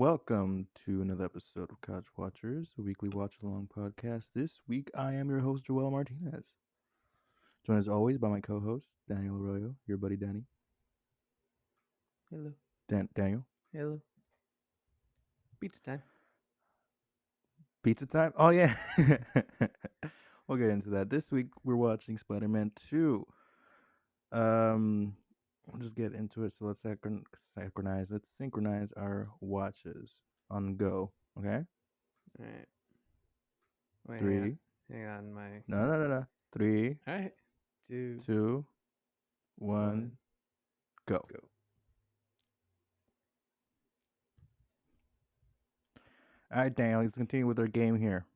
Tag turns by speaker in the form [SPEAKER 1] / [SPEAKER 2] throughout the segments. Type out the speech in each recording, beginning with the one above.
[SPEAKER 1] welcome to another episode of Couch Watchers, a weekly watch along podcast. This week, I am your host, Joel Martinez. Joined as always by my co host, Daniel Arroyo, your buddy Danny.
[SPEAKER 2] Hello.
[SPEAKER 1] Daniel.
[SPEAKER 2] Hello. Pizza time.
[SPEAKER 1] Pizza time? Oh, yeah. We'll get into that. This week, we're watching Spider Man 2. We'll just get into it. So let's synchronize our watches on go. Okay?
[SPEAKER 2] All right. Wait, hang on.
[SPEAKER 1] Three.
[SPEAKER 2] Hang on. My.
[SPEAKER 1] No. Three,
[SPEAKER 2] All right. Two,
[SPEAKER 1] 2, 1,
[SPEAKER 2] one,
[SPEAKER 1] go.
[SPEAKER 2] go.
[SPEAKER 1] All right, Daniel, let's continue with our game here.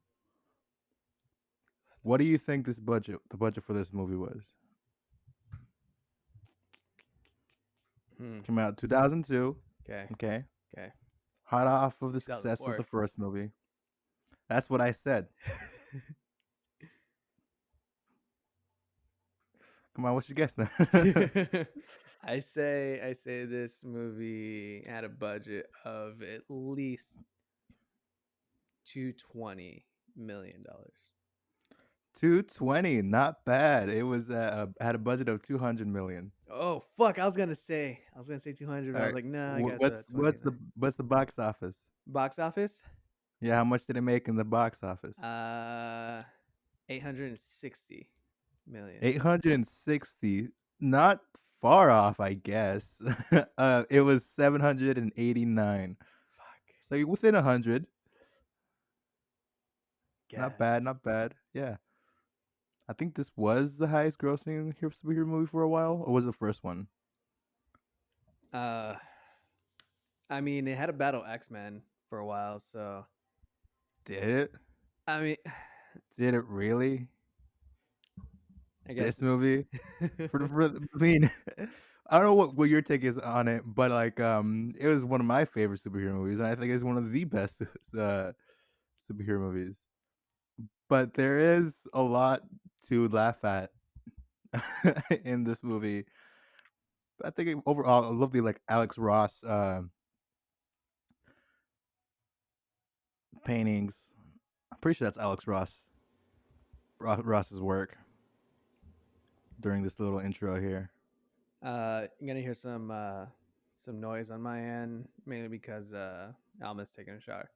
[SPEAKER 1] What do you think the budget for this movie was? Came out 2002.
[SPEAKER 2] Okay.
[SPEAKER 1] Okay.
[SPEAKER 2] Okay.
[SPEAKER 1] Hot off of the success of the
[SPEAKER 2] 2004.
[SPEAKER 1] first movie. That's what I said. Come on, what's your guess, man?
[SPEAKER 2] I say this movie had a budget of at least $220 million.
[SPEAKER 1] 220, not bad. It was had a budget of 200 million.
[SPEAKER 2] Oh fuck! I was gonna say 200,
[SPEAKER 1] All
[SPEAKER 2] but I was
[SPEAKER 1] right.
[SPEAKER 2] like, no, I got the
[SPEAKER 1] What's
[SPEAKER 2] 20 there.
[SPEAKER 1] what's the box office?
[SPEAKER 2] Box office.
[SPEAKER 1] Yeah, how much did it make in the box office?
[SPEAKER 2] 860 million.
[SPEAKER 1] 860. Not far off, I guess. It was 789.
[SPEAKER 2] Fuck.
[SPEAKER 1] So you're within 100. Not
[SPEAKER 2] Gas.
[SPEAKER 1] bad, not bad. Yeah. I think this was the highest grossing superhero movie for a while, or was it the first one?
[SPEAKER 2] Uh, I mean, it had a battle X-Men for a while, so
[SPEAKER 1] Did it?
[SPEAKER 2] I mean,
[SPEAKER 1] Did it really?
[SPEAKER 2] I guess.
[SPEAKER 1] This movie? I mean, I don't know what your take is on it, but like it was one of my favorite superhero movies, and I think it's one of the best superhero movies. But there is a lot to laugh at in this movie. I think overall, I love the like Alex Ross paintings. I'm pretty sure that's Alex Ross's work during this little intro here.
[SPEAKER 2] You're gonna hear some noise on my end, mainly because Alma's taking a shower.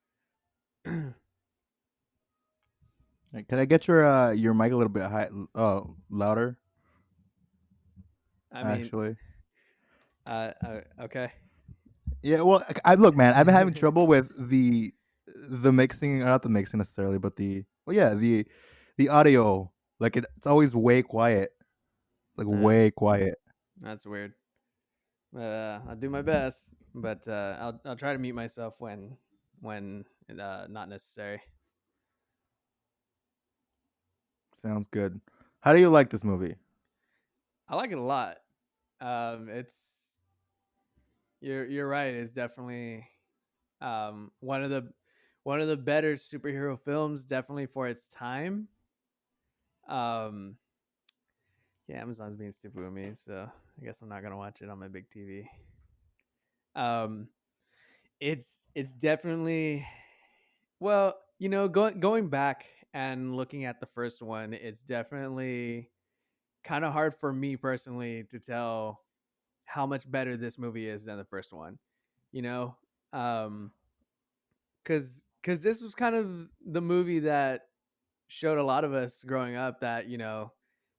[SPEAKER 1] Can I get your mic a little bit louder?
[SPEAKER 2] I mean,
[SPEAKER 1] Actually,
[SPEAKER 2] okay.
[SPEAKER 1] yeah. Well, I look, man. I've been having trouble with the mixing, or not the mixing necessarily, but the audio. Like it's always way quiet, like way quiet.
[SPEAKER 2] That's weird. But I'll do my best. But I'll try to mute myself when not necessary.
[SPEAKER 1] Sounds good. How do you like this movie?
[SPEAKER 2] I like it a lot. It's you're right. It's definitely one of the better superhero films, definitely for its time. Um, yeah, Amazon's being stupid with me, so I guess I'm not gonna watch it on my big TV. Um, it's definitely well, going back and looking at the first one, it's definitely kind of hard for me personally to tell how much better this movie is than the first one. You know, um, because this was kind of the movie that showed a lot of us growing up that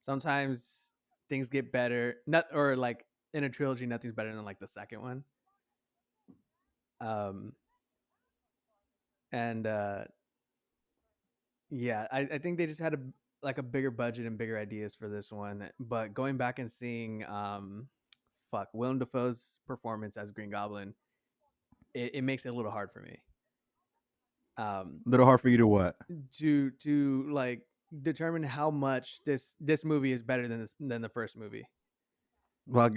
[SPEAKER 2] sometimes things get better, not or like in a trilogy, nothing's better than like the second one. Um, and Yeah, I think they just had a bigger budget and bigger ideas for this one. But going back and seeing Willem Dafoe's performance as Green Goblin, it makes it a little hard for me. Um
[SPEAKER 1] A little hard for you to what?
[SPEAKER 2] to like determine how much this movie is better than the first movie.
[SPEAKER 1] Well,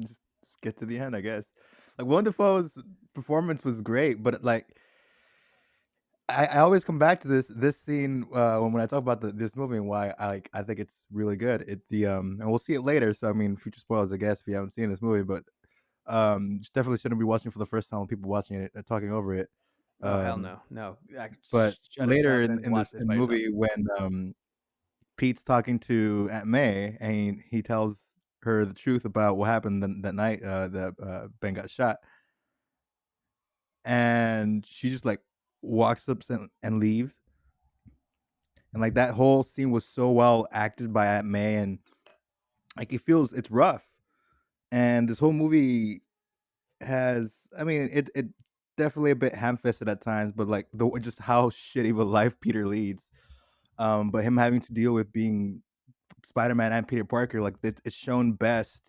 [SPEAKER 1] just get to the end, I guess. Like Willem Dafoe's performance was great, but like I always come back to this scene when I talk about this movie and why I think it's really good. And we'll see it later. So I mean, future spoilers, I guess, if you haven't seen this movie. But definitely shouldn't be watching for the first time with people watching it and talking over it.
[SPEAKER 2] Oh hell
[SPEAKER 1] Um,
[SPEAKER 2] no, no.
[SPEAKER 1] but
[SPEAKER 2] Shut us
[SPEAKER 1] later
[SPEAKER 2] up
[SPEAKER 1] in
[SPEAKER 2] and
[SPEAKER 1] in the
[SPEAKER 2] watch this
[SPEAKER 1] in the
[SPEAKER 2] by yourself.
[SPEAKER 1] movie when Pete's talking to Aunt May and he tells her the truth about what happened that night that Ben got shot, and she just like walks up and leaves, and like that whole scene was so well acted by Aunt May, and like it's rough, and this whole movie has, I mean, it definitely a bit ham-fisted at times, but like the just how shitty of a life Peter leads, but him having to deal with being Spider-Man and Peter Parker, like it's shown best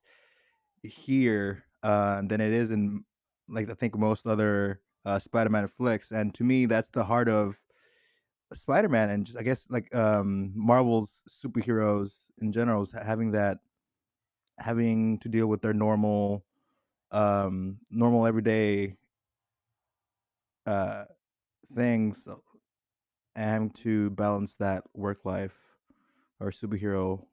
[SPEAKER 1] here than it is in like I think most other Spider-Man flicks, and to me that's the heart of Spider-Man, and just I guess like Marvel's superheroes in general is having to deal with their normal everyday uh things and to balance that work life or superhero,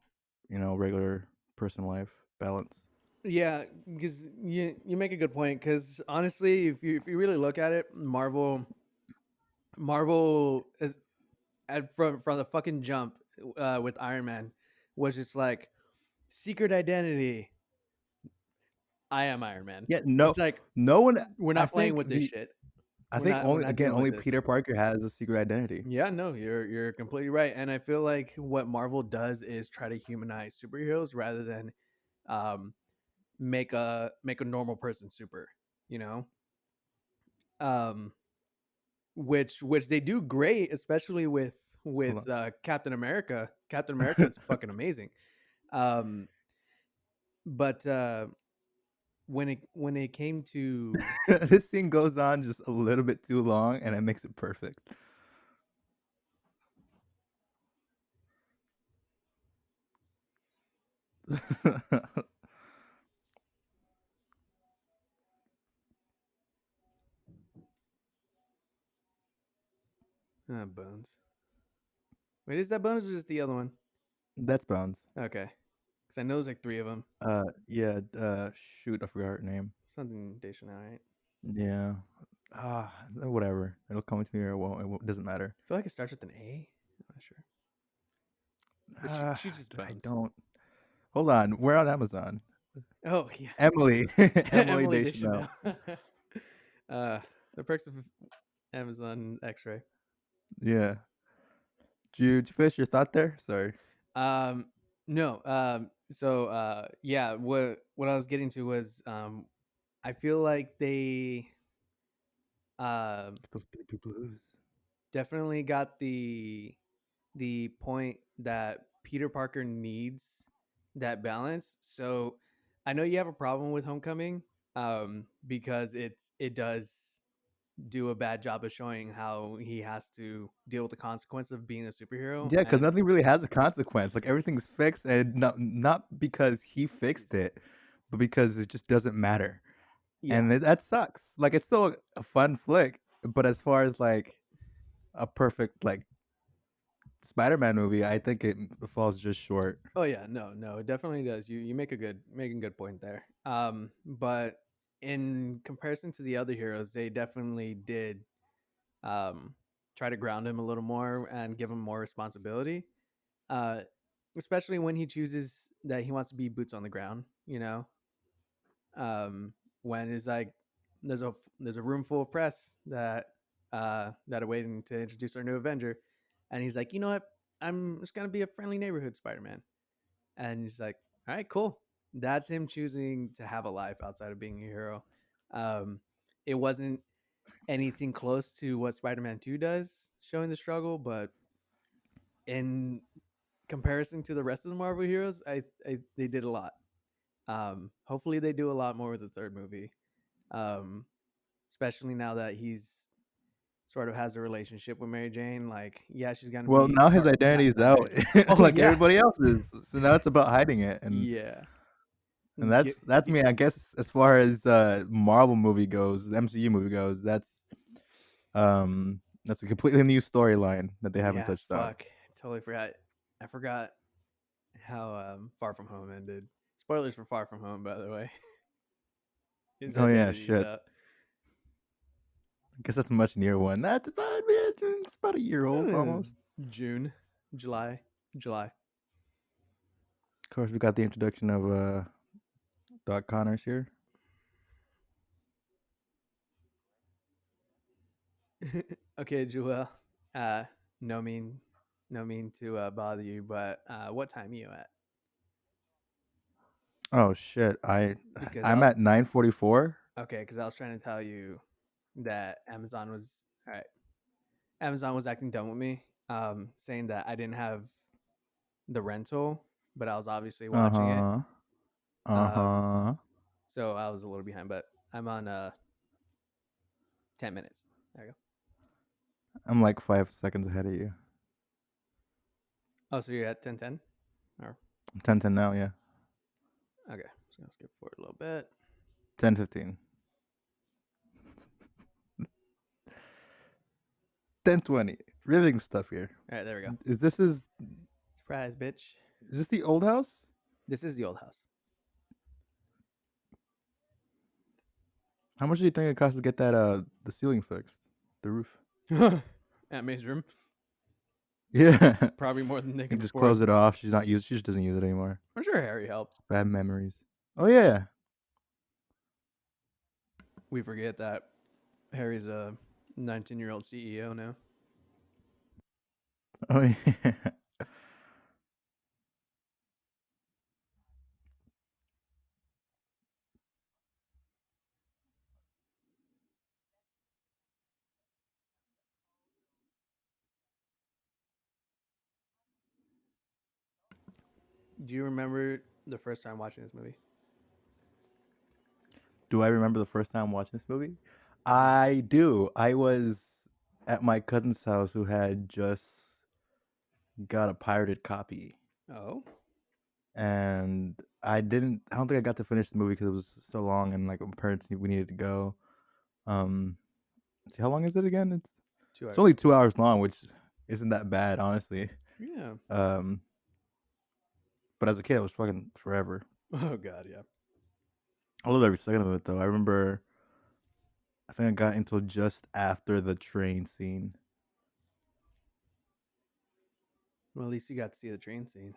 [SPEAKER 1] regular person life balance.
[SPEAKER 2] Yeah, because you make a good point. Because honestly, if you really look at it, Marvel is from the fucking jump with Iron Man was just like secret identity. I am Iron Man.
[SPEAKER 1] Yeah,
[SPEAKER 2] It's like
[SPEAKER 1] no one.
[SPEAKER 2] we're
[SPEAKER 1] I
[SPEAKER 2] not playing
[SPEAKER 1] think
[SPEAKER 2] with this shit. We're
[SPEAKER 1] only
[SPEAKER 2] not
[SPEAKER 1] again
[SPEAKER 2] dealing with
[SPEAKER 1] only
[SPEAKER 2] this.
[SPEAKER 1] Peter Parker has a secret identity.
[SPEAKER 2] Yeah, no, you're completely right. And I feel like what Marvel does is try to humanize superheroes rather than um, make a normal person super. You know, um, which they do great, especially
[SPEAKER 1] Hold
[SPEAKER 2] with
[SPEAKER 1] on.
[SPEAKER 2] Captain America. Captain America is fucking amazing. Um, but when it came to
[SPEAKER 1] This scene goes on just a little bit too long, and it makes it perfect.
[SPEAKER 2] Bones, wait, is that Bones or is the other one?
[SPEAKER 1] That's Bones.
[SPEAKER 2] Okay, because I know there's like three of them.
[SPEAKER 1] Yeah. Shoot, I forgot her name.
[SPEAKER 2] Something Deschanel, right?
[SPEAKER 1] Yeah. Whatever. It'll come to me or it won't. It doesn't matter.
[SPEAKER 2] I feel like it starts with an A. I'm not sure, but
[SPEAKER 1] Uh,
[SPEAKER 2] she's just
[SPEAKER 1] I
[SPEAKER 2] Bones.
[SPEAKER 1] don't. Hold on. We're on Amazon.
[SPEAKER 2] Oh yeah,
[SPEAKER 1] Emily. Emily
[SPEAKER 2] Emily
[SPEAKER 1] Deschanel.
[SPEAKER 2] Deschanel. uh, the perks of Amazon X-ray.
[SPEAKER 1] Yeah. Did you finish your thought there? Sorry.
[SPEAKER 2] Um, no. So yeah. What I was getting to was I feel like they um
[SPEAKER 1] Those baby blues.
[SPEAKER 2] definitely got the point that Peter Parker needs that balance. So I know you have a problem with Homecoming because it does do a bad job of showing how he has to deal with the consequence of being a superhero.
[SPEAKER 1] Yeah, because
[SPEAKER 2] And
[SPEAKER 1] nothing really has a consequence. Like everything's fixed, and not because he fixed it, but because it just doesn't matter,
[SPEAKER 2] yeah,
[SPEAKER 1] and that sucks. Like it's still a fun flick, but as far as like a perfect like Spider-Man movie, I think it falls just short.
[SPEAKER 2] oh yeah, no, it definitely does. You make a good point there. But in comparison to the other heroes, they definitely did um try to ground him a little more and give him more responsibility. Uh, especially when he chooses that he wants to be boots on the ground. Um, when it's like there's a room full of press that are waiting to introduce our new Avenger, and he's like, you know what, I'm just gonna be a friendly neighborhood Spider-Man, and he's like, all right, cool. That's him choosing to have a life outside of being a hero. Um, it wasn't anything close to what Spider-Man 2 does, showing the struggle, but in comparison to the rest of the Marvel heroes, I they did a lot. Hopefully they do a lot more with the third movie. Um, especially now that he's sort of has a relationship with Mary Jane. Like, yeah, she's gonna
[SPEAKER 1] Well,
[SPEAKER 2] be
[SPEAKER 1] now his
[SPEAKER 2] part
[SPEAKER 1] identity is
[SPEAKER 2] not
[SPEAKER 1] out,
[SPEAKER 2] married. Oh
[SPEAKER 1] like
[SPEAKER 2] yeah,
[SPEAKER 1] everybody else's. So now it's about hiding it,
[SPEAKER 2] yeah.
[SPEAKER 1] and
[SPEAKER 2] Get,
[SPEAKER 1] that's me. I guess as far as Marvel movie goes, the MCU movie goes, that's a completely new storyline that they haven't
[SPEAKER 2] yeah.
[SPEAKER 1] touched on.
[SPEAKER 2] Fuck, totally forgot. I forgot how Far From Home ended. Spoilers for Far From Home, by the way. His
[SPEAKER 1] Oh yeah,
[SPEAKER 2] identity's
[SPEAKER 1] shit.
[SPEAKER 2] out.
[SPEAKER 1] I guess that's a much near one. That's about it's about a year old
[SPEAKER 2] Uh,
[SPEAKER 1] almost.
[SPEAKER 2] June, July.
[SPEAKER 1] Of course, we got the introduction of Doc Connors here.
[SPEAKER 2] Okay, Joel. Uh, no mean, no mean to bother you, but what time are you at?
[SPEAKER 1] Oh shit,
[SPEAKER 2] Because
[SPEAKER 1] I'm
[SPEAKER 2] I'll
[SPEAKER 1] at 9:44.
[SPEAKER 2] okay, because I was trying to tell you that Amazon was all right. Amazon was acting dumb with me, saying that I didn't have the rental, but I was obviously
[SPEAKER 1] Uh
[SPEAKER 2] watching it.
[SPEAKER 1] huh. Uh
[SPEAKER 2] Um,
[SPEAKER 1] huh.
[SPEAKER 2] so I was a little behind, but I'm on 10 minutes. There you go.
[SPEAKER 1] I'm like 5 seconds ahead of you.
[SPEAKER 2] Oh, so you're at 10:10, or
[SPEAKER 1] 10:10 now, yeah.
[SPEAKER 2] okay? So I'll skip forward a little bit.
[SPEAKER 1] 10:15. 10:20. Riveting stuff here.
[SPEAKER 2] All right, there we go.
[SPEAKER 1] Is
[SPEAKER 2] Surprise, bitch.
[SPEAKER 1] this the old house?
[SPEAKER 2] This is the old house.
[SPEAKER 1] How much do you think it costs to get that the ceiling fixed? The roof?
[SPEAKER 2] At May's room,
[SPEAKER 1] Yeah.
[SPEAKER 2] probably more than they
[SPEAKER 1] You
[SPEAKER 2] can
[SPEAKER 1] just
[SPEAKER 2] afford.
[SPEAKER 1] close it off. She just doesn't use it anymore.
[SPEAKER 2] I'm sure Harry helped.
[SPEAKER 1] Bad memories. Oh yeah.
[SPEAKER 2] We forget that Harry's a 19-year-old CEO now.
[SPEAKER 1] Oh yeah.
[SPEAKER 2] Do you remember the first time watching this movie?
[SPEAKER 1] Do I remember the first time watching this movie?
[SPEAKER 2] Mm-hmm.
[SPEAKER 1] I do. I was at my cousin's house who had just got a pirated copy.
[SPEAKER 2] Oh,
[SPEAKER 1] And I don't think I got to finish the movie because it was so long and like my parents we needed to go. Um see how long is it again?
[SPEAKER 2] two
[SPEAKER 1] It's
[SPEAKER 2] hours.
[SPEAKER 1] only 2 hours long, which isn't that bad, honestly.
[SPEAKER 2] Yeah.
[SPEAKER 1] Um but as a kid it was fucking forever.
[SPEAKER 2] Oh God, yeah.
[SPEAKER 1] I loved every second of it though. I remember I think I got until just after the train scene.
[SPEAKER 2] Well, at least you got to see the train scene.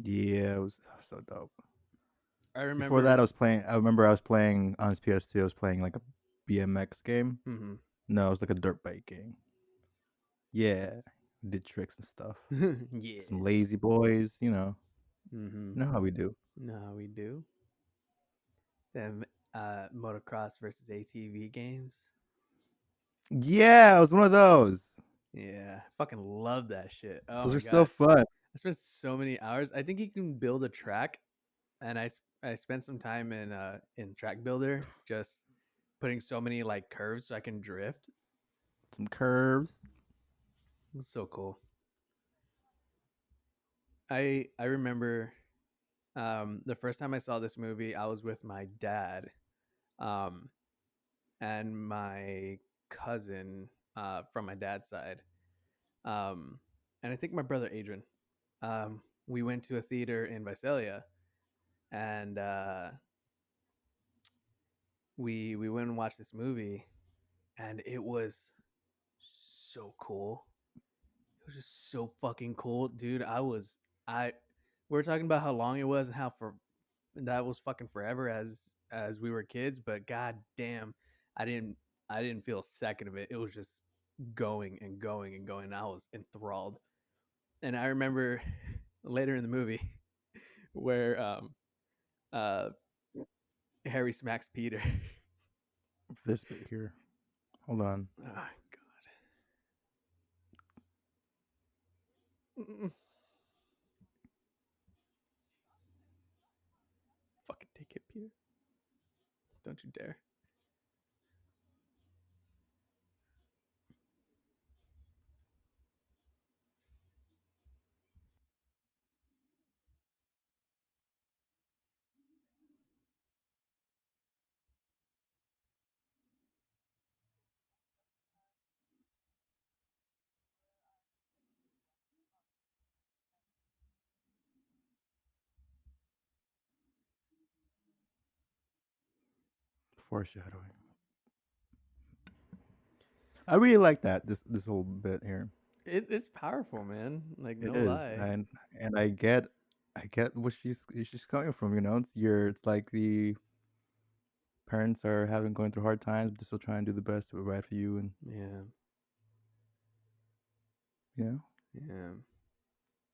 [SPEAKER 1] Yeah, it was so dope.
[SPEAKER 2] I
[SPEAKER 1] Before that,
[SPEAKER 2] remember.
[SPEAKER 1] I remember I was playing on his PS2. I was playing like a BMX game.
[SPEAKER 2] Mm-hmm.
[SPEAKER 1] No, it was like a dirt bike game. Yeah, did tricks and stuff.
[SPEAKER 2] Yeah.
[SPEAKER 1] Some lazy boys,
[SPEAKER 2] Mm-hmm.
[SPEAKER 1] you know how we do.
[SPEAKER 2] No, we do. Them motocross versus ATV games.
[SPEAKER 1] Yeah, it was one of those.
[SPEAKER 2] Yeah, fucking love that shit. Oh
[SPEAKER 1] Those
[SPEAKER 2] my
[SPEAKER 1] are so
[SPEAKER 2] god,
[SPEAKER 1] fun.
[SPEAKER 2] I spent so many hours. I think you can build a track, and I spent some time in Track Builder, just putting so many like curves so I can drift.
[SPEAKER 1] Some curves.
[SPEAKER 2] It's so cool. I remember the first time I saw this movie, I was with my dad, um, and my cousin from my dad's side, um, and I think my brother Adrian. We went to a theater in Visalia, and we went and watched this movie, and it was so cool. It was just so fucking cool, dude. I we were talking about how long it was and how for that was fucking forever as we were kids, but god damn, I didn't I didn't feel a second of it. It was just going and going and going. I was enthralled. And I remember later in the movie where uh Harry smacks Peter.
[SPEAKER 1] This bit here. Hold on.
[SPEAKER 2] Oh god. Mm-mm. Fucking take it, Peter. Don't you dare.
[SPEAKER 1] Foreshadowing. I really like that this whole bit here.
[SPEAKER 2] It's powerful, man. Like
[SPEAKER 1] It
[SPEAKER 2] no
[SPEAKER 1] is,
[SPEAKER 2] lie.
[SPEAKER 1] and I get what she's coming from. It's like the parents are having going through hard times, but they're still trying to do the best to provide for you, and
[SPEAKER 2] Yeah,
[SPEAKER 1] you know,
[SPEAKER 2] yeah.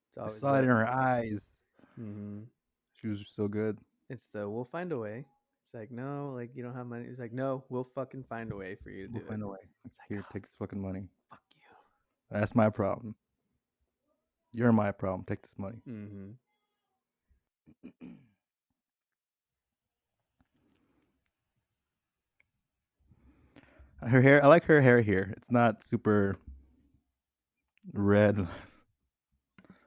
[SPEAKER 2] It's
[SPEAKER 1] I
[SPEAKER 2] always
[SPEAKER 1] saw it
[SPEAKER 2] that.
[SPEAKER 1] in her eyes.
[SPEAKER 2] Hmm.
[SPEAKER 1] She was so good.
[SPEAKER 2] It's the we'll find a way. It's like no, like you don't have money. It's like no, we'll fucking find a way for you to
[SPEAKER 1] We'll
[SPEAKER 2] do it.
[SPEAKER 1] find a way. Like,
[SPEAKER 2] It's like
[SPEAKER 1] here,
[SPEAKER 2] oh,
[SPEAKER 1] take this fucking money.
[SPEAKER 2] fuck
[SPEAKER 1] That's my problem. You're my problem. Take this money.
[SPEAKER 2] you. Mm-hmm.
[SPEAKER 1] Her hair. I like her hair here. It's not super red.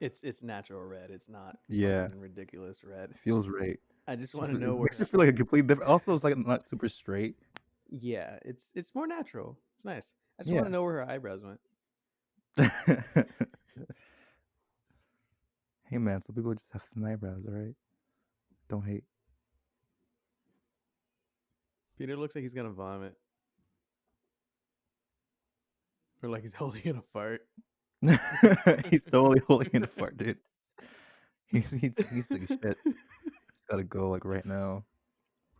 [SPEAKER 2] It's natural red. It's not
[SPEAKER 1] Yeah,
[SPEAKER 2] fucking ridiculous red.
[SPEAKER 1] it feels right.
[SPEAKER 2] I just want to
[SPEAKER 1] It
[SPEAKER 2] know
[SPEAKER 1] makes her
[SPEAKER 2] where.
[SPEAKER 1] feel like a complete different. Also, it's like not super straight.
[SPEAKER 2] Yeah, it's more natural. It's nice. I just want to
[SPEAKER 1] Yeah.
[SPEAKER 2] know where her eyebrows went.
[SPEAKER 1] Hey man, some people just have thin eyebrows. All right, don't hate.
[SPEAKER 2] Peter looks like he's gonna vomit, or like he's holding in a fart,
[SPEAKER 1] He's totally holding in a fart, dude. He's like shit. He's gotta go like right now.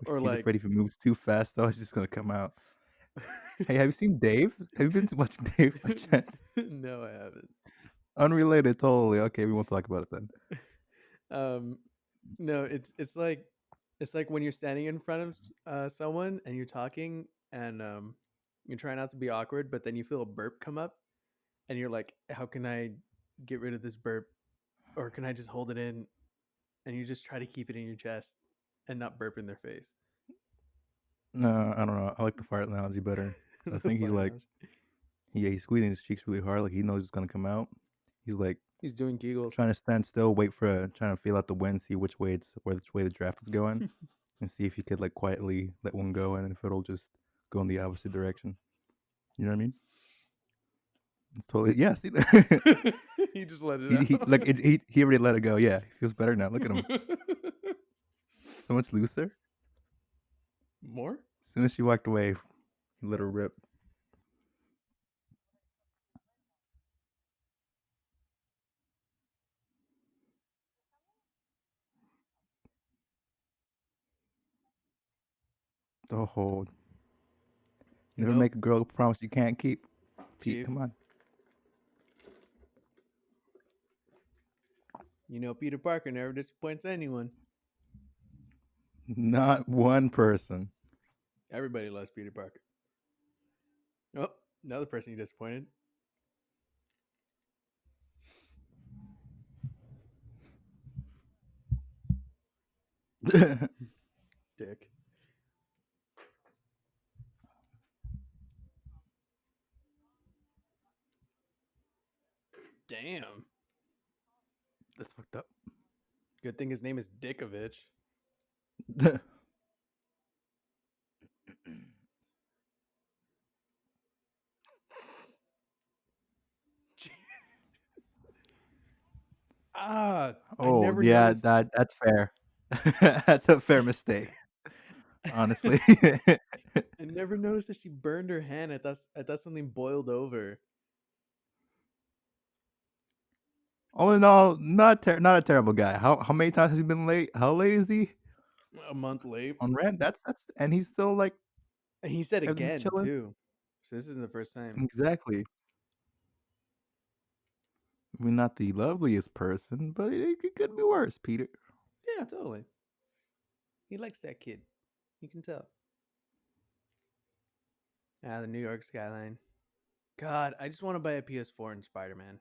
[SPEAKER 2] or
[SPEAKER 1] He's
[SPEAKER 2] like.
[SPEAKER 1] afraid if he moves too fast, though, it's just gonna come out. Hey, have you seen Dave? Have you been watching Dave by chance?
[SPEAKER 2] No, I haven't.
[SPEAKER 1] Unrelated, totally. Okay, we won't talk about it then.
[SPEAKER 2] Um, no, it's like when you're standing in front of someone and you're talking and you're trying not to be awkward, but then you feel a burp come up and you're like, how can I get rid of this burp, or can I just hold it in? And you just try to keep it in your chest and not burp in their face.
[SPEAKER 1] No, I don't know. I like the fart analogy better. I
[SPEAKER 2] The
[SPEAKER 1] think he's
[SPEAKER 2] fart
[SPEAKER 1] like,
[SPEAKER 2] analogy.
[SPEAKER 1] yeah, he's squeezing his cheeks really hard, like he knows it's gonna come out. He's like
[SPEAKER 2] He's doing Kegels.
[SPEAKER 1] trying to stand still, trying to feel out the wind, see which way the draft is going, and see if he could like quietly let one go, and if it'll just go in the opposite direction. You know what I mean? It's totally yeah. See,
[SPEAKER 2] He just let it
[SPEAKER 1] he
[SPEAKER 2] out.
[SPEAKER 1] like he already let it go. Yeah, he feels better now. Look at him, so much looser.
[SPEAKER 2] More?
[SPEAKER 1] As soon as she walked away, he let her rip. Oh,
[SPEAKER 2] You
[SPEAKER 1] never
[SPEAKER 2] know,
[SPEAKER 1] make a girl promise you can't keep. Pete,
[SPEAKER 2] Chief.
[SPEAKER 1] come on.
[SPEAKER 2] You know, Peter Parker never disappoints anyone.
[SPEAKER 1] Not one person.
[SPEAKER 2] Everybody loves Peter Parker. Oh, another person you disappointed. Dick. Damn.
[SPEAKER 1] That's fucked up.
[SPEAKER 2] Good thing his name is Dickovich. I
[SPEAKER 1] Oh
[SPEAKER 2] never
[SPEAKER 1] yeah,
[SPEAKER 2] noticed.
[SPEAKER 1] that's fair. That's a fair mistake, honestly.
[SPEAKER 2] I never noticed that she burned her hand. I thought something boiled over.
[SPEAKER 1] All in all, not a terrible guy. How many times has he been late? How late is he
[SPEAKER 2] A month late.
[SPEAKER 1] on rent? That's and he's still like
[SPEAKER 2] And he said
[SPEAKER 1] everything's
[SPEAKER 2] again
[SPEAKER 1] chilling.
[SPEAKER 2] too. So this isn't the first time.
[SPEAKER 1] Exactly. I mean, not the loveliest person, but it could be worse, Peter.
[SPEAKER 2] Yeah, totally. He likes that kid. You can tell. Ah, the New York skyline. God, I just want to buy a PS4 and Spider Man.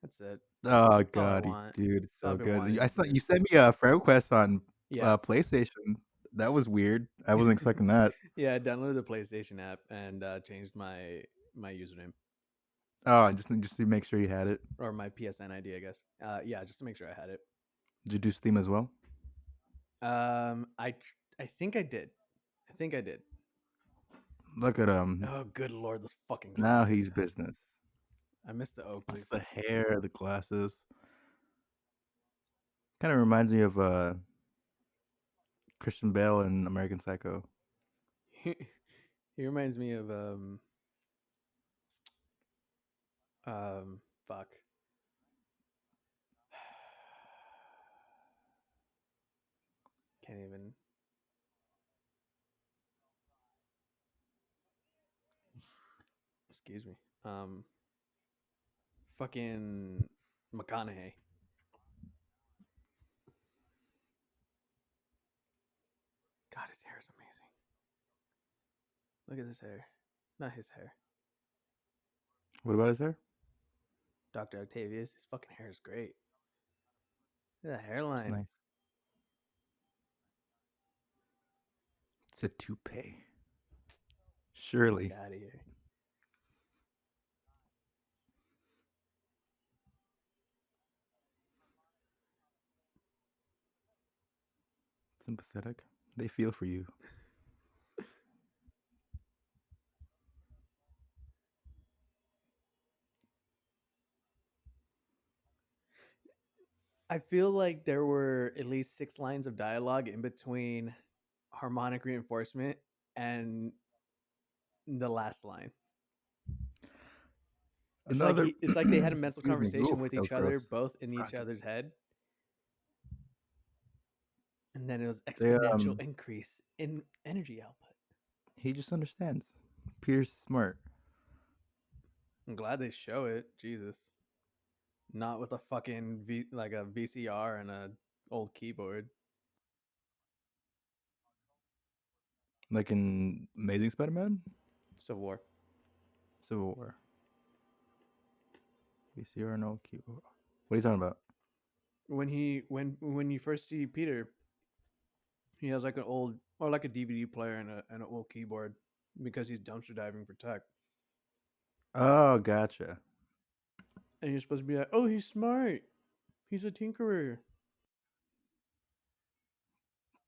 [SPEAKER 2] That's it.
[SPEAKER 1] Oh
[SPEAKER 2] That's all I
[SPEAKER 1] god,
[SPEAKER 2] want.
[SPEAKER 1] dude, it's
[SPEAKER 2] That's all
[SPEAKER 1] so
[SPEAKER 2] I've been
[SPEAKER 1] good.
[SPEAKER 2] wanting
[SPEAKER 1] I
[SPEAKER 2] to
[SPEAKER 1] saw
[SPEAKER 2] do.
[SPEAKER 1] you sent me a friend request on
[SPEAKER 2] Yeah.
[SPEAKER 1] PlayStation. That was weird. I wasn't expecting that.
[SPEAKER 2] Yeah, I downloaded the PlayStation app and changed my username
[SPEAKER 1] Oh, just to make sure you had it.
[SPEAKER 2] or my PSN ID, I guess. Yeah, just to make sure I had it.
[SPEAKER 1] Did you do Steam as well?
[SPEAKER 2] I think I did. I think I did.
[SPEAKER 1] Look at him.
[SPEAKER 2] Oh, good lord, those fucking
[SPEAKER 1] Now
[SPEAKER 2] glasses.
[SPEAKER 1] he's business.
[SPEAKER 2] I missed the
[SPEAKER 1] That's
[SPEAKER 2] Oakleys.
[SPEAKER 1] the hair, the glasses. Kind of reminds me of Christian Bale in American Psycho.
[SPEAKER 2] He reminds me of fuck. Can't even. Excuse me. Fucking McConaughey. God, his hair is amazing. Look at this hair. Not his hair.
[SPEAKER 1] What about his hair?
[SPEAKER 2] Dr. Octavius. His fucking hair is great. Look at that
[SPEAKER 1] It's
[SPEAKER 2] hairline.
[SPEAKER 1] nice. It's a toupee. Surely.
[SPEAKER 2] Get out of here.
[SPEAKER 1] Sympathetic. They feel for you.
[SPEAKER 2] I feel like there were at least 6 lines of dialogue in between harmonic reinforcement and the last line.
[SPEAKER 1] Another.
[SPEAKER 2] It's like they had a mental
[SPEAKER 1] Excuse me.
[SPEAKER 2] conversation
[SPEAKER 1] Oof,
[SPEAKER 2] with
[SPEAKER 1] that was
[SPEAKER 2] each other,
[SPEAKER 1] gross.
[SPEAKER 2] both in each
[SPEAKER 1] Fuck.
[SPEAKER 2] other's head. And then it was
[SPEAKER 1] They
[SPEAKER 2] exponential increase in energy output.
[SPEAKER 1] he just understands. Peter's smart.
[SPEAKER 2] I'm glad they show it. Jesus. Not with a fucking like a VCR and a old keyboard.
[SPEAKER 1] Like in Amazing Spider-Man,
[SPEAKER 2] Civil War.
[SPEAKER 1] Civil War. VCR no keyboard. What are you talking about?
[SPEAKER 2] When you first see Peter, he has like an old or like a DVD player and an old keyboard because he's dumpster diving for tech.
[SPEAKER 1] Oh, gotcha.
[SPEAKER 2] And you're supposed to be like, oh, he's smart. He's a tinkerer.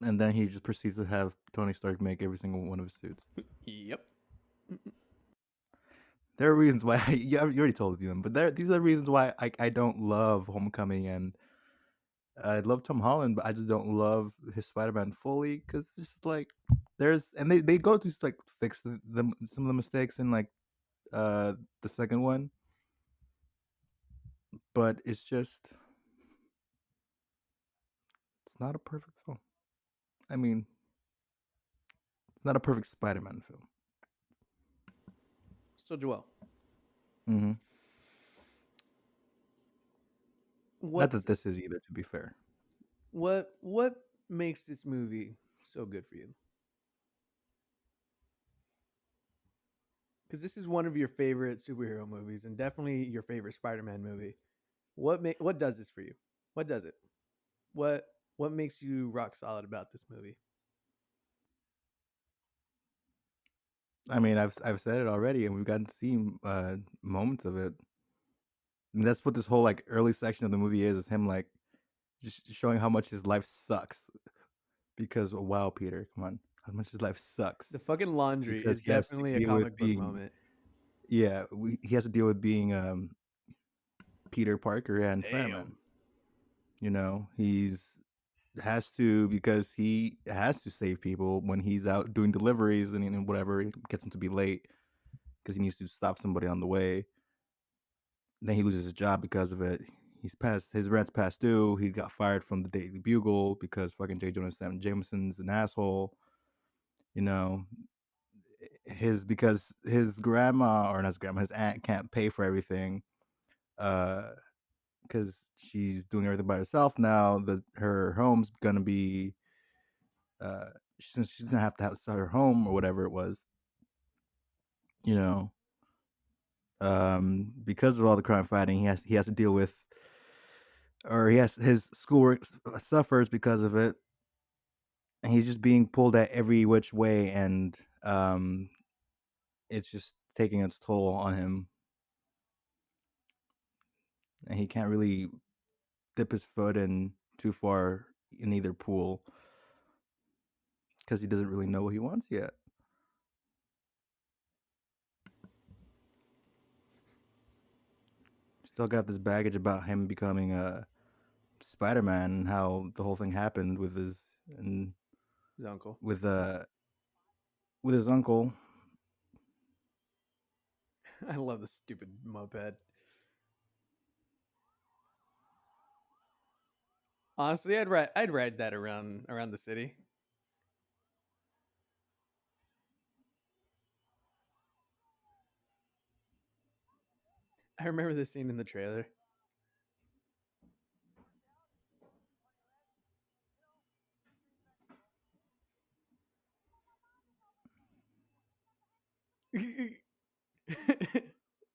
[SPEAKER 1] And then he just proceeds to have Tony Stark make every single one of his suits.
[SPEAKER 2] Yep.
[SPEAKER 1] There are reasons why you already told them, but these are the reasons why I don't love Homecoming, and I love Tom Holland, but I just don't love his Spider-Man fully because it's just like they go to like fix some of the mistakes in like the second one, but it's not a perfect film. I mean, it's not a perfect Spider-Man film.
[SPEAKER 2] So Joel,
[SPEAKER 1] Mm-hmm. Not
[SPEAKER 2] what
[SPEAKER 1] that this is either, to be fair.
[SPEAKER 2] what makes this movie so good for you? Because this is one of your favorite superhero movies and definitely your favorite Spider-Man movie. What does this for you? What does it? What what makes you rock solid about this movie?
[SPEAKER 1] I mean, I've said it already, and we've gotten to see moments of it. I mean, that's what this whole like early section of the movie is him like just showing how much his life sucks. Because wow, Peter, come on, how much his life sucks.
[SPEAKER 2] The fucking laundry
[SPEAKER 1] Because
[SPEAKER 2] is
[SPEAKER 1] he has to
[SPEAKER 2] definitely a
[SPEAKER 1] deal with
[SPEAKER 2] comic book
[SPEAKER 1] being
[SPEAKER 2] moment.
[SPEAKER 1] he has to deal with being Peter Parker and Spider-Man.
[SPEAKER 2] Damn.
[SPEAKER 1] You know, has to because he has to save people when he's out doing deliveries and whatever it gets him to be late because he needs to stop somebody on the way. Then he loses his job because of it. His rent's past due. He got fired from the Daily Bugle because fucking J. Jonah Jameson's an asshole. You know, because his grandma or not his grandma, his aunt can't pay for everything. Because she's doing everything by herself now. That her home's gonna be since she's gonna have to sell her home or whatever it was. You know, because of all the crime fighting, he has to deal with, or he has his schoolwork suffers because of it, and he's just being pulled at every which way, and it's just taking its toll on him, and he can't really dip his foot in too far in either pool because he doesn't really know what he wants yet. Still got this baggage about him becoming a Spider-Man and how the whole thing happened with his
[SPEAKER 2] His uncle.
[SPEAKER 1] with with his uncle.
[SPEAKER 2] I love the stupid moped. Honestly, I'd ride that around the city. I remember this scene in the trailer.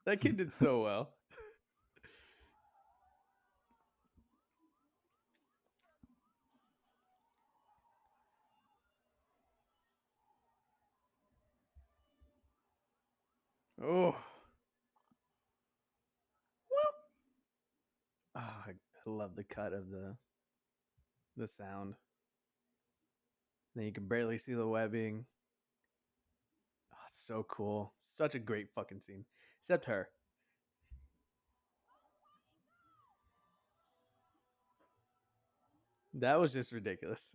[SPEAKER 2] That kid did so well. Oh, I love the cut of the sound. Then you can barely see the webbing. Oh, so cool. Such a great fucking scene. Except her. That was just ridiculous.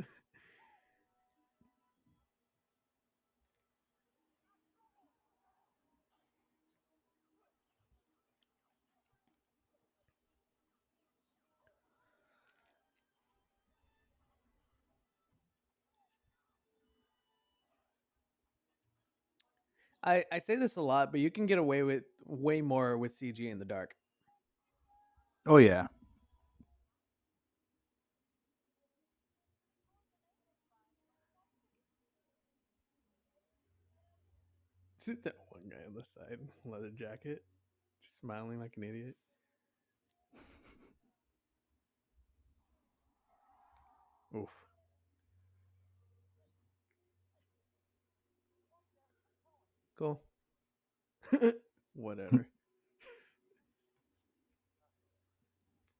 [SPEAKER 2] I say this a lot, but you can get away with way more with CG in the dark.
[SPEAKER 1] Oh yeah,
[SPEAKER 2] That one guy on the side, leather jacket, just smiling like an idiot. Oof. Cool. Whatever.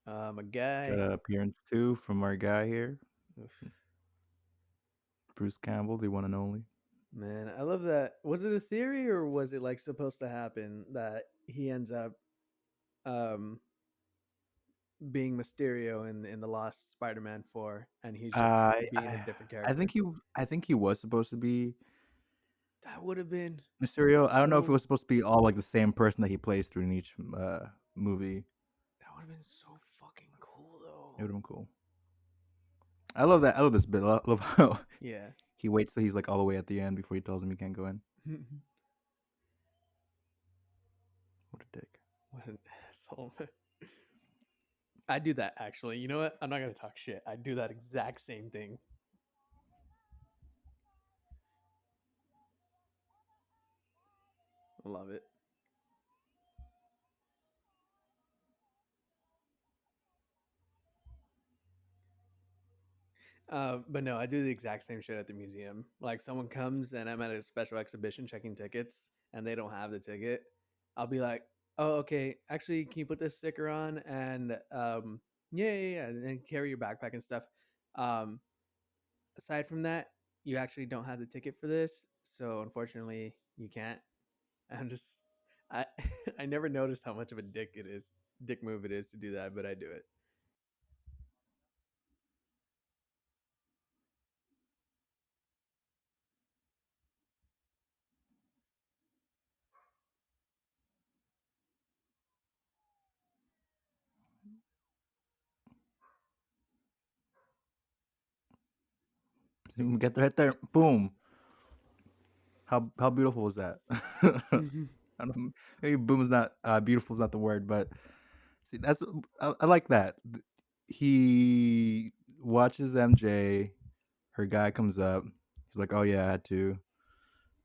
[SPEAKER 2] A
[SPEAKER 1] got
[SPEAKER 2] guy.
[SPEAKER 1] an appearance too from our guy here,
[SPEAKER 2] Oof.
[SPEAKER 1] Bruce Campbell, the one and only.
[SPEAKER 2] Man, I love that. Was it a theory or was it like supposed to happen that he ends up um being Mysterio in the Lost Spider-Man 4 and he's just
[SPEAKER 1] I,
[SPEAKER 2] being a
[SPEAKER 1] I
[SPEAKER 2] different
[SPEAKER 1] I
[SPEAKER 2] character?
[SPEAKER 1] think he was supposed to be
[SPEAKER 2] That would have been
[SPEAKER 1] Mysterio. I don't know if it
[SPEAKER 2] so
[SPEAKER 1] was supposed to be all like the same person that he plays through in each movie.
[SPEAKER 2] that would have been so fucking cool
[SPEAKER 1] It
[SPEAKER 2] though.
[SPEAKER 1] would have been cool. I love that. I love this bit. I love how
[SPEAKER 2] Yeah.
[SPEAKER 1] he waits till he's like all the way at the end before he tells him he can't go in. What a dick.
[SPEAKER 2] What an asshole. I do that actually. You know what? I'm not gonna talk shit. I do that exact same thing. Love it. But no, I do the exact same shit at the museum. Like someone comes and I'm at a special exhibition checking tickets and they don't have the ticket. I'll be like, "Oh, okay. Actually, can you put this sticker on?" And yeah, and then carry your backpack and stuff. Um, aside from that, you actually don't have the ticket for this, so unfortunately, you can't. I'm just, I, I never noticed how much of a dick move it is to do that, but I do it.
[SPEAKER 1] See, get right there. Boom. How beautiful was that? I don't know, maybe boom is not beautiful is not the word, but see that's I like that. He watches MJ. Her guy comes up. He's like, "Oh yeah, I had to.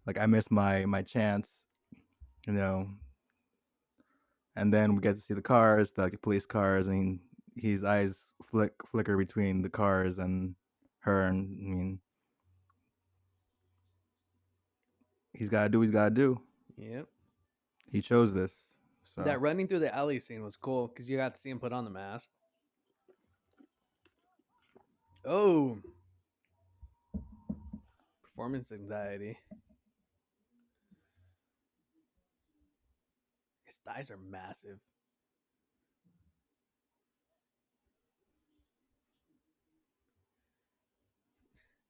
[SPEAKER 1] Like I missed my chance, you know." And then we get to see the cars, the like, police cars, and his eyes flicker between the cars and her. And I mean, he's got to do what he's got to do.
[SPEAKER 2] Yep.
[SPEAKER 1] He chose this, so
[SPEAKER 2] That running through the alley scene was cool because you got to see him put on the mask. Oh, performance anxiety. His thighs are massive.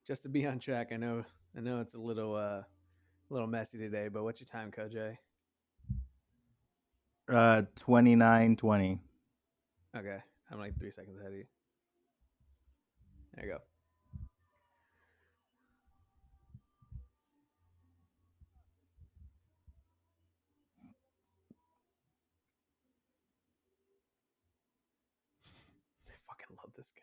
[SPEAKER 2] Just to be on track, I know it's a little A little messy today, but what's your time, Koj?
[SPEAKER 1] 29:20.
[SPEAKER 2] Okay, I'm like 3 seconds ahead of you. There you go. I fucking love this guy.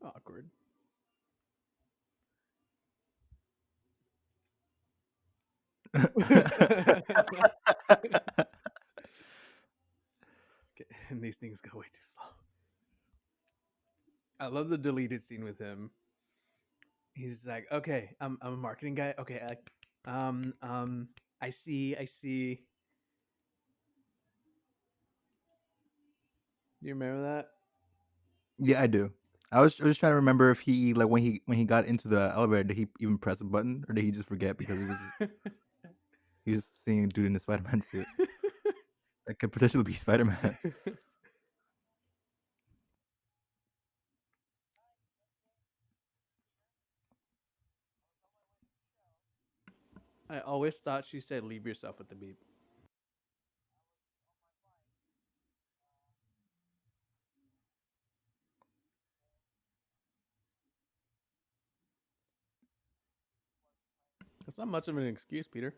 [SPEAKER 2] Awkward. And these things go way too slow. I love the deleted scene with him. He's like, okay, I'm a marketing guy. Okay, I see. Do you remember that?
[SPEAKER 1] Yeah, I do. I was trying to remember if he like when he got into the elevator, did he even press a button or did he just forget because he was seeing a dude in a Spider-Man suit that could potentially be Spider-Man.
[SPEAKER 2] I always thought she said, "Leave yourself with the beep." That's not much of an excuse, Peter.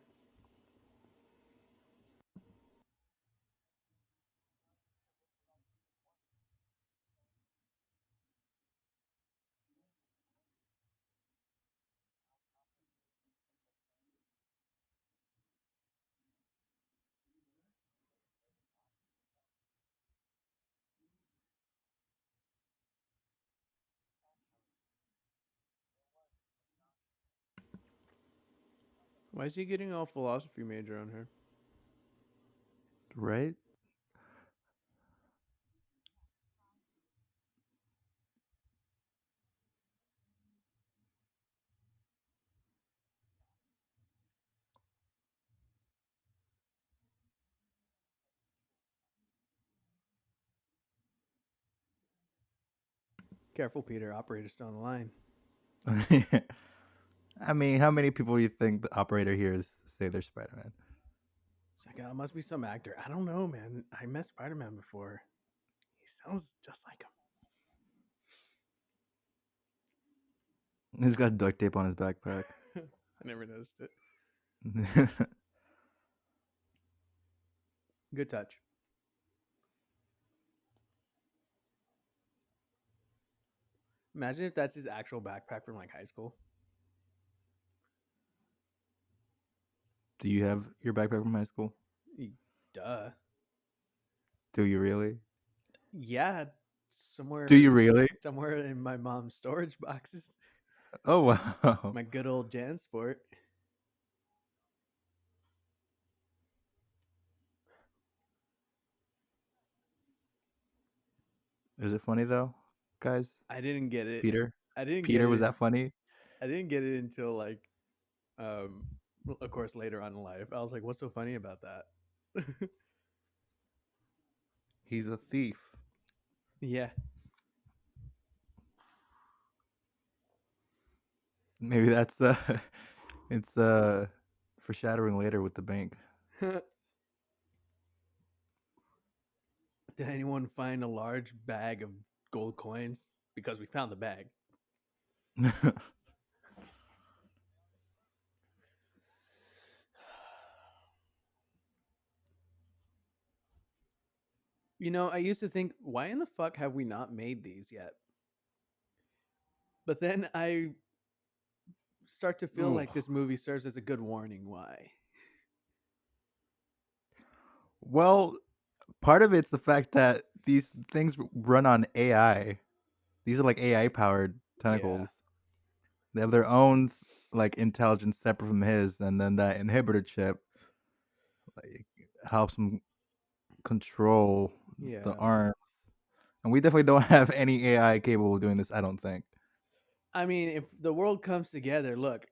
[SPEAKER 2] Why is he getting all philosophy major on her?
[SPEAKER 1] Right?
[SPEAKER 2] Careful, Peter. Operator's still on the line.
[SPEAKER 1] I mean, how many people do you think the operator here is say they're Spider-Man?
[SPEAKER 2] It's like, it must be some actor. I don't know, man. I met Spider-Man before. He sounds just like
[SPEAKER 1] He's got duct tape on his backpack.
[SPEAKER 2] him. I never noticed it. Good touch. Imagine if that's his actual backpack from like high school.
[SPEAKER 1] Do you have your backpack from high school?
[SPEAKER 2] Duh.
[SPEAKER 1] Do you really?
[SPEAKER 2] Yeah,
[SPEAKER 1] Do
[SPEAKER 2] somewhere
[SPEAKER 1] you really?
[SPEAKER 2] somewhere in my mom's storage boxes.
[SPEAKER 1] Oh wow.
[SPEAKER 2] My good old JanSport.
[SPEAKER 1] Is it funny though, guys?
[SPEAKER 2] I didn't get it.
[SPEAKER 1] Peter?
[SPEAKER 2] I didn't get
[SPEAKER 1] Peter, was
[SPEAKER 2] it.
[SPEAKER 1] that funny?
[SPEAKER 2] I didn't get it until like um of course later on in life. I was like, what's so funny about that?
[SPEAKER 1] He's a thief.
[SPEAKER 2] Yeah.
[SPEAKER 1] Maybe that's it's foreshadowing later with the bank.
[SPEAKER 2] Did anyone find a large bag of gold coins? Because we found the bag. You know, I used to think, why in the fuck have we not made these yet? But then I start to feel
[SPEAKER 1] Ooh.
[SPEAKER 2] like this movie serves as a good warning. Why?
[SPEAKER 1] Well, part of it's the fact that these things run on AI. These are like AI powered
[SPEAKER 2] Yeah.
[SPEAKER 1] tentacles. They have their own like intelligence separate from his, and then that inhibitor chip like helps him control the
[SPEAKER 2] Yeah.
[SPEAKER 1] arms. And we definitely don't have any AI capable of doing this. I don't think.
[SPEAKER 2] I mean, if the world comes together, look,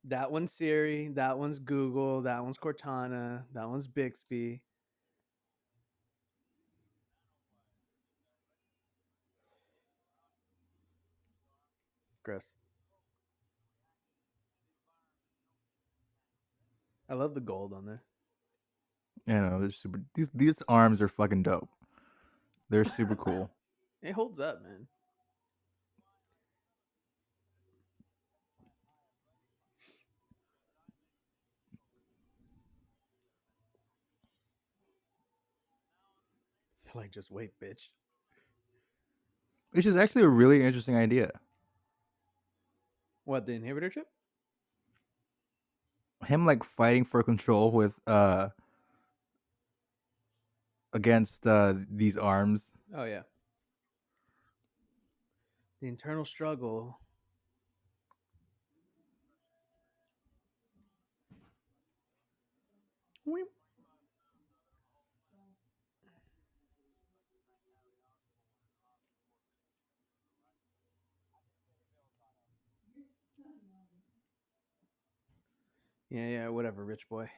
[SPEAKER 2] that one's Siri, that one's Google, that one's Cortana, that one's Bixby. Gross. I love the gold on there.
[SPEAKER 1] You know, they're super. These arms are fucking dope. They're super cool.
[SPEAKER 2] It holds up, man. Like, just wait, bitch.
[SPEAKER 1] Which is actually a really interesting idea.
[SPEAKER 2] What, the inhibitor chip?
[SPEAKER 1] Him like fighting for control with against these arms.
[SPEAKER 2] Oh, yeah. The internal struggle. Weep. Yeah, yeah, whatever, rich boy.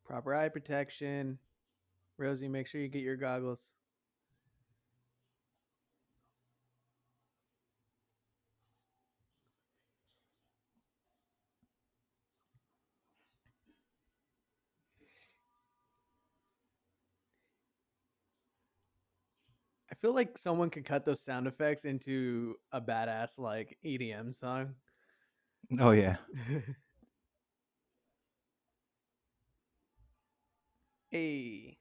[SPEAKER 2] Proper eye protection. Rosie, make sure you get your goggles. I feel like someone could cut those sound effects into a badass like EDM song.
[SPEAKER 1] Oh yeah.
[SPEAKER 2] Hey,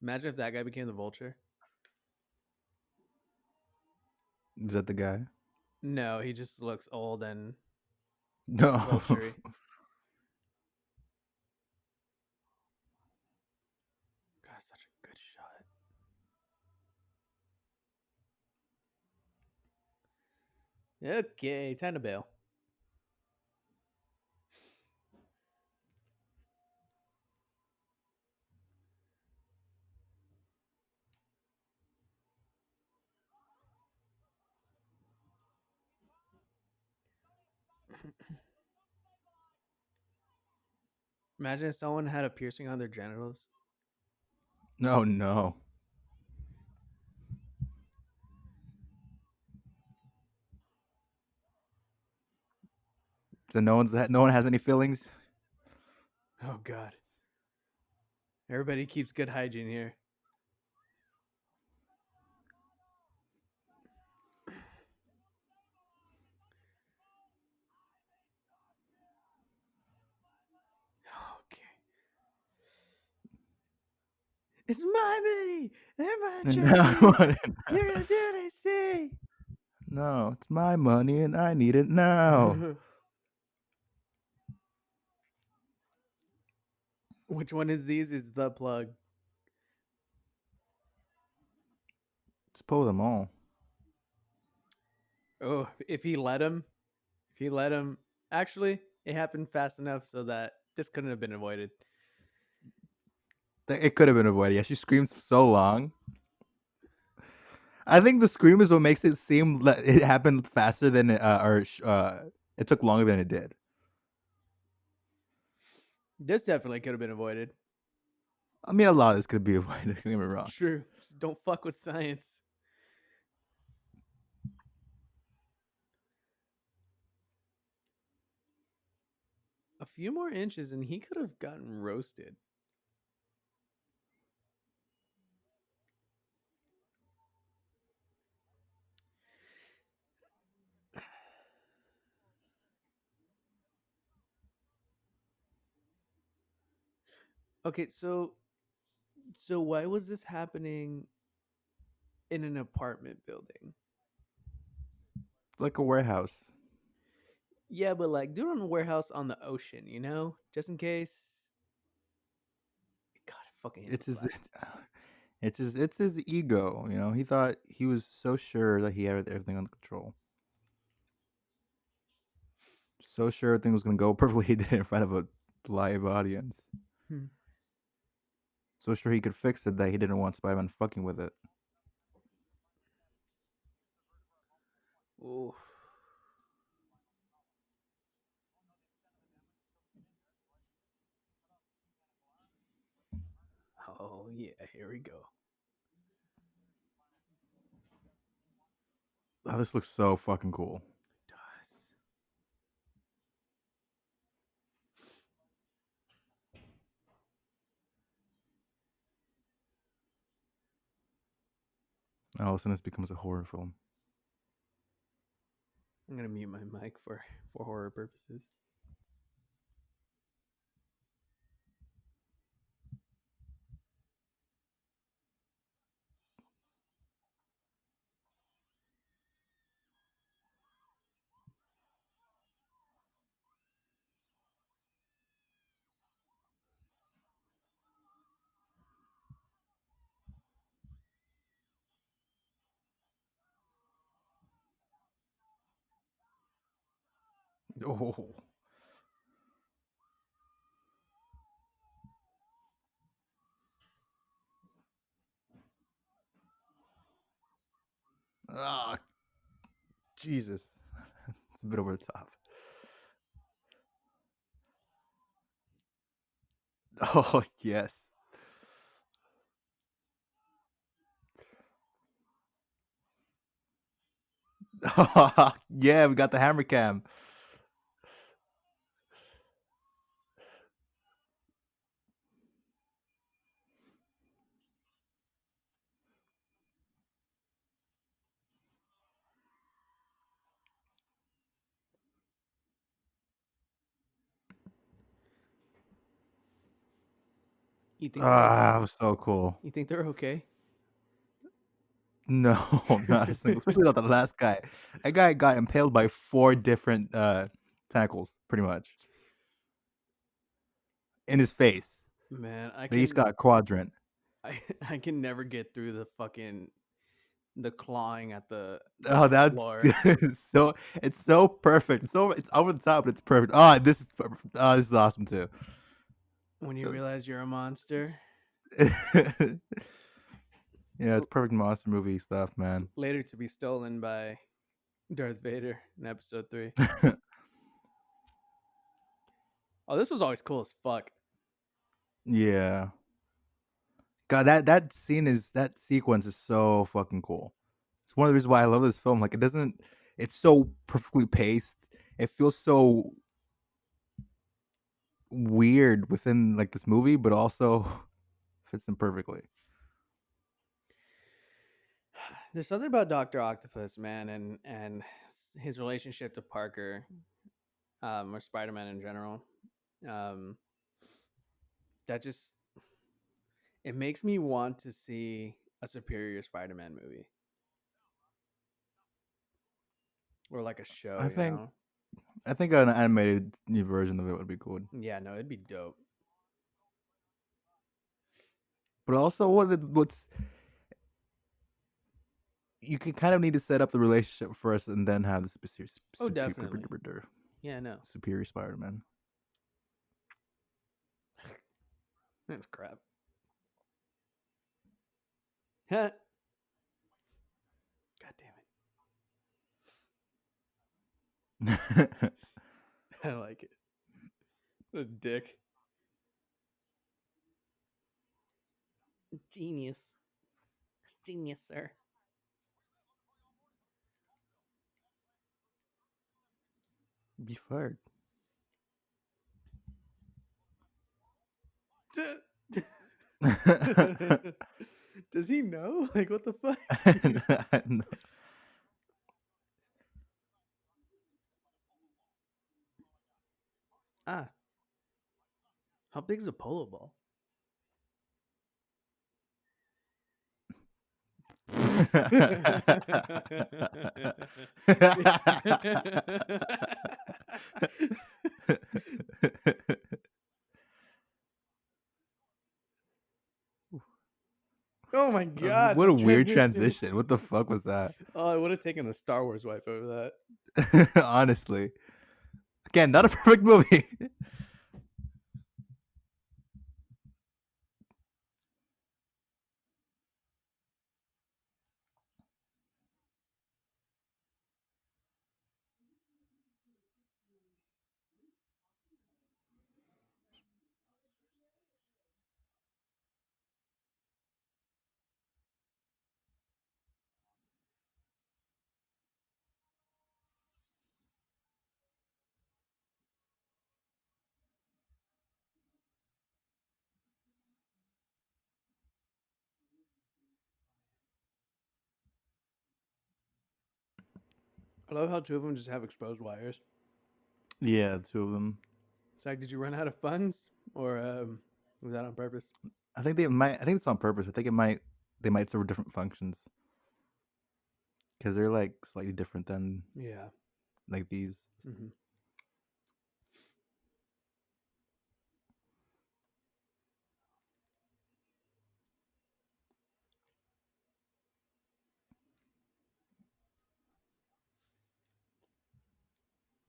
[SPEAKER 2] imagine if that guy became the vulture.
[SPEAKER 1] Is that the guy?
[SPEAKER 2] No, he just looks old and
[SPEAKER 1] No.
[SPEAKER 2] vulture. God, such a good shot. Okay, time to bail. Imagine if someone had a piercing on their genitals.
[SPEAKER 1] No, no. So no one has any feelings.
[SPEAKER 2] Oh God. Everybody keeps good hygiene here. Okay. It's my money. Am I
[SPEAKER 1] No,
[SPEAKER 2] tripping? You're gonna do what I say.
[SPEAKER 1] no, it's my money and I need it now.
[SPEAKER 2] Which one is these? Is the plug?
[SPEAKER 1] Just pull them all.
[SPEAKER 2] Oh, if he let him, actually, it happened fast enough so that this couldn't have been avoided.
[SPEAKER 1] It could have been avoided. Yeah, she screams so long. I think the scream is what makes it seem that it happened faster than it took longer than it did.
[SPEAKER 2] This definitely could have been avoided.
[SPEAKER 1] I mean, a lot of this could be avoided. Don't get me wrong.
[SPEAKER 2] True. Just don't fuck with science. A few more inches and he could have gotten roasted. Okay, so why was this happening in an apartment building?
[SPEAKER 1] Like a warehouse.
[SPEAKER 2] Yeah, but like do it in a warehouse on the ocean, just in case. God, I fucking hate
[SPEAKER 1] It's
[SPEAKER 2] this
[SPEAKER 1] his
[SPEAKER 2] class.
[SPEAKER 1] it's his ego, you know. He thought he was so sure that he had everything under control. So sure everything was gonna go perfectly, he did it in front of a live audience.
[SPEAKER 2] Hmm.
[SPEAKER 1] So sure he could fix it that he didn't want Spider-Man fucking with it.
[SPEAKER 2] Ooh. Oh yeah, here we go.
[SPEAKER 1] Oh, this looks so fucking cool.
[SPEAKER 2] Does.
[SPEAKER 1] And all of a sudden this becomes a horror film.
[SPEAKER 2] I'm gonna mute my mic for horror purposes.
[SPEAKER 1] Oh. Ah, Jesus. It's a bit over the top. Oh, yes. Yeah, we got the hammer cam.
[SPEAKER 2] You think they're
[SPEAKER 1] Ah,
[SPEAKER 2] okay?
[SPEAKER 1] that was so cool.
[SPEAKER 2] You think they're okay?
[SPEAKER 1] No, not a single, especially not the last guy. That guy got impaled by 4 different tentacles, pretty much, in his face.
[SPEAKER 2] Man,
[SPEAKER 1] They each got a quadrant.
[SPEAKER 2] I can never get through the clawing at
[SPEAKER 1] Oh,
[SPEAKER 2] the
[SPEAKER 1] that's
[SPEAKER 2] floor.
[SPEAKER 1] good. So it's so perfect. It's over the top, but it's perfect. Oh, this is perfect. Oh, this is awesome too.
[SPEAKER 2] When you
[SPEAKER 1] So
[SPEAKER 2] realize you're a monster.
[SPEAKER 1] yeah, it's perfect monster movie stuff, man.
[SPEAKER 2] Later to be stolen by Darth Vader in episode 3. Oh, this was always cool as fuck.
[SPEAKER 1] Yeah. God, that sequence is so fucking cool. It's one of the reasons why I love this film. Like, it's so perfectly paced. It feels so weird within like this movie, but also fits in perfectly.
[SPEAKER 2] There's something about Doctor Octopus, man, and his relationship to Parker, or Spider-Man in general. Um, that just it makes me want to see a superior Spider-Man movie or like a show.
[SPEAKER 1] I think I think an animated new version of it would be good.
[SPEAKER 2] Yeah, no, it'd be dope.
[SPEAKER 1] But also, what's you can kind of need to set up the relationship first, and then have the
[SPEAKER 2] Oh, definitely. Yeah, no,
[SPEAKER 1] superior Spider-Man.
[SPEAKER 2] that's crap. God damn it, I like it. What a dick. Genius, genius, sir.
[SPEAKER 1] Be fired.
[SPEAKER 2] Does he know? Like, what the fuck?
[SPEAKER 1] No.
[SPEAKER 2] Ah, how big is a polo ball? Oh my god,
[SPEAKER 1] What
[SPEAKER 2] the
[SPEAKER 1] a weird
[SPEAKER 2] transition.
[SPEAKER 1] transition. What the fuck was that?
[SPEAKER 2] Oh, I would have taken a Star Wars wipe over that.
[SPEAKER 1] Honestly. Again, not a perfect movie.
[SPEAKER 2] I love how two of them just have exposed wires.
[SPEAKER 1] Yeah, the two of them.
[SPEAKER 2] It's like, did you run out of funds, or was that on purpose?
[SPEAKER 1] I think they might. I think it's on purpose. I think it might. They might serve different functions because they're like slightly different than
[SPEAKER 2] Yeah.
[SPEAKER 1] like these.
[SPEAKER 2] Mm-hmm.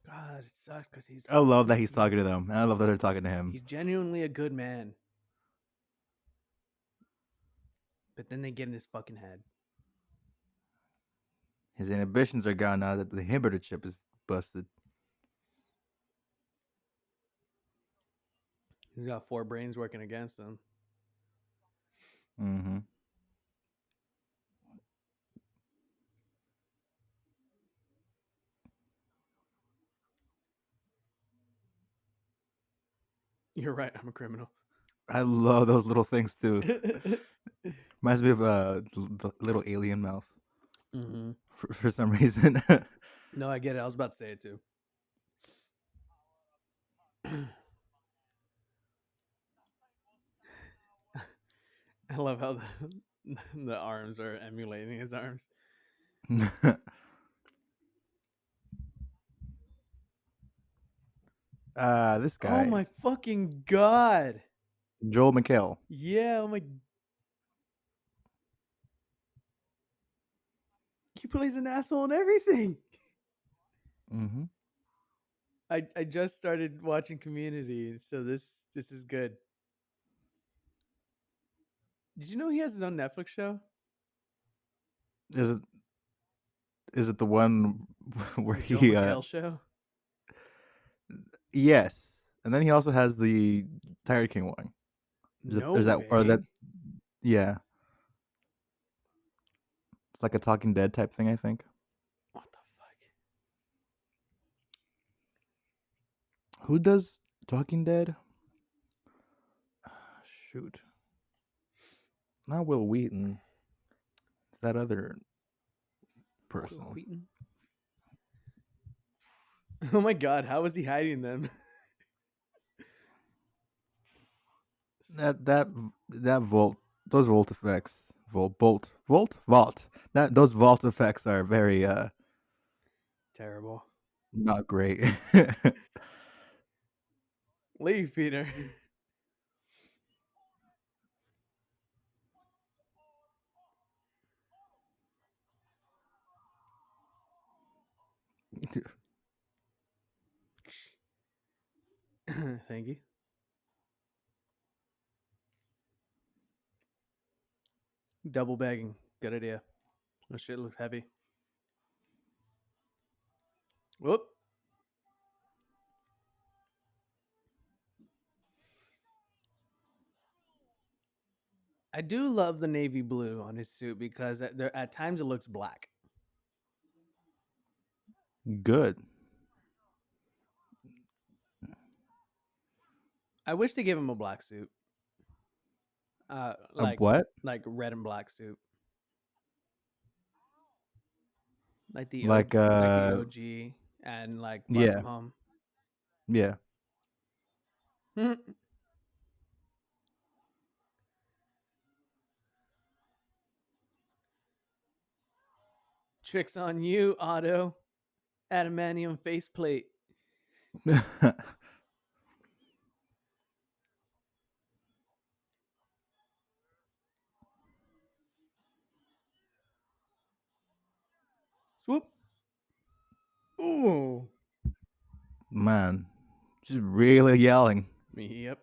[SPEAKER 2] God, it sucks because
[SPEAKER 1] I love that he's talking to them. And I love that they're talking to him.
[SPEAKER 2] he's genuinely a good man. But then they get in his fucking head.
[SPEAKER 1] His inhibitions are gone now that the inhibitor chip is busted.
[SPEAKER 2] He's got 4 brains working against him.
[SPEAKER 1] Mm-hmm.
[SPEAKER 2] You're right. I'm a criminal.
[SPEAKER 1] I love those little things too. Reminds me of the little alien mouth
[SPEAKER 2] Mm-hmm.
[SPEAKER 1] for some reason.
[SPEAKER 2] No, I get it. I was about to say it too. I love how the arms are emulating his arms.
[SPEAKER 1] This
[SPEAKER 2] Oh
[SPEAKER 1] guy,
[SPEAKER 2] my fucking god.
[SPEAKER 1] Joel McHale.
[SPEAKER 2] Yeah, oh my. He plays an asshole in everything.
[SPEAKER 1] Mm-hmm.
[SPEAKER 2] I just started watching Community, so this is good. Did you know he has his own Netflix show?
[SPEAKER 1] Is it the one where
[SPEAKER 2] The Joel
[SPEAKER 1] he
[SPEAKER 2] McHale show?
[SPEAKER 1] yes, and then he also has the Tiger King one.
[SPEAKER 2] No
[SPEAKER 1] Is that or that
[SPEAKER 2] way.
[SPEAKER 1] yeah? It's like a Talking Dead type thing, I think.
[SPEAKER 2] What the fuck?
[SPEAKER 1] Who does Talking Dead? Shoot, not Will Wheaton. It's that other person.
[SPEAKER 2] Will Wheaton? Oh my god, how is he hiding them?
[SPEAKER 1] That vault, those vault effects, vault. That those vault effects are very
[SPEAKER 2] Terrible.
[SPEAKER 1] not great.
[SPEAKER 2] Leave, Peter. Thank you. Double bagging. Good idea. This shit looks heavy. Whoop. I do love the navy blue on his suit because at times it looks black.
[SPEAKER 1] Good.
[SPEAKER 2] I wish they gave him a black suit.
[SPEAKER 1] A what?
[SPEAKER 2] Like red and black suit. Like
[SPEAKER 1] Like
[SPEAKER 2] the OG and like Far
[SPEAKER 1] yeah,
[SPEAKER 2] From Home.
[SPEAKER 1] yeah.
[SPEAKER 2] Tricks on you, Otto. Adamantium faceplate. Swoop. Ooh.
[SPEAKER 1] Man, just really yelling.
[SPEAKER 2] Yep.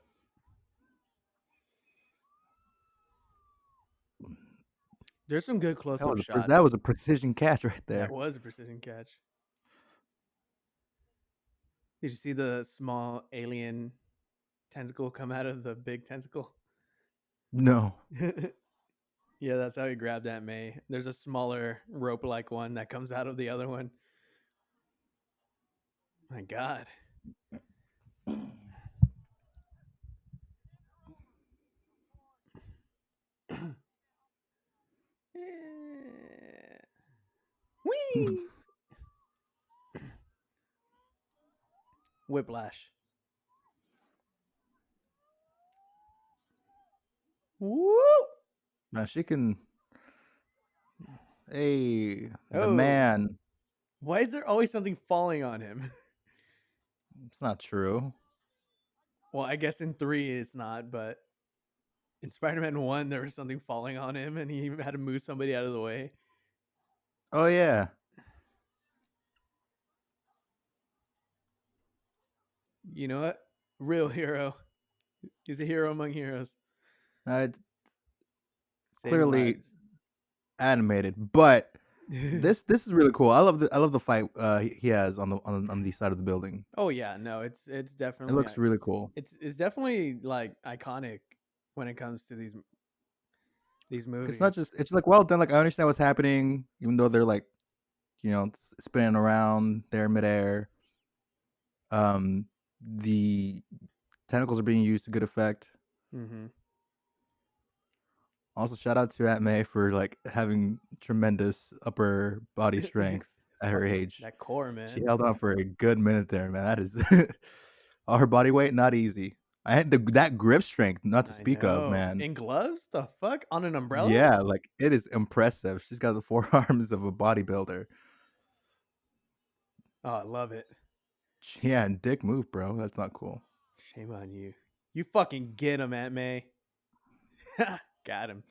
[SPEAKER 2] There's some good close-up shots.
[SPEAKER 1] That was a precision catch right there.
[SPEAKER 2] That was a precision catch. Did you see the small alien tentacle come out of the big tentacle?
[SPEAKER 1] No.
[SPEAKER 2] Yeah, that's how he grabbed Aunt May. There's a smaller rope-like one that comes out of the other one. My God. Whee! Whiplash. Woo!
[SPEAKER 1] Now she can. Hey, the
[SPEAKER 2] Oh.
[SPEAKER 1] man.
[SPEAKER 2] Why is there always something falling on him?
[SPEAKER 1] It's not true.
[SPEAKER 2] Well, I guess in 3 it's not, but in Spider-Man 1 there was something falling on him and he had to move somebody out of the way.
[SPEAKER 1] Oh yeah.
[SPEAKER 2] You know what? Real hero. He's a hero among heroes.
[SPEAKER 1] It's
[SPEAKER 2] Saving
[SPEAKER 1] clearly
[SPEAKER 2] lives.
[SPEAKER 1] animated, but this is really cool. I love the fight he has on the side of the building.
[SPEAKER 2] Oh yeah, no, it's
[SPEAKER 1] It
[SPEAKER 2] definitely
[SPEAKER 1] looks really cool.
[SPEAKER 2] it's definitely like iconic when it comes to these movies.
[SPEAKER 1] It's not just it's like well done. Like I understand what's happening, even though they're like, spinning around there midair. The tentacles are being used to good effect.
[SPEAKER 2] Mm-hmm.
[SPEAKER 1] Also, shout out to Aunt May for like having tremendous upper body strength at her age.
[SPEAKER 2] That core, man.
[SPEAKER 1] She held on for a good minute there, man. That is all her body weight, not easy. I had that grip strength, not to speak of, man.
[SPEAKER 2] In gloves? The fuck? On an umbrella?
[SPEAKER 1] Yeah, like it is impressive. She's got the forearms of a bodybuilder.
[SPEAKER 2] Oh, I love it.
[SPEAKER 1] Yeah, and dick move, bro. That's not cool.
[SPEAKER 2] Shame on you. You fucking get him, Aunt May. Got him.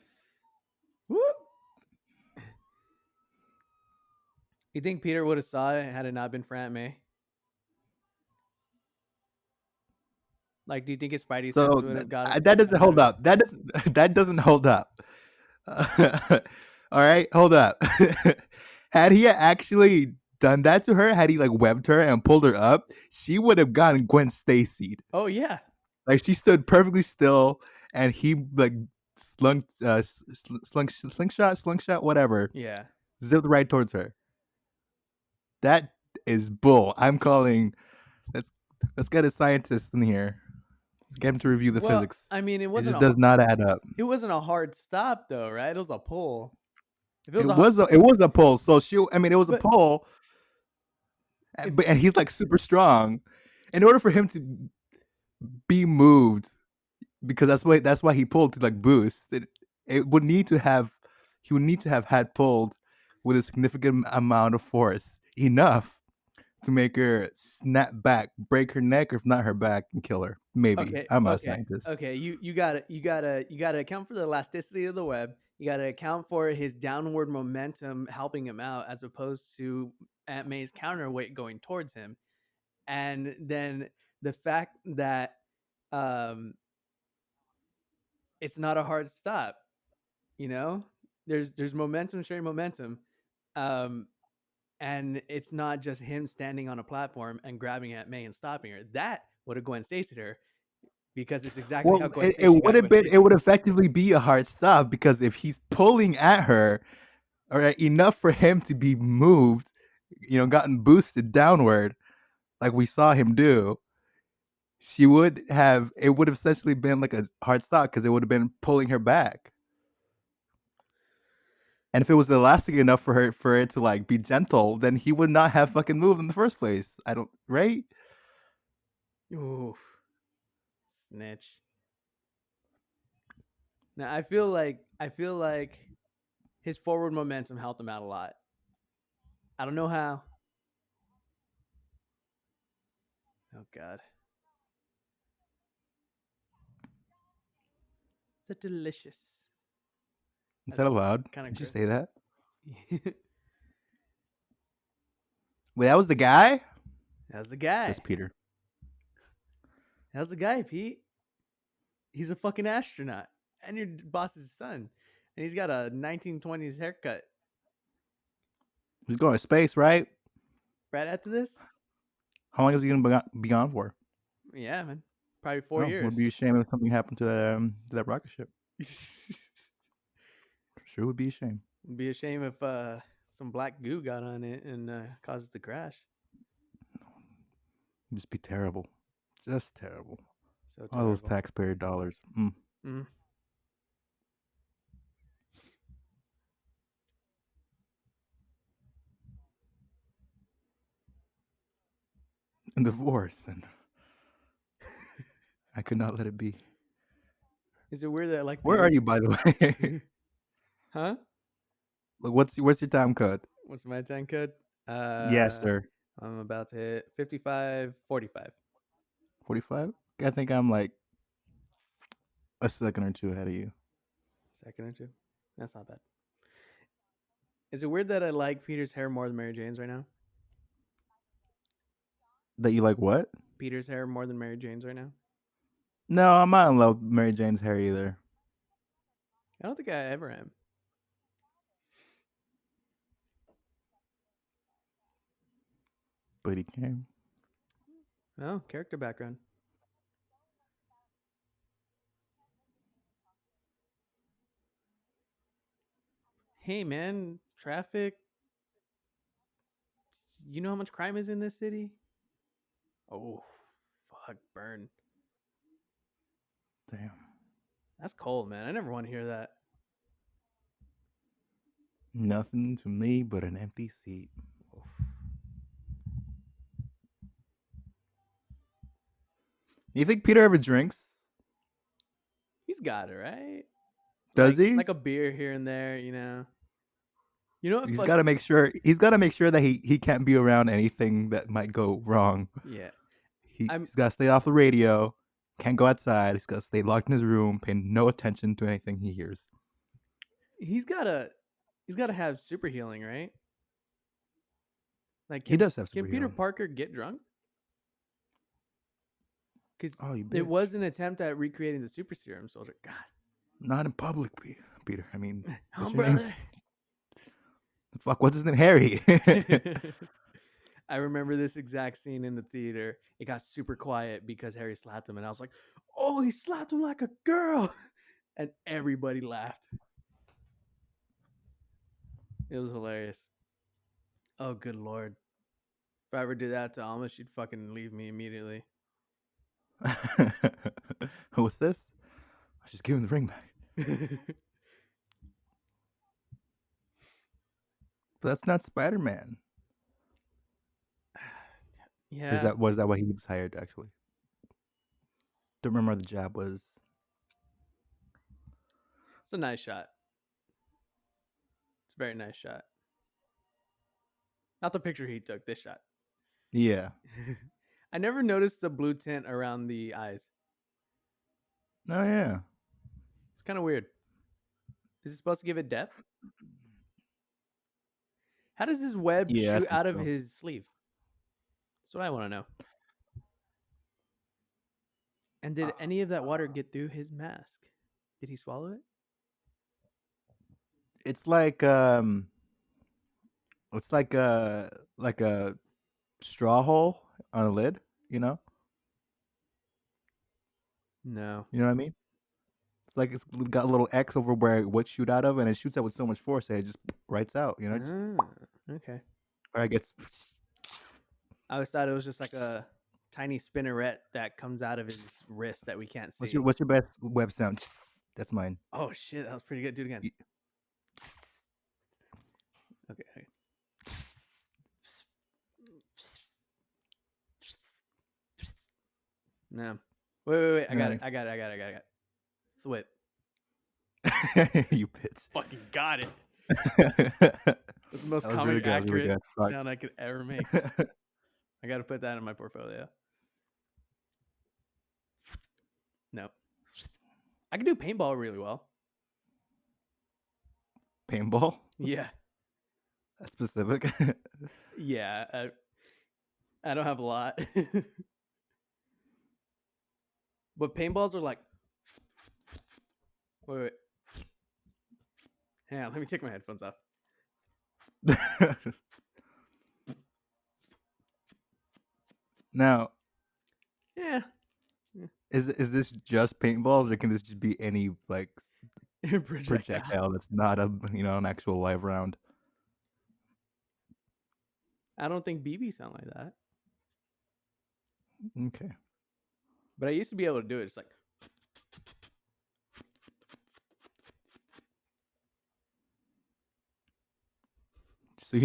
[SPEAKER 2] Whoop. You think Peter would have saw it had it not been for Aunt May? Like, do you think his Spidey sense
[SPEAKER 1] So
[SPEAKER 2] would have got it?
[SPEAKER 1] that doesn't hold up. That doesn't hold up. All right, hold up. Had he actually done that to her, had he like webbed her and pulled her up, she would have gotten Gwen Stacy'd.
[SPEAKER 2] Oh yeah.
[SPEAKER 1] Like she stood perfectly still, and he like slingshot, whatever,
[SPEAKER 2] Yeah.
[SPEAKER 1] zipped right towards her. That is bull. I'm calling. Let's get a scientist in here. Let's get him to review the physics.
[SPEAKER 2] I mean,
[SPEAKER 1] it just does not add up.
[SPEAKER 2] It wasn't a hard stop though, right? It was a pull.
[SPEAKER 1] If it was a pull. So it was a pull. And he's like super strong. In order for him to be moved, because that's why he pulled to like boost. It would need to have he would need to have had pulled with a significant amount of force, enough to make her snap back, break her neck, or if not her back, and kill her. Maybe.
[SPEAKER 2] Okay,
[SPEAKER 1] I'm a scientist.
[SPEAKER 2] Okay, you gotta account for the elasticity of the web. You gotta account for his downward momentum helping him out, as opposed to Aunt May's counterweight going towards him, and then the fact that it's not a hard stop. You know, there's momentum sharing momentum, and it's not just him standing on a platform and grabbing Aunt May and stopping her. That would have Gwen Stacy'd her, because it's exactly how Gwen Stacy
[SPEAKER 1] it would effectively be a hard stop, because if he's pulling at her, all right, enough for him to be moved, gotten boosted downward, like we saw him do, it would have essentially been like a hard stop, because it would have been pulling her back. And if it was elastic enough for it to like be gentle, then he would not have fucking moved in the first place. Right?
[SPEAKER 2] Oof. Snitch. Now I feel like his forward momentum helped him out a lot. I don't know how. Oh God, the delicious.
[SPEAKER 1] Is
[SPEAKER 2] That's
[SPEAKER 1] that allowed?
[SPEAKER 2] kind of
[SPEAKER 1] Did you
[SPEAKER 2] gross.
[SPEAKER 1] say that? Wait, that was the guy?
[SPEAKER 2] How's the guy?
[SPEAKER 1] Says Peter.
[SPEAKER 2] How's the guy, Pete? He's a fucking astronaut, and your boss's son, and he's got a 1920s haircut.
[SPEAKER 1] He's going to space, right?
[SPEAKER 2] Right after this,
[SPEAKER 1] How long is he going to be gone for?
[SPEAKER 2] yeah, man, probably 4
[SPEAKER 1] Oh, would
[SPEAKER 2] years.
[SPEAKER 1] be a shame if something happened to that rocket ship. Sure would be a shame.
[SPEAKER 2] It'd be a shame if some black goo got on it and caused it to crash.
[SPEAKER 1] It'd just be terrible. Just terrible.
[SPEAKER 2] So
[SPEAKER 1] All those
[SPEAKER 2] terrible.
[SPEAKER 1] taxpayer dollars.
[SPEAKER 2] Mm.
[SPEAKER 1] And divorce, and I could not let it be.
[SPEAKER 2] Is it weird that like
[SPEAKER 1] Where are you, by the way?
[SPEAKER 2] Huh?
[SPEAKER 1] Like, what's your time code?
[SPEAKER 2] What's my time code?
[SPEAKER 1] Yes, sir.
[SPEAKER 2] I'm about to hit 55, 45.
[SPEAKER 1] 45. I think I'm like a second or two ahead of you.
[SPEAKER 2] Second or two. That's not bad. Is it weird that I like Peter's hair more than Mary Jane's right now?
[SPEAKER 1] That you like what?
[SPEAKER 2] Peter's hair more than Mary Jane's right now?
[SPEAKER 1] No, I'm not in love with Mary Jane's hair either.
[SPEAKER 2] I don't think I ever am.
[SPEAKER 1] But he came.
[SPEAKER 2] Oh, character background. Hey, man, traffic. You know how much crime is in this city? Oh, fuck, burn.
[SPEAKER 1] Damn.
[SPEAKER 2] That's cold, man. I never want to hear that.
[SPEAKER 1] Nothing to me but an empty seat. You think Peter ever drinks?
[SPEAKER 2] He's got it, right?
[SPEAKER 1] Does
[SPEAKER 2] like,
[SPEAKER 1] he?
[SPEAKER 2] Like a beer here and there, you know. You know what?
[SPEAKER 1] He's got to make sure. He's got to make sure that he can't be around anything that might go wrong.
[SPEAKER 2] Yeah.
[SPEAKER 1] He's got to stay off the radio. Can't go outside. He's got to stay locked in his room, paying no attention to anything he hears.
[SPEAKER 2] He's got to have super healing, right? Like
[SPEAKER 1] he does have super
[SPEAKER 2] Can Peter
[SPEAKER 1] healing.
[SPEAKER 2] Parker get drunk? Because
[SPEAKER 1] you
[SPEAKER 2] it was an attempt at recreating the super serum soldier. God.
[SPEAKER 1] Not in public, Peter. I mean,
[SPEAKER 2] what's your brother?
[SPEAKER 1] Name? Fuck, what's his name? Harry.
[SPEAKER 2] I remember this exact scene in the theater. It got super quiet because Harry slapped him, and I was like, "Oh, he slapped him like a girl," and everybody laughed. It was hilarious. Oh, good lord! If I ever did that to Alma, she'd fucking leave me immediately.
[SPEAKER 1] What's this? I just give him the ring back. But that's not Spider-Man.
[SPEAKER 2] Yeah.
[SPEAKER 1] Was that why he was hired? Actually, don't remember what the job was.
[SPEAKER 2] It's a nice shot. It's a very nice shot. Not the picture he took. This shot.
[SPEAKER 1] Yeah.
[SPEAKER 2] I never noticed the blue tint around the eyes.
[SPEAKER 1] Oh yeah.
[SPEAKER 2] It's kind of weird. Is it supposed to give it depth? How does this web shoot out of his sleeve? That's what I want to know. And did any of that water get through his mask? Did he swallow it?
[SPEAKER 1] It's like a straw hole on a lid, you know?
[SPEAKER 2] No.
[SPEAKER 1] You know what I mean? It's like it's got a little X over where it would shoot out of, and it shoots out with so much force that it just writes out, you know?
[SPEAKER 2] Okay.
[SPEAKER 1] Or I guess
[SPEAKER 2] I always thought it was just like a tiny spinneret that comes out of his wrist that we can't see.
[SPEAKER 1] What's your best web sound? That's mine.
[SPEAKER 2] Oh shit, that was pretty good. Do it again. Okay. No. Wait. I got it. Thwip.
[SPEAKER 1] You bitch.
[SPEAKER 2] Fucking got it. That's the most
[SPEAKER 1] That was really
[SPEAKER 2] comic
[SPEAKER 1] good. That was really
[SPEAKER 2] accurate
[SPEAKER 1] good. Fuck.
[SPEAKER 2] sound I could ever make. I got to put that in my portfolio. No. I can do paintball really well.
[SPEAKER 1] Paintball?
[SPEAKER 2] Yeah.
[SPEAKER 1] That's specific.
[SPEAKER 2] Yeah. I don't have a lot. But paintballs are like. Wait. Hang on, let me take my headphones off.
[SPEAKER 1] Now,
[SPEAKER 2] Yeah.
[SPEAKER 1] is this just paintballs, or can this just be any like projectile that's not a an actual live round?
[SPEAKER 2] I don't think BB sound like that.
[SPEAKER 1] Okay.
[SPEAKER 2] But I used to be able to do it. It's like.
[SPEAKER 1] So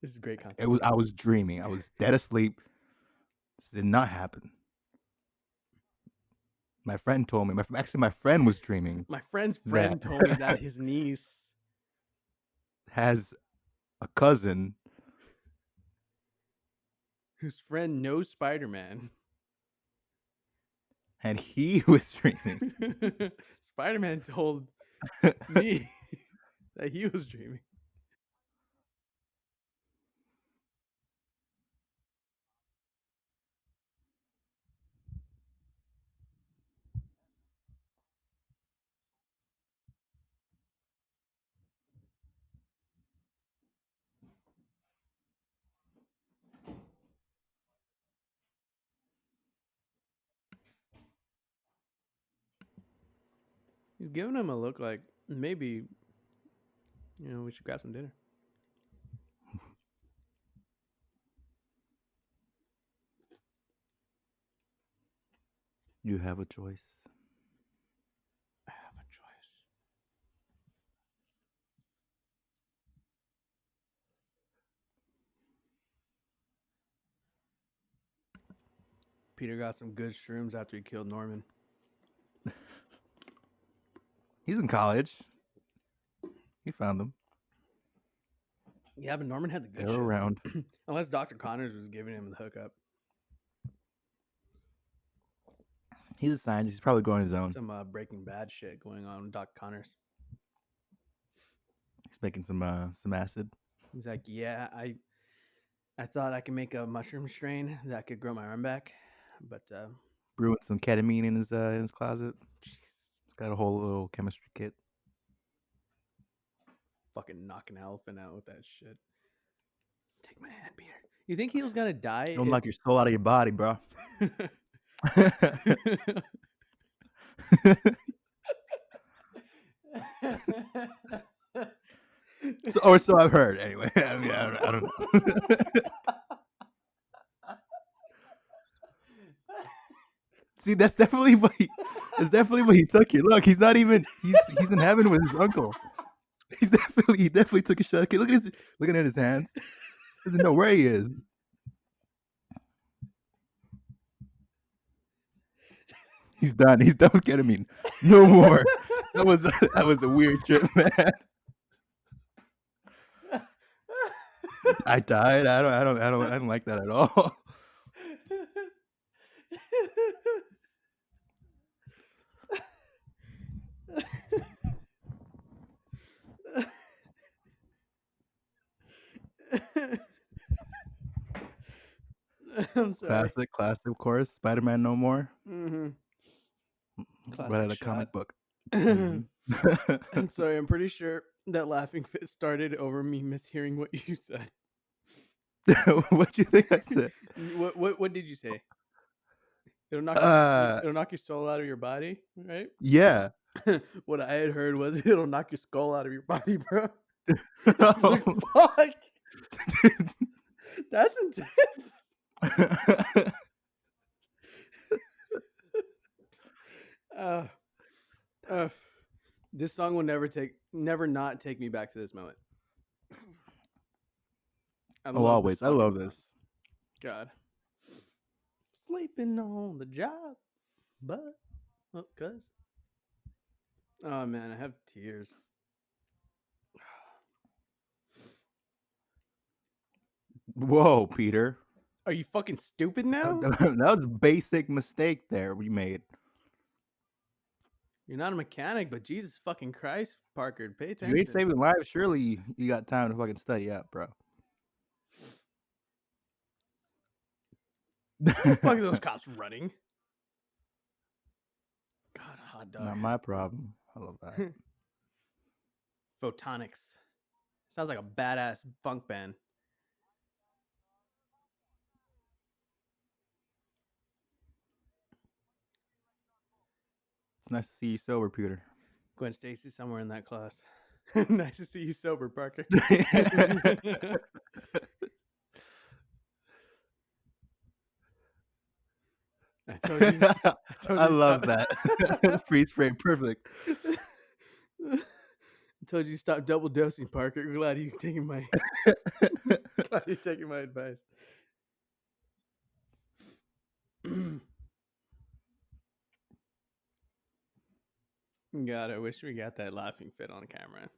[SPEAKER 2] This is great content.
[SPEAKER 1] it was I was dreaming. I was dead asleep. This did not happen. My friend told me. My friend was dreaming.
[SPEAKER 2] My friend's friend told me that his niece
[SPEAKER 1] has a cousin
[SPEAKER 2] whose friend knows Spider-Man.
[SPEAKER 1] And he was dreaming.
[SPEAKER 2] Spider-Man told me that he was dreaming. He's giving him a look like maybe, we should grab some dinner.
[SPEAKER 1] You have a choice.
[SPEAKER 2] I have a choice. Peter got some good shrooms after he killed Norman.
[SPEAKER 1] He's in college. He found them.
[SPEAKER 2] Yeah, but Norman had the good
[SPEAKER 1] They were
[SPEAKER 2] shit.
[SPEAKER 1] around.
[SPEAKER 2] Unless Dr. Connors was giving him the hookup.
[SPEAKER 1] He's a scientist. He's probably going his own.
[SPEAKER 2] Some Breaking Bad shit going on with Dr. Connors.
[SPEAKER 1] He's making some acid.
[SPEAKER 2] He's like, yeah, I thought I could make a mushroom strain that could grow my arm back, but
[SPEAKER 1] brewing some ketamine in his closet. He's got a whole little chemistry kit.
[SPEAKER 2] Fucking knock an elephant out with that shit. Take my hand, Peter. You think he was gonna die?
[SPEAKER 1] Don't knock your soul out of your body, bro. So I've heard. Anyway, I mean, I don't know. See, that's definitely what he took here. Look, he's not even. He's in heaven with his uncle. He definitely took a shot. Okay, looking at his hands. He doesn't know where he is. He's done. He's done with ketamine. No more. That was a weird trip, man. I died. I don't like that at all.
[SPEAKER 2] I'm sorry.
[SPEAKER 1] Classic, of course. Spider-Man No More.
[SPEAKER 2] Mm-hmm.
[SPEAKER 1] Right out of comic book.
[SPEAKER 2] I'm sorry. I'm pretty sure that laughing fit started over me mishearing what you said.
[SPEAKER 1] What do you think I said?
[SPEAKER 2] What did you say? It'll knock your soul out of your body, right?
[SPEAKER 1] Yeah.
[SPEAKER 2] What I had heard was it'll knock your skull out of your body, bro.
[SPEAKER 1] Oh.
[SPEAKER 2] Like, fuck. That's intense. This song will never not take me back to this moment.
[SPEAKER 1] Always. I love this.
[SPEAKER 2] God. Sleeping on the job, but cuz. Oh man, I have tears.
[SPEAKER 1] Whoa, Peter.
[SPEAKER 2] Are you fucking stupid
[SPEAKER 1] That
[SPEAKER 2] now?
[SPEAKER 1] that was a basic mistake there we made.
[SPEAKER 2] You're not a mechanic, but Jesus fucking Christ, Parker, pay
[SPEAKER 1] You ain't
[SPEAKER 2] attention.
[SPEAKER 1] saving lives. Surely you got time to fucking study up, bro.
[SPEAKER 2] Who the fuck are those cops running? God, a hot dog.
[SPEAKER 1] Not my problem. I love that.
[SPEAKER 2] Photonics. Sounds like a badass funk band.
[SPEAKER 1] It's nice to see you sober, Peter.
[SPEAKER 2] Gwen Stacy somewhere in that class. Nice to see you sober, Parker. I told you.
[SPEAKER 1] I
[SPEAKER 2] To
[SPEAKER 1] love
[SPEAKER 2] stop.
[SPEAKER 1] that. Freeze frame, perfect.
[SPEAKER 2] I told you to stop double dosing, Parker. Glad you're taking my glad you're taking my advice. God, I wish we got that laughing fit on camera.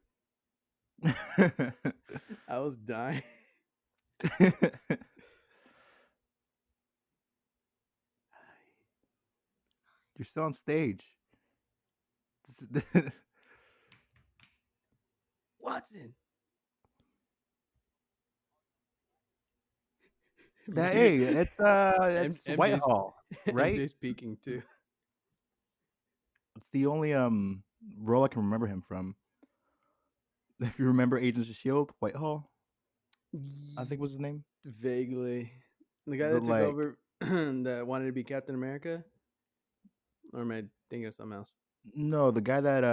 [SPEAKER 2] I was dying.
[SPEAKER 1] You're still on stage.
[SPEAKER 2] Watson.
[SPEAKER 1] Hey, it's
[SPEAKER 2] MJ's
[SPEAKER 1] Whitehall, right?
[SPEAKER 2] MJ's peeking too.
[SPEAKER 1] It's the only role I can remember him from. If you remember Agents of Shield, Whitehall, I think was his name.
[SPEAKER 2] Vaguely. The guy
[SPEAKER 1] The
[SPEAKER 2] that took
[SPEAKER 1] like
[SPEAKER 2] over that wanted to be Captain America? Or am I thinking of something else?
[SPEAKER 1] no, the guy that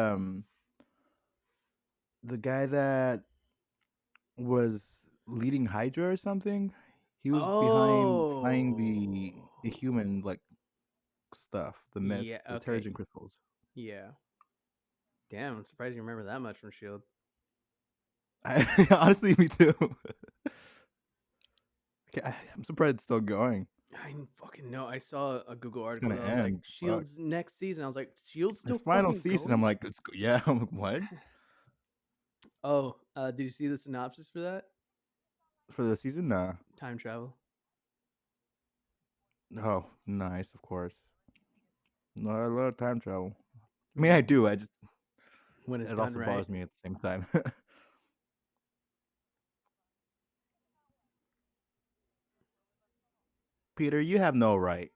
[SPEAKER 1] was leading Hydra or something. He was behind finding the
[SPEAKER 2] Oh.
[SPEAKER 1] human like stuff, the
[SPEAKER 2] Yeah,
[SPEAKER 1] mist, the
[SPEAKER 2] okay.
[SPEAKER 1] Terrigen crystals.
[SPEAKER 2] Yeah. Damn, I'm surprised you remember that much from Shield.
[SPEAKER 1] Honestly, me too. I'm surprised it's still going.
[SPEAKER 2] I didn't fucking know. I saw a Google
[SPEAKER 1] It's
[SPEAKER 2] article
[SPEAKER 1] gonna
[SPEAKER 2] that was like
[SPEAKER 1] end. Fuck.
[SPEAKER 2] Shield's next season. I was like, Shield's still
[SPEAKER 1] It's final
[SPEAKER 2] fucking
[SPEAKER 1] season. I'm
[SPEAKER 2] going?
[SPEAKER 1] like, yeah. I'm like, what?
[SPEAKER 2] Oh, did you see the synopsis for that?
[SPEAKER 1] For the season? Nah.
[SPEAKER 2] Time travel.
[SPEAKER 1] Oh, nice, of course. No, I love time travel. I mean, I do. I just
[SPEAKER 2] When it's
[SPEAKER 1] it
[SPEAKER 2] done
[SPEAKER 1] also
[SPEAKER 2] right.
[SPEAKER 1] bothers me at the same time. Peter, you have no right.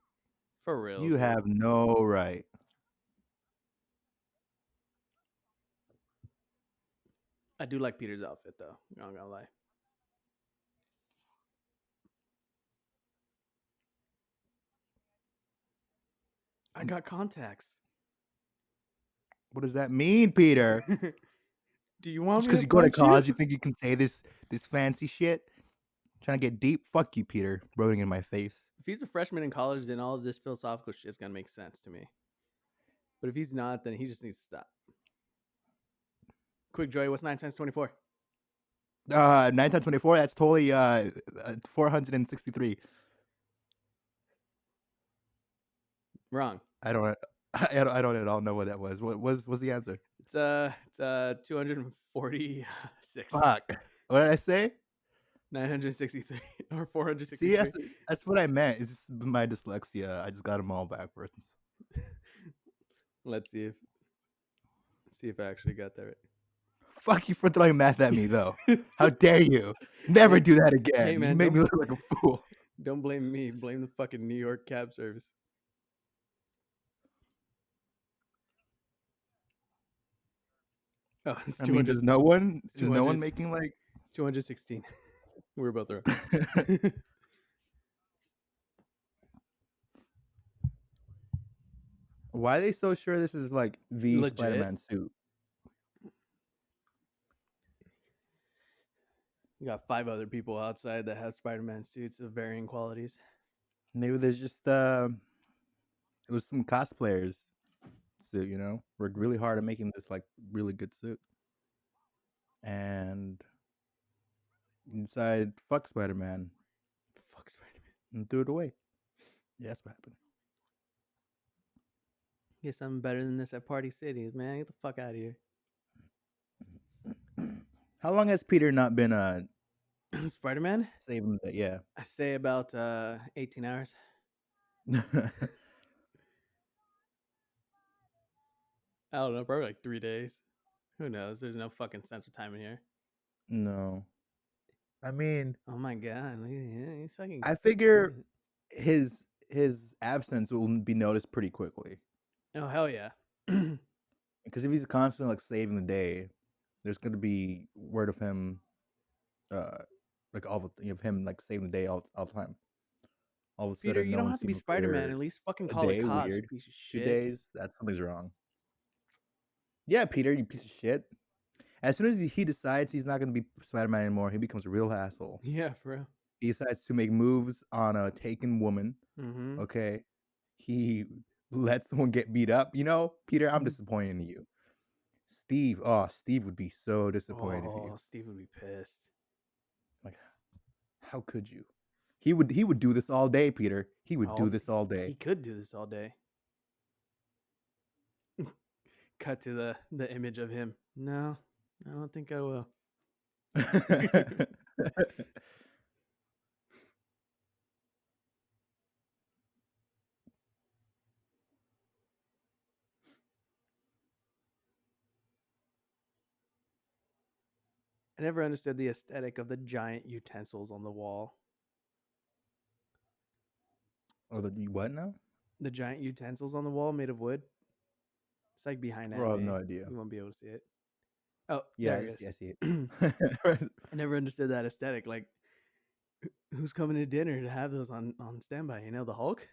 [SPEAKER 2] For real,
[SPEAKER 1] You
[SPEAKER 2] dude.
[SPEAKER 1] have no right.
[SPEAKER 2] I do like Peter's outfit though. I'm not gonna lie. I got contacts.
[SPEAKER 1] What does that mean, Peter?
[SPEAKER 2] Do you want
[SPEAKER 1] Just
[SPEAKER 2] me
[SPEAKER 1] because
[SPEAKER 2] to
[SPEAKER 1] you go to
[SPEAKER 2] punch you?
[SPEAKER 1] college, you think you can say this fancy shit? Trying to get deep? Fuck you, Peter. Rubbing in my face.
[SPEAKER 2] If he's a freshman in college, then all of this philosophical shit is gonna make sense to me. But if he's not, then he just needs to stop. Quick, Joy, what's 9 times 24?
[SPEAKER 1] 9 times 24. That's totally 463.
[SPEAKER 2] Wrong.
[SPEAKER 1] I don't. I don't at all know what that was. What was the answer?
[SPEAKER 2] It's 246.
[SPEAKER 1] Fuck. What did I say?
[SPEAKER 2] 963 or
[SPEAKER 1] See,
[SPEAKER 2] 463.
[SPEAKER 1] that's what I meant. It's just my dyslexia. I just got them all backwards.
[SPEAKER 2] Let's see if I actually got that
[SPEAKER 1] Fuck you for throwing math at me, though.
[SPEAKER 2] right.
[SPEAKER 1] How dare you? Never
[SPEAKER 2] Hey,
[SPEAKER 1] do that again.
[SPEAKER 2] hey
[SPEAKER 1] You
[SPEAKER 2] man,
[SPEAKER 1] made me look like a fool.
[SPEAKER 2] don't blame me. Blame the fucking New York cab service. Oh, it's
[SPEAKER 1] I mean,
[SPEAKER 2] 200.
[SPEAKER 1] there's no one.
[SPEAKER 2] It's
[SPEAKER 1] There's no
[SPEAKER 2] 200.
[SPEAKER 1] one making like.
[SPEAKER 2] It's 216. We're both wrong.
[SPEAKER 1] Why are they so sure this is like the
[SPEAKER 2] Legit.
[SPEAKER 1] Spider-Man suit?
[SPEAKER 2] You got 5 other people outside that have Spider-Man suits of varying qualities.
[SPEAKER 1] Maybe there's just it was some cosplayers suit, worked really hard at making this like really good suit, and decided fuck Spider-Man
[SPEAKER 2] Fuck Spider-Man.
[SPEAKER 1] and threw it away. Yeah, that's what happened.
[SPEAKER 2] Get something better than this at Party Cities, man. Get the fuck out of here.
[SPEAKER 1] How long has Peter not been
[SPEAKER 2] Spider Man.
[SPEAKER 1] Save him. Yeah.
[SPEAKER 2] I say about 18 hours. I don't know, probably like 3 days. Who knows? There's no fucking sense of time in here.
[SPEAKER 1] No, I mean,
[SPEAKER 2] Oh my god, he's fucking
[SPEAKER 1] I figure
[SPEAKER 2] killing it.
[SPEAKER 1] his absence will be noticed pretty quickly
[SPEAKER 2] Oh hell yeah.
[SPEAKER 1] because if he's constantly like saving the day, there's gonna be word of him, uh, like all the of him like saving the day all the time. All of a
[SPEAKER 2] Peter,
[SPEAKER 1] sudden,
[SPEAKER 2] you
[SPEAKER 1] no
[SPEAKER 2] don't
[SPEAKER 1] one
[SPEAKER 2] have to
[SPEAKER 1] sees
[SPEAKER 2] be
[SPEAKER 1] him
[SPEAKER 2] Spider Man.
[SPEAKER 1] for
[SPEAKER 2] At least fucking
[SPEAKER 1] a
[SPEAKER 2] call the
[SPEAKER 1] day.
[SPEAKER 2] cops, you
[SPEAKER 1] Weird.
[SPEAKER 2] piece of
[SPEAKER 1] Two
[SPEAKER 2] shit.
[SPEAKER 1] days. That something's wrong. Yeah, Peter, you piece of shit. As soon as he decides he's not gonna be Spider-Man anymore, he becomes a real asshole.
[SPEAKER 2] Yeah, for real.
[SPEAKER 1] He decides to make moves on a taken woman.
[SPEAKER 2] Mm-hmm.
[SPEAKER 1] Okay, he lets someone get beat up. You know, Peter, I'm
[SPEAKER 2] Mhm.
[SPEAKER 1] disappointed in you. Steve, oh, Steve would be so disappointed in you.
[SPEAKER 2] Oh, Steve would be pissed.
[SPEAKER 1] Like, how could you? He would do this all day, Peter. He would do
[SPEAKER 2] All
[SPEAKER 1] this all
[SPEAKER 2] he
[SPEAKER 1] day.
[SPEAKER 2] could do this all day. Cut to the image of him. No, I don't think I will. I never understood the aesthetic of the giant utensils on the wall.
[SPEAKER 1] Or the what now?
[SPEAKER 2] The giant utensils on the wall made of wood. It's like behind
[SPEAKER 1] Bro, I have no
[SPEAKER 2] anime.
[SPEAKER 1] idea.
[SPEAKER 2] You won't be able to see it. Oh,
[SPEAKER 1] Yeah,
[SPEAKER 2] there
[SPEAKER 1] I
[SPEAKER 2] it
[SPEAKER 1] see, I see
[SPEAKER 2] is.
[SPEAKER 1] it.
[SPEAKER 2] I never understood that aesthetic. Like, who's coming to dinner to have those on standby? You know, the Hulk.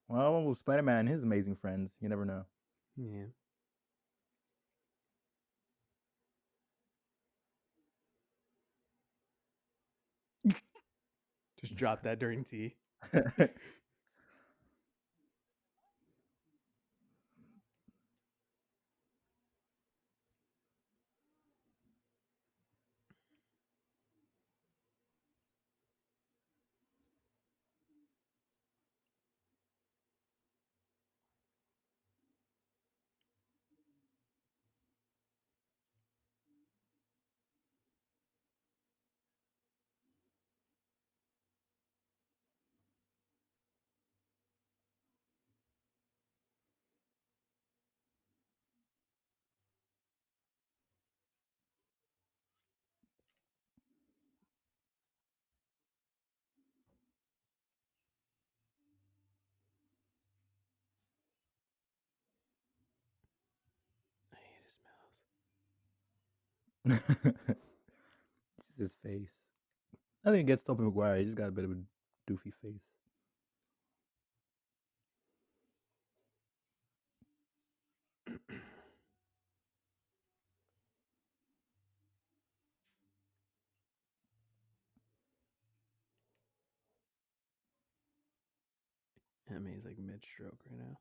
[SPEAKER 1] Well, with Spider-Man and his amazing friends, you never know.
[SPEAKER 2] Yeah. Just drop that during tea. I hate his
[SPEAKER 1] Just his face. I think it gets Tobey Maguire. He just got a bit of a doofy face.
[SPEAKER 2] mouth. I mean, he's like mid stroke right now.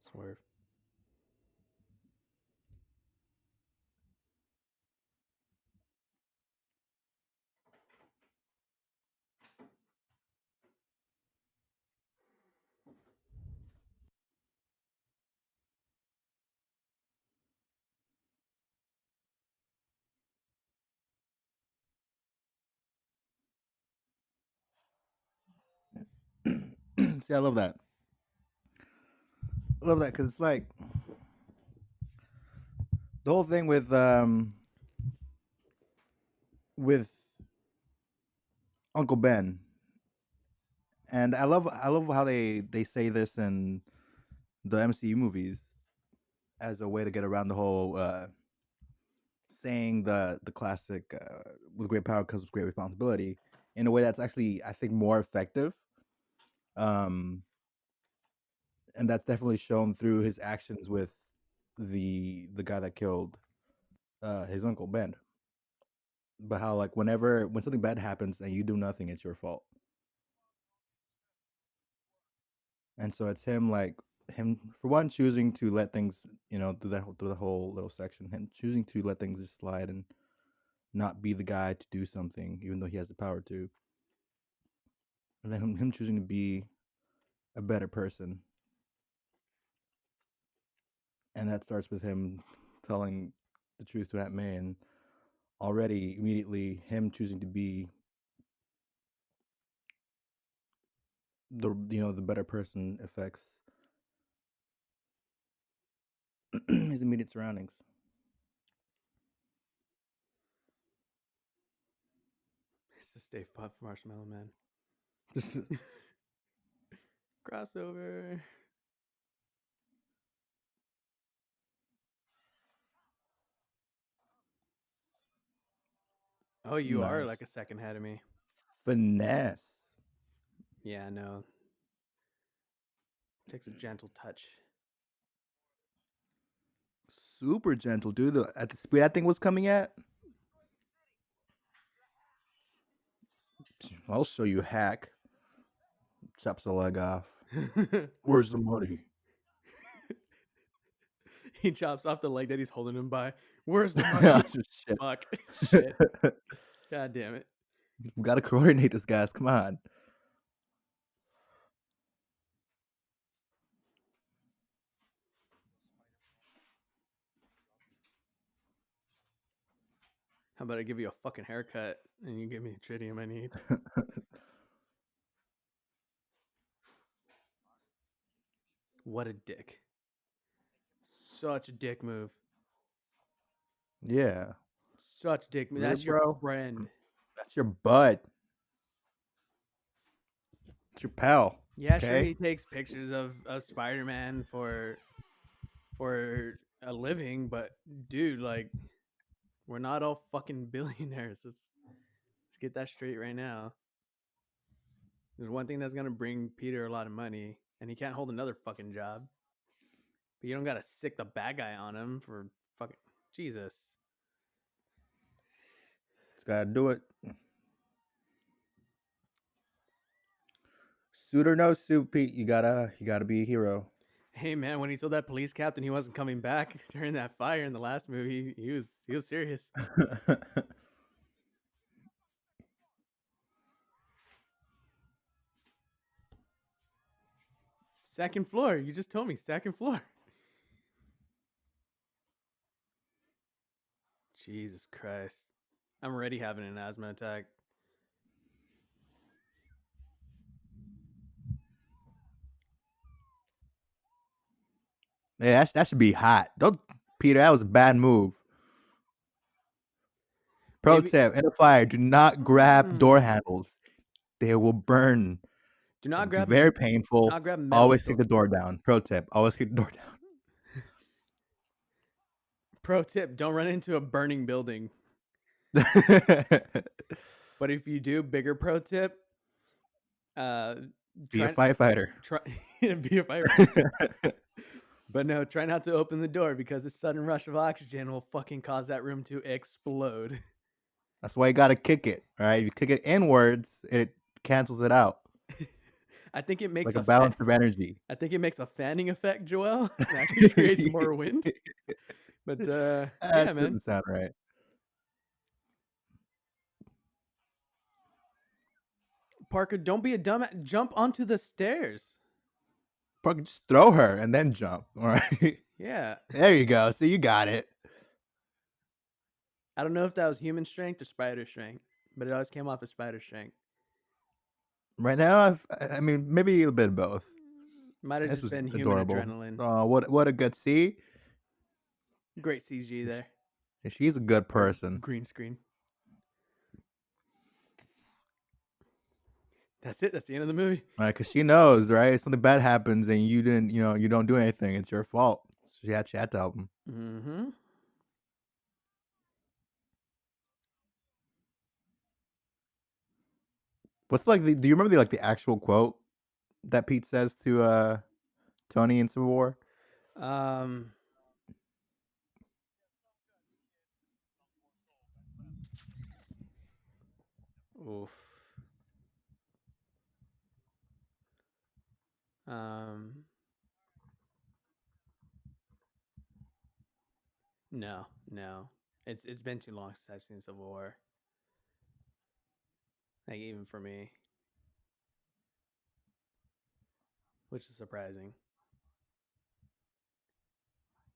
[SPEAKER 2] Swerve.
[SPEAKER 1] See, I love that. I love that because it's like the whole thing with Uncle Ben, and I love how they say this in the MCU movies as a way to get around the whole saying the classic with great power comes with great responsibility in a way that's actually I think more effective. Um, and that's definitely shown through his actions with the guy that killed his uncle Ben. But how like when something bad happens and you do nothing, it's your fault. And so it's him like him for one choosing to let things through the whole little section, him choosing to let things just slide and not be the guy to do something even though he has the power to, and then him choosing to be a better person, and that starts with him telling the truth to Aunt May, and already immediately him choosing to be the better person affects his immediate surroundings.
[SPEAKER 2] It's the Stay Puft Marshmallow Man. Crossover. Oh, you are like
[SPEAKER 1] Nice
[SPEAKER 2] a second ahead of me.
[SPEAKER 1] finesse.
[SPEAKER 2] Yeah, I know. Takes a gentle touch.
[SPEAKER 1] Super gentle, dude. At the speed that thing was coming at, I'll show you hack. Chops the leg off. Where's the money?
[SPEAKER 2] He chops off the leg that he's holding him by. Where's the money?
[SPEAKER 1] Shit.
[SPEAKER 2] Fuck. Shit. God damn it.
[SPEAKER 1] We gotta coordinate this, guys. Come on.
[SPEAKER 2] How about I give you a fucking haircut and you give me the tritium I need? What a dick. Such a dick move.
[SPEAKER 1] Yeah.
[SPEAKER 2] Such a dick move.
[SPEAKER 1] Really,
[SPEAKER 2] That's your
[SPEAKER 1] bro?
[SPEAKER 2] friend.
[SPEAKER 1] That's your bud. It's your pal.
[SPEAKER 2] Yeah, sure.
[SPEAKER 1] Okay.
[SPEAKER 2] He takes pictures of Spider-Man for a living, but dude, like, we're not all fucking billionaires. Let's get that straight right now. There's one thing that's gonna bring Peter a lot of money, and he can't hold another fucking job. But you don't gotta sick the bad guy on him for fucking Jesus.
[SPEAKER 1] Just gotta do it. Suit or no suit, Pete. You gotta be a hero.
[SPEAKER 2] Hey man, when he told that police captain he wasn't coming back during that fire in the last movie, he was serious. Second floor. You just told me second floor. Jesus Christ. I'm already having an asthma attack.
[SPEAKER 1] Yeah, that should be hot. Don't, Peter. That was a bad move. Pro
[SPEAKER 2] Maybe
[SPEAKER 1] tip: in a fire, do not grab door handles. They will burn.
[SPEAKER 2] do
[SPEAKER 1] It'll
[SPEAKER 2] not
[SPEAKER 1] be
[SPEAKER 2] grab
[SPEAKER 1] very painful.
[SPEAKER 2] metal
[SPEAKER 1] Always
[SPEAKER 2] door.
[SPEAKER 1] kick the door down. Pro tip: always kick the door down.
[SPEAKER 2] Pro tip, don't run into a burning building. But if you do, bigger pro tip, uh
[SPEAKER 1] Be a
[SPEAKER 2] try
[SPEAKER 1] firefighter.
[SPEAKER 2] try be a firefighter. But no, try not to open the door because the sudden rush of oxygen will fucking cause that room to explode.
[SPEAKER 1] That's why you gotta kick it. All right, if you kick it inwards, it cancels it out.
[SPEAKER 2] I think it
[SPEAKER 1] It's
[SPEAKER 2] makes
[SPEAKER 1] like a balance of energy.
[SPEAKER 2] I think it makes a fanning effect, Joel. It actually creates more wind. But
[SPEAKER 1] That
[SPEAKER 2] yeah, man.
[SPEAKER 1] doesn't sound right.
[SPEAKER 2] Parker, don't be a dumbass. Jump onto the stairs.
[SPEAKER 1] Parker, just throw her and then jump. All right.
[SPEAKER 2] Yeah.
[SPEAKER 1] There you go. So you got it.
[SPEAKER 2] I don't know if that was human strength or spider strength, but it always came off as spider strength.
[SPEAKER 1] Right now, I mean, maybe a bit of both.
[SPEAKER 2] Might have
[SPEAKER 1] This
[SPEAKER 2] just
[SPEAKER 1] was
[SPEAKER 2] been human
[SPEAKER 1] adorable.
[SPEAKER 2] adrenaline.
[SPEAKER 1] What a good see.
[SPEAKER 2] Great CG there.
[SPEAKER 1] She's a good
[SPEAKER 2] Or
[SPEAKER 1] person.
[SPEAKER 2] green screen. That's it. That's the end of the movie.
[SPEAKER 1] Right, because she knows, right? If something bad happens and you didn't, you don't do anything. It's your fault. So she had to help him.
[SPEAKER 2] Mm-hmm.
[SPEAKER 1] What's like do you remember the actual quote that Pete says to Tony in Civil War?
[SPEAKER 2] Um, Oof. Um, no, no. It's been too long since I've seen Civil War. Like even for me, which is surprising.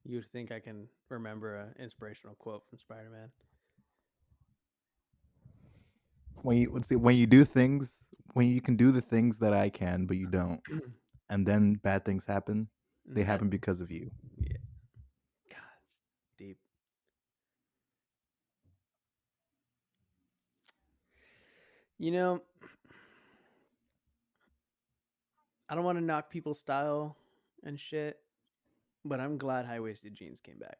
[SPEAKER 2] You'd think I can remember an inspirational quote from Spider-Man.
[SPEAKER 1] When you let's see, when you do things, when you can do the things that I can, but you don't, and then bad things happen, they
[SPEAKER 2] And that,
[SPEAKER 1] happen because of you.
[SPEAKER 2] yeah, God, it's deep. You know, I don't want to knock people's style and shit, but I'm glad high waisted jeans came back.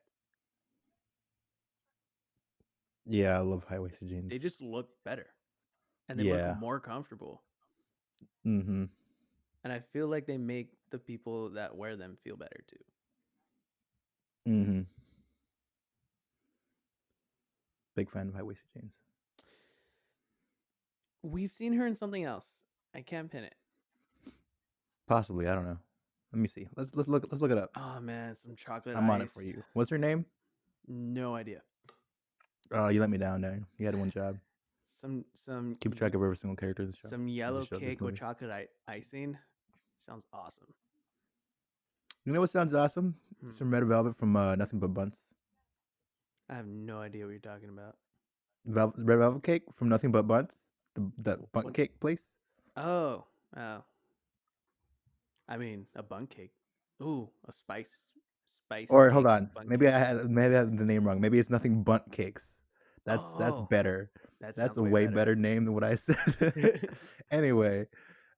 [SPEAKER 1] Yeah, I love high waisted jeans.
[SPEAKER 2] They just look better and they look
[SPEAKER 1] Yeah.
[SPEAKER 2] more comfortable.
[SPEAKER 1] Mm-hmm.
[SPEAKER 2] And I feel like they make the people that wear them feel better too.
[SPEAKER 1] Mm-hmm. Big fan of high waisted jeans.
[SPEAKER 2] We've seen her in something else. I can't pin it.
[SPEAKER 1] Possibly, I don't know. Let me see. Let's look it up.
[SPEAKER 2] Oh man, some chocolate
[SPEAKER 1] I'm on it for
[SPEAKER 2] ice.
[SPEAKER 1] you. What's her name?
[SPEAKER 2] No idea.
[SPEAKER 1] Oh, you let me down there. You had one job.
[SPEAKER 2] Some
[SPEAKER 1] Keep track of every single character in the show.
[SPEAKER 2] some
[SPEAKER 1] Of
[SPEAKER 2] yellow
[SPEAKER 1] this show, this
[SPEAKER 2] cake with
[SPEAKER 1] movie.
[SPEAKER 2] chocolate icing. Sounds awesome.
[SPEAKER 1] You know what sounds awesome?
[SPEAKER 2] Hmm.
[SPEAKER 1] Some red velvet from Nothing But Buns.
[SPEAKER 2] I have no idea what you're talking about.
[SPEAKER 1] Red velvet cake from Nothing But Buns. That bun
[SPEAKER 2] What?
[SPEAKER 1] cake place.
[SPEAKER 2] Oh, oh. I mean, a bun cake. Ooh, a spice
[SPEAKER 1] Or hold
[SPEAKER 2] cake
[SPEAKER 1] on,
[SPEAKER 2] bun
[SPEAKER 1] maybe
[SPEAKER 2] cake.
[SPEAKER 1] I had the name wrong. Maybe it's Nothing Bunt Cakes. That's
[SPEAKER 2] Oh,
[SPEAKER 1] better.
[SPEAKER 2] that
[SPEAKER 1] That's
[SPEAKER 2] sounds
[SPEAKER 1] a
[SPEAKER 2] way
[SPEAKER 1] way
[SPEAKER 2] better.
[SPEAKER 1] better name than what I said. Anyway,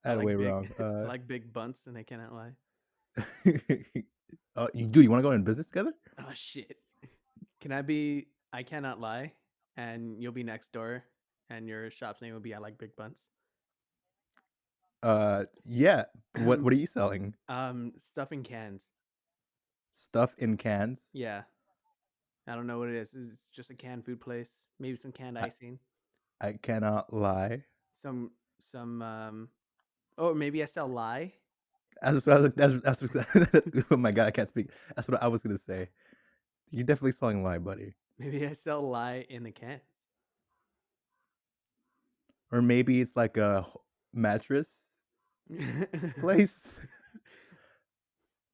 [SPEAKER 1] I
[SPEAKER 2] I
[SPEAKER 1] had it way
[SPEAKER 2] like big,
[SPEAKER 1] wrong.
[SPEAKER 2] I like big bunts, and I cannot lie.
[SPEAKER 1] You want to go in business together?
[SPEAKER 2] Oh shit! Can I be? I cannot lie, and you'll be next door, and your shop's name will be I like big bunts.
[SPEAKER 1] Yeah. What are you selling?
[SPEAKER 2] Stuff in cans.
[SPEAKER 1] Stuff in cans.
[SPEAKER 2] Yeah, I don't know what it is. It's just a canned food place. Maybe some canned
[SPEAKER 1] I,
[SPEAKER 2] icing.
[SPEAKER 1] I cannot lie.
[SPEAKER 2] Some Oh, maybe I sell lie.
[SPEAKER 1] That's what I was. Oh my god, I can't speak. That's what I was gonna say. You're definitely selling lie, buddy.
[SPEAKER 2] Maybe I sell lie in the can.
[SPEAKER 1] Or maybe it's like a mattress place.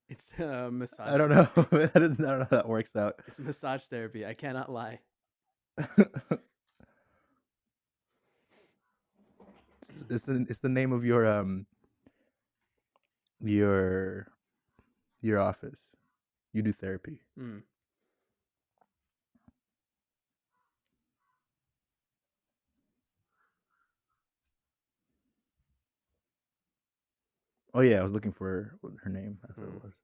[SPEAKER 2] It's a
[SPEAKER 1] I
[SPEAKER 2] massage
[SPEAKER 1] don't know.
[SPEAKER 2] therapy.
[SPEAKER 1] I don't know how that works out.
[SPEAKER 2] It's massage therapy. I cannot lie.
[SPEAKER 1] It's the name of your your office. You do therapy.
[SPEAKER 2] Mm.
[SPEAKER 1] Oh yeah, I was looking for her name. That's what
[SPEAKER 2] Mm.
[SPEAKER 1] it was.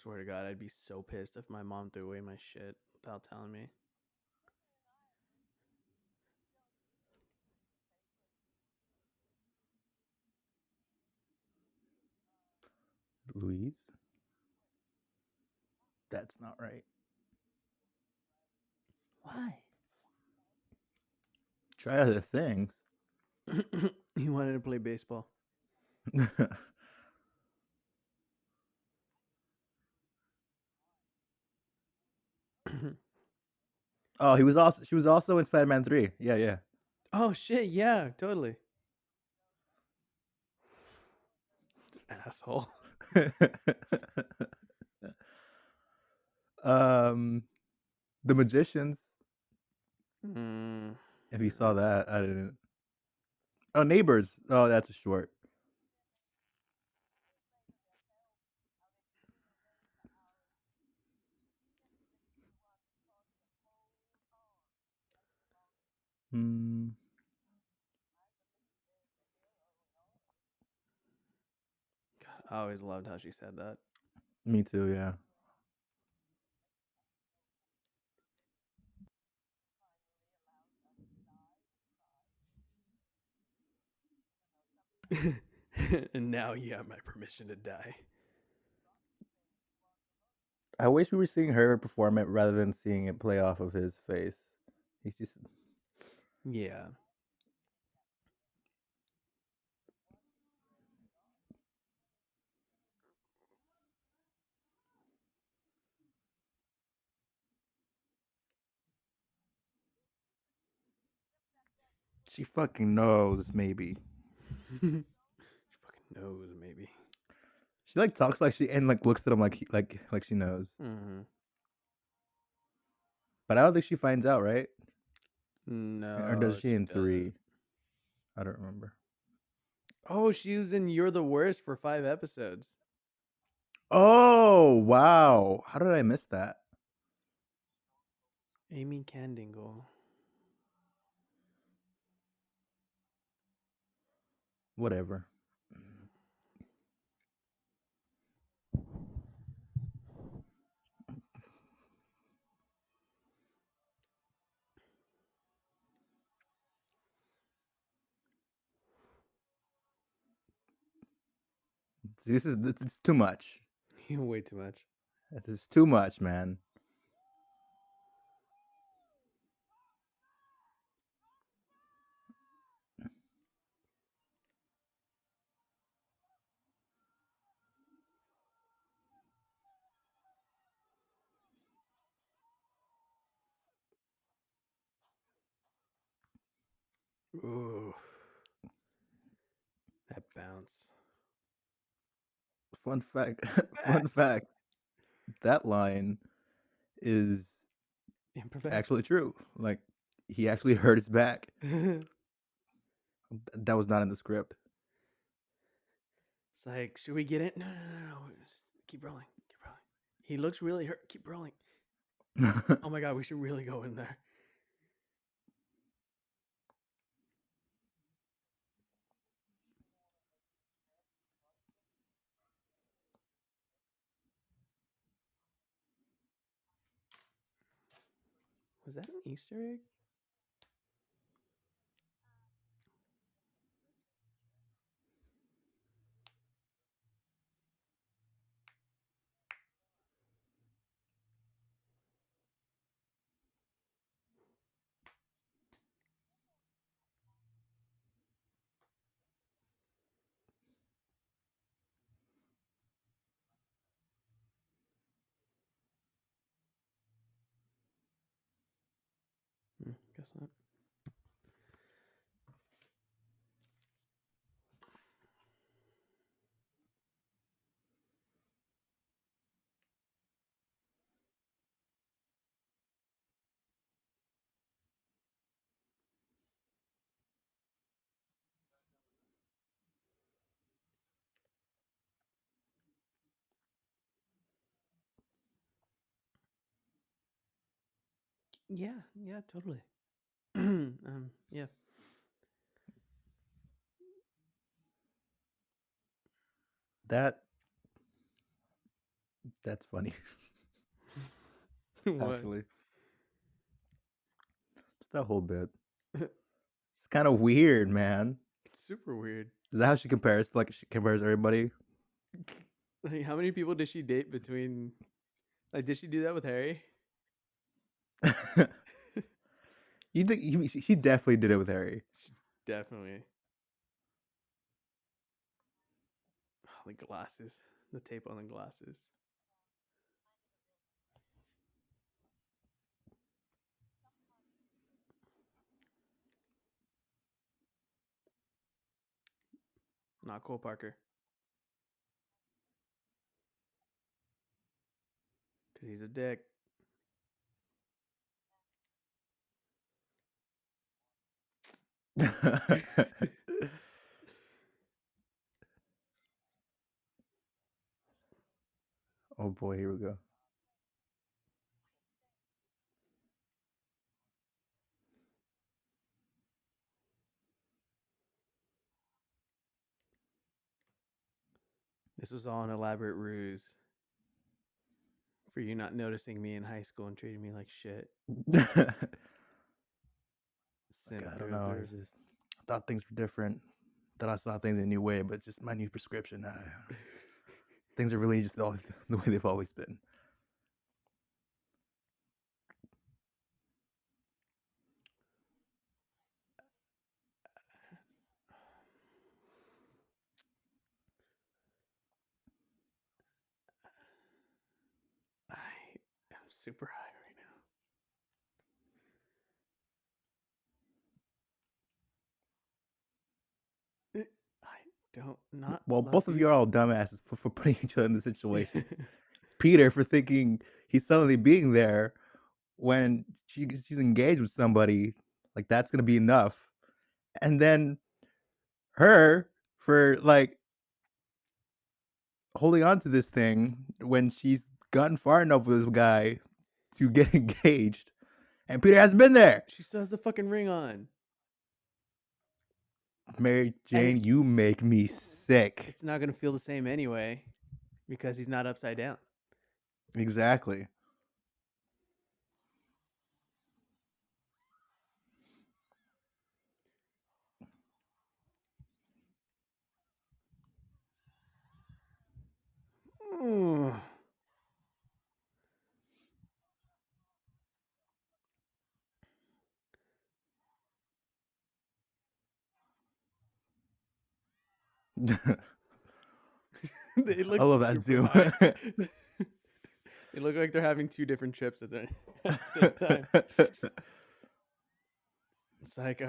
[SPEAKER 2] Swear to God, I'd be so pissed if my mom threw away my shit without telling me.
[SPEAKER 1] Louise. That's not right.
[SPEAKER 2] Why?
[SPEAKER 1] Try other things.
[SPEAKER 2] He wanted to play baseball.
[SPEAKER 1] Oh, he was also. She was also in Spider-Man 3. Yeah, yeah.
[SPEAKER 2] Oh shit! Yeah, totally. Asshole.
[SPEAKER 1] um, The Magicians.
[SPEAKER 2] Mm.
[SPEAKER 1] If you saw that, I didn't. Oh, Neighbors. Oh, that's a short. Hmm.
[SPEAKER 2] God, I always loved how she said that.
[SPEAKER 1] Me too. Yeah.
[SPEAKER 2] And now you have my permission to die.
[SPEAKER 1] I wish we were seeing her perform it rather than seeing it play off of his face. He's just
[SPEAKER 2] Yeah.
[SPEAKER 1] she fucking knows. Maybe
[SPEAKER 2] She fucking knows, maybe.
[SPEAKER 1] she like talks like she and like looks at him like like she knows.
[SPEAKER 2] Hmm.
[SPEAKER 1] But I don't think she finds out, right? Or does
[SPEAKER 2] No,
[SPEAKER 1] she
[SPEAKER 2] she
[SPEAKER 1] in
[SPEAKER 2] doesn't.
[SPEAKER 1] 3? I don't remember.
[SPEAKER 2] Oh, she was in You're the Worst for 5 episodes.
[SPEAKER 1] Oh wow! How did I miss that?
[SPEAKER 2] Amy Candingle.
[SPEAKER 1] Whatever. This is too much.
[SPEAKER 2] Way too much.
[SPEAKER 1] This is too much, man.
[SPEAKER 2] Ooh, that bounce.
[SPEAKER 1] Fun fact. Fun fact. That line is
[SPEAKER 2] Improvised.
[SPEAKER 1] actually true. Like he actually hurt his back.
[SPEAKER 2] It's
[SPEAKER 1] That was not in the script.
[SPEAKER 2] like, should we get it? No, no, no, no. Just keep rolling. Keep rolling. He looks really hurt. Keep rolling. Oh my god, we should really go in there. Was that an Easter egg? Guess not. Yeah, yeah, totally. Yeah.
[SPEAKER 1] that that's funny.
[SPEAKER 2] What?
[SPEAKER 1] Actually, just that whole bit. It's kind of weird, man.
[SPEAKER 2] It's super weird.
[SPEAKER 1] Is that how she compares? Like she compares everybody?
[SPEAKER 2] Like, how many people did she date between? Like, did she do that with Harry?
[SPEAKER 1] You think he definitely did it with Harry?
[SPEAKER 2] Definitely. Oh, the glasses, the tape on the glasses. Not Cole Parker, because he's a dick.
[SPEAKER 1] Oh boy, here we go.
[SPEAKER 2] This was all an elaborate ruse. for you not noticing me in high school and treating me like shit.
[SPEAKER 1] Like,
[SPEAKER 2] Simp
[SPEAKER 1] I don't
[SPEAKER 2] through and
[SPEAKER 1] know.
[SPEAKER 2] through.
[SPEAKER 1] It's just I thought things were different. Thought I saw things in a new way, but it's just my new prescription. Things are really just all the way they've always been.
[SPEAKER 2] I am super high right now. I don't not
[SPEAKER 1] Well,
[SPEAKER 2] love
[SPEAKER 1] both of
[SPEAKER 2] you.
[SPEAKER 1] you are all dumbasses for putting each other in this situation. Peter for thinking he's suddenly being there when she's engaged with somebody, like that's gonna be enough. And then her for like holding on to this thing when she's gotten far enough with this guy to get engaged, and Peter hasn't been there.
[SPEAKER 2] She still has the fucking ring on.
[SPEAKER 1] Mary
[SPEAKER 2] And
[SPEAKER 1] Jane, you make me sick.
[SPEAKER 2] it's not gonna feel the same anyway because he's not upside down.
[SPEAKER 1] Exactly.
[SPEAKER 2] They
[SPEAKER 1] I
[SPEAKER 2] look
[SPEAKER 1] love that
[SPEAKER 2] super
[SPEAKER 1] zoom.
[SPEAKER 2] high. They look like they're having two different trips at the same time. It's like,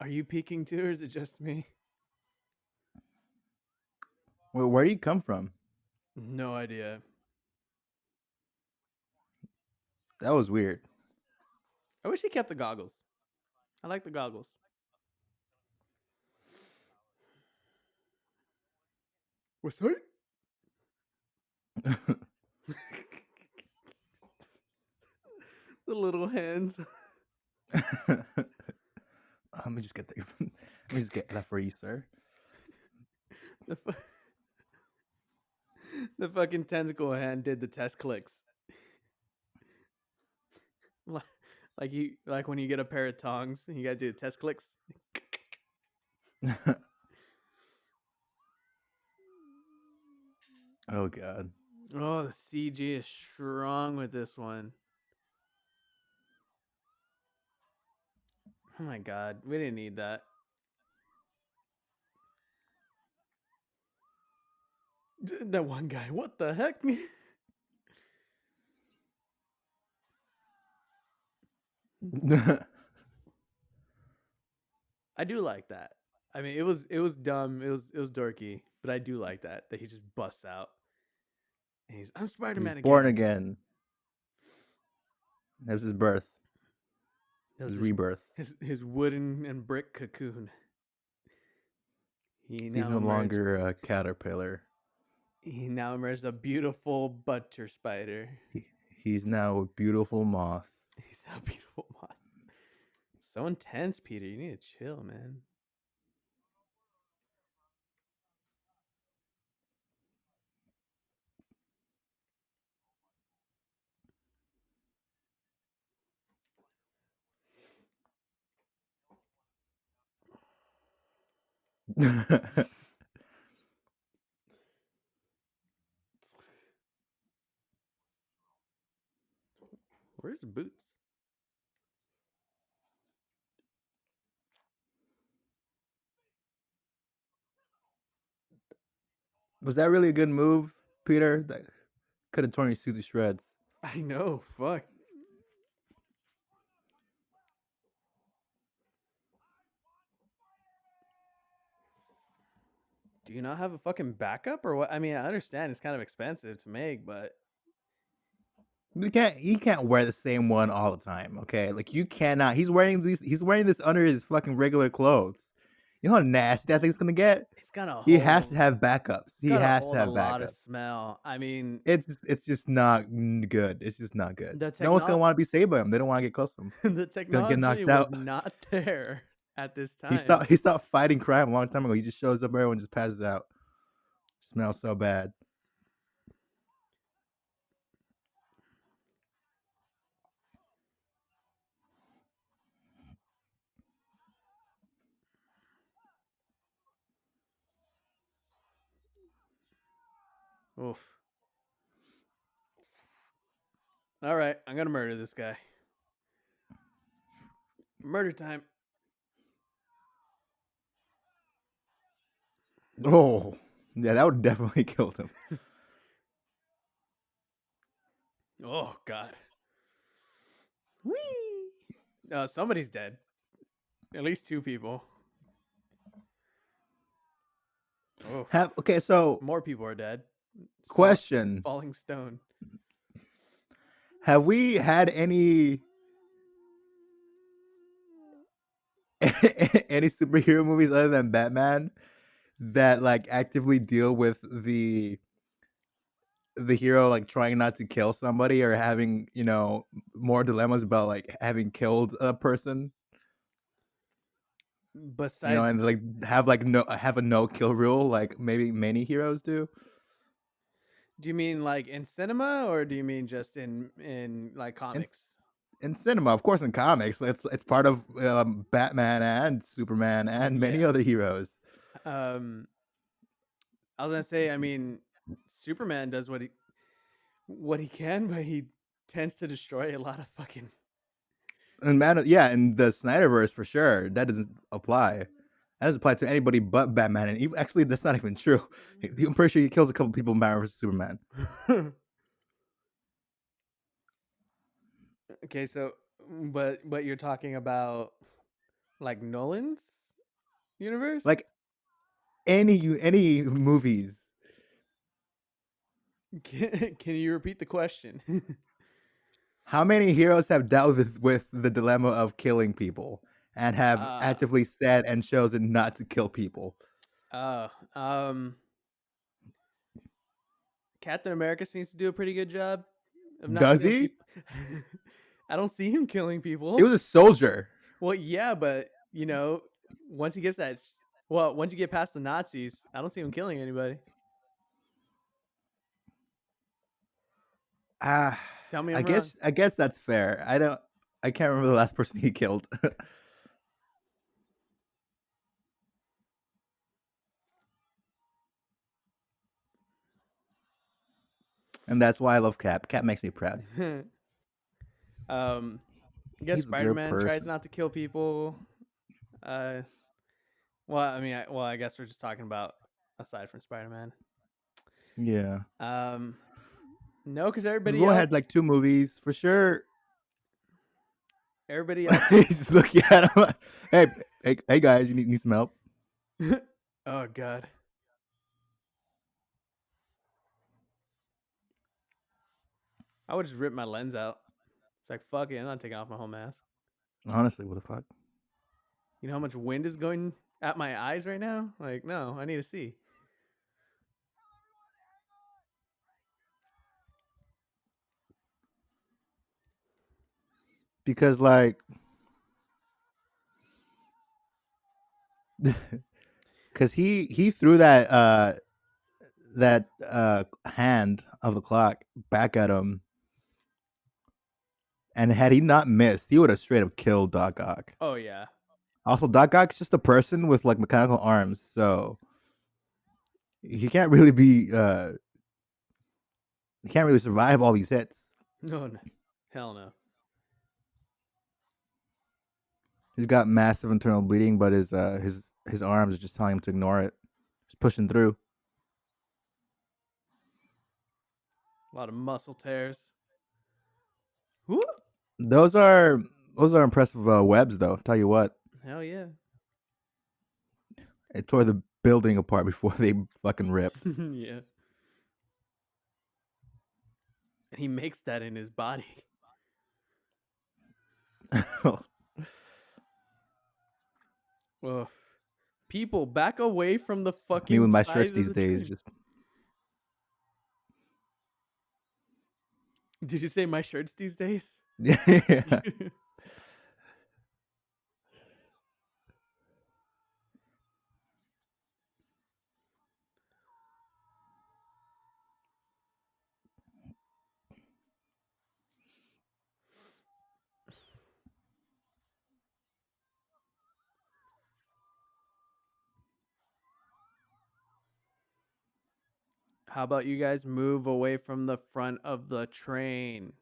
[SPEAKER 2] are you peeking too, or is it just me?
[SPEAKER 1] Well, where do you come from?
[SPEAKER 2] No idea.
[SPEAKER 1] That was weird.
[SPEAKER 2] I wish he kept the goggles. I like the goggles. What's that? The little hands.
[SPEAKER 1] Let me just get that. Let me just get that for you, sir.
[SPEAKER 2] The, the fucking tentacle hand did the test clicks. Like when you get a pair of tongs and you gotta do the test clicks.
[SPEAKER 1] Oh god.
[SPEAKER 2] Oh, the CG is strong with this one. Oh my god, we didn't need that. That one guy, what the heck? I do like that. I mean, it was dumb. It was dorky, but I do like that he just busts out. And I'm
[SPEAKER 1] He's
[SPEAKER 2] Spider-Man
[SPEAKER 1] born
[SPEAKER 2] again.
[SPEAKER 1] again. That was his birth.
[SPEAKER 2] That was
[SPEAKER 1] His rebirth.
[SPEAKER 2] his wooden and brick cocoon.
[SPEAKER 1] He's no longer a caterpillar.
[SPEAKER 2] He now emerged a beautiful butter spider.
[SPEAKER 1] He's now a beautiful moth.
[SPEAKER 2] He's a beautiful moth. So intense, Peter. You need to chill, man. Where's Boots?
[SPEAKER 1] Was that really a good move, Peter? That could have torn your suit to shreds.
[SPEAKER 2] I know. Fuck. Do you not have a fucking backup or what? I mean, I understand it's kind of expensive to make, but
[SPEAKER 1] You can't wear the same one all the time, okay? Like you cannot. He's wearing this under his fucking regular clothes. You know how nasty that thing's gonna get?
[SPEAKER 2] it's gonna
[SPEAKER 1] He has to
[SPEAKER 2] hold.
[SPEAKER 1] have backups.
[SPEAKER 2] It's
[SPEAKER 1] He
[SPEAKER 2] gotta
[SPEAKER 1] has to
[SPEAKER 2] hold a
[SPEAKER 1] have
[SPEAKER 2] lot of
[SPEAKER 1] backups.
[SPEAKER 2] smell. I mean,
[SPEAKER 1] It's just not good. It's just not good.
[SPEAKER 2] the
[SPEAKER 1] No one's gonna
[SPEAKER 2] technology
[SPEAKER 1] want to be saved by him. They don't want to get close to him.
[SPEAKER 2] the
[SPEAKER 1] Gonna get
[SPEAKER 2] technology
[SPEAKER 1] knocked
[SPEAKER 2] was
[SPEAKER 1] out.
[SPEAKER 2] not there at this
[SPEAKER 1] He
[SPEAKER 2] time.
[SPEAKER 1] stopped. He stopped fighting crime a long time ago. He just shows up. Everyone just passes out. Smells so bad.
[SPEAKER 2] Oof. All right, I'm gonna murder this guy. Murder time.
[SPEAKER 1] Oh, yeah, that would definitely kill him.
[SPEAKER 2] Oh God. Whee! Somebody's dead. At least 2 people. Oh,
[SPEAKER 1] Okay, so
[SPEAKER 2] more people are dead.
[SPEAKER 1] question:
[SPEAKER 2] Falling stone.
[SPEAKER 1] have we had any any superhero movies other than Batman that like actively deal with the hero like trying not to kill somebody or having, more dilemmas about like having killed a person,
[SPEAKER 2] Besides,
[SPEAKER 1] and like have a no kill rule like maybe many heroes do?
[SPEAKER 2] do you mean like in cinema or do you mean just in like
[SPEAKER 1] In
[SPEAKER 2] comics?
[SPEAKER 1] in cinema, of course, in comics, it's part of Batman and Superman and many
[SPEAKER 2] Yeah.
[SPEAKER 1] other heroes.
[SPEAKER 2] Um, I was gonna say, I mean, Superman does what he can, but he tends to destroy a lot of fucking.
[SPEAKER 1] And yeah, in the Snyderverse for sure, that doesn't apply. That doesn't apply to anybody but Batman. And actually, that's not even true. I'm pretty sure he kills a couple people in Batman vs Superman.
[SPEAKER 2] Okay, so but you're talking about like Nolan's universe?
[SPEAKER 1] Like any movies.
[SPEAKER 2] Can you repeat the question?
[SPEAKER 1] How many heroes have dealt with the dilemma of killing people and have
[SPEAKER 2] uh
[SPEAKER 1] actively said and chosen not to kill people?
[SPEAKER 2] uh um Captain America seems to do a pretty good job of not
[SPEAKER 1] Does
[SPEAKER 2] killing
[SPEAKER 1] he?
[SPEAKER 2] people. I don't see him killing
[SPEAKER 1] He
[SPEAKER 2] people.
[SPEAKER 1] was a soldier.
[SPEAKER 2] Well, yeah, but once he gets once you get past the Nazis, I don't see him killing anybody.
[SPEAKER 1] Ah,
[SPEAKER 2] Tell me
[SPEAKER 1] I
[SPEAKER 2] I'm wrong.
[SPEAKER 1] guess I guess that's fair. I can't remember the last person he killed. And that's why I love Cap. Cap makes me proud.
[SPEAKER 2] um, I guess
[SPEAKER 1] He's a good
[SPEAKER 2] Spider-Man tries
[SPEAKER 1] person.
[SPEAKER 2] not to kill people. Uh, well, I mean, I guess we're just talking about aside from Spider-Man.
[SPEAKER 1] Yeah.
[SPEAKER 2] Um, no, because
[SPEAKER 1] We've
[SPEAKER 2] everybody
[SPEAKER 1] only had
[SPEAKER 2] else,
[SPEAKER 1] like two movies for sure.
[SPEAKER 2] everybody else
[SPEAKER 1] He's
[SPEAKER 2] is.
[SPEAKER 1] just looking at him. Hey guys, you need some help?
[SPEAKER 2] Oh God, I would just rip my lens out. It's like fuck it, I'm not taking off my whole mask.
[SPEAKER 1] Honestly, what the fuck?
[SPEAKER 2] You know how much wind is going at my eyes right now? Like, no, I need to see.
[SPEAKER 1] Because like, because he threw that hand of the clock back at him, and had he not missed, he would have straight up killed Doc Ock.
[SPEAKER 2] Oh yeah.
[SPEAKER 1] Also, Doc Ock's just a person with like mechanical arms, so he can't really be he can't really survive all these hits.
[SPEAKER 2] No, no. Hell no.
[SPEAKER 1] He's got massive internal bleeding, but his arms are just telling him to ignore it. Just pushing through.
[SPEAKER 2] A lot of muscle tears. Whoop.
[SPEAKER 1] Those are those are impressive webs, though. Tell you what,
[SPEAKER 2] Hell yeah.
[SPEAKER 1] it tore the building apart before they fucking ripped.
[SPEAKER 2] Yeah. And he makes that in his body. Ugh. People, back away from the
[SPEAKER 1] Me
[SPEAKER 2] fucking
[SPEAKER 1] with my shirts
[SPEAKER 2] sides of
[SPEAKER 1] these
[SPEAKER 2] the
[SPEAKER 1] days,
[SPEAKER 2] train.
[SPEAKER 1] just
[SPEAKER 2] Did you say my shirts these days?
[SPEAKER 1] yeah.
[SPEAKER 2] How about you guys move away from the front of the train?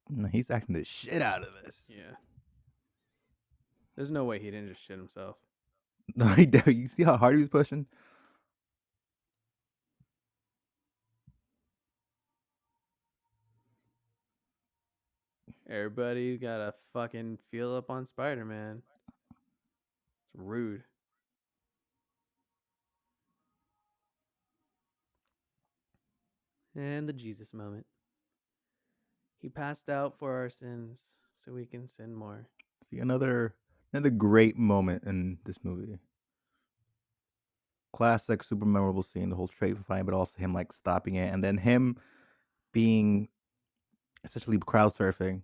[SPEAKER 1] No, he's acting the shit out of this.
[SPEAKER 2] Yeah. There's no way he didn't just shit himself.
[SPEAKER 1] No, you see how hard he was pushing?
[SPEAKER 2] Everybody gotta fucking feel up on Spider-Man. It's rude. And the Jesus moment. He passed out for our sins so we can sin more.
[SPEAKER 1] See, another great moment in this movie. Classic, super memorable scene, the whole trade fight, but also him like stopping it, and then him being essentially crowd surfing.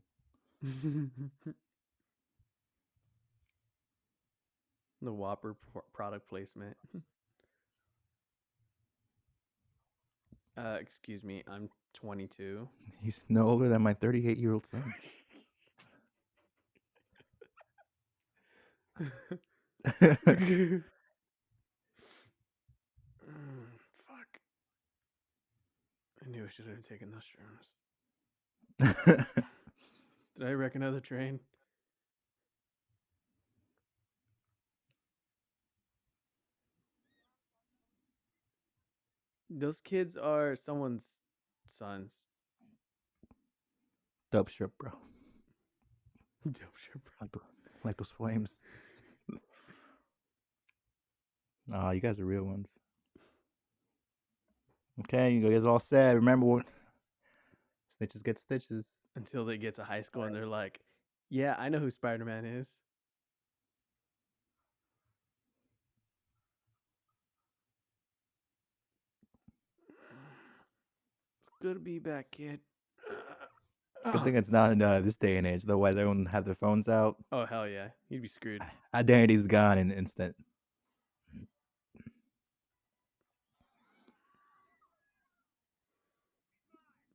[SPEAKER 2] The Whopper product placement. Excuse me, I'm 22.
[SPEAKER 1] He's no older than my 38-year-old son.
[SPEAKER 2] Fuck. I knew I should have taken those shrooms. Did I wreck another train? Those kids are someone's sons.
[SPEAKER 1] Dope strip, bro.
[SPEAKER 2] Dope shit, bro.
[SPEAKER 1] Like those flames. Oh, you guys are real ones. Okay, you guys all said. Remember what? Snitches get stitches.
[SPEAKER 2] Until they get to high school and they're like, yeah, I know who Spider-Man is. It's good to be back, kid.
[SPEAKER 1] It's a good thing it's not in this day and age. Otherwise, everyone would have their phones out.
[SPEAKER 2] Oh, hell yeah. You'd be screwed.
[SPEAKER 1] Identity's gone in an instant.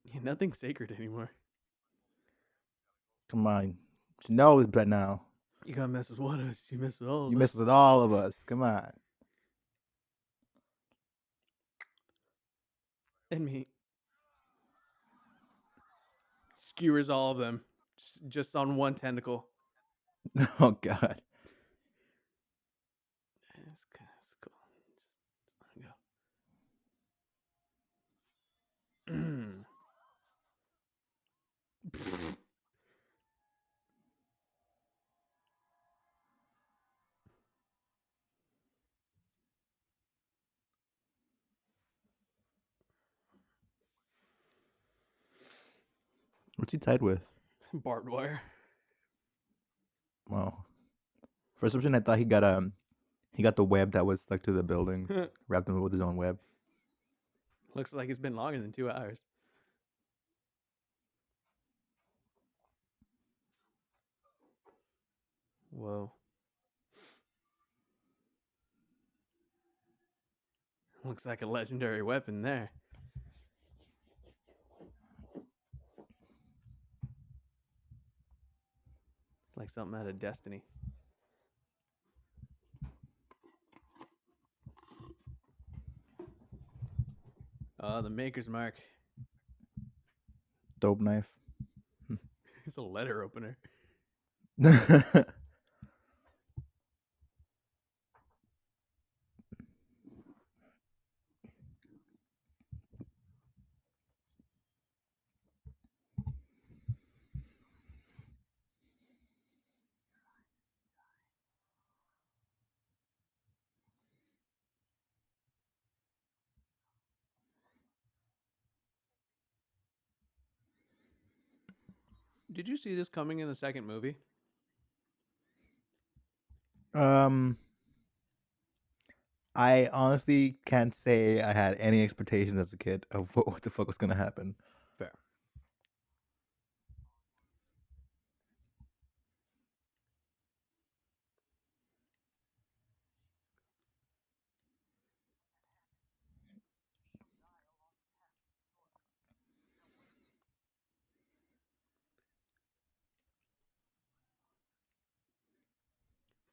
[SPEAKER 2] Yeah, nothing's sacred anymore.
[SPEAKER 1] Come on. You know it's better now.
[SPEAKER 2] You gotta mess with one of us. You mess with all of
[SPEAKER 1] You
[SPEAKER 2] us.
[SPEAKER 1] mess with all of us. Come on.
[SPEAKER 2] And me. Skewers all of them. Just on one tentacle.
[SPEAKER 1] Oh, God.
[SPEAKER 2] It's cool. Just let it go.
[SPEAKER 1] What's he tied with?
[SPEAKER 2] Barbed wire.
[SPEAKER 1] Wow. For some reason, I thought he got the web that was stuck to the buildings, wrapped him with his own web.
[SPEAKER 2] Looks like it's been longer than 2 hours. Whoa. Looks like a legendary weapon there. Like something out of Destiny. Oh, the Maker's Mark.
[SPEAKER 1] Dope knife.
[SPEAKER 2] It's a letter opener. Did you see this coming in the second movie?
[SPEAKER 1] I honestly can't say I had any expectations as a kid of what the fuck was gonna happen.
[SPEAKER 2] Fair.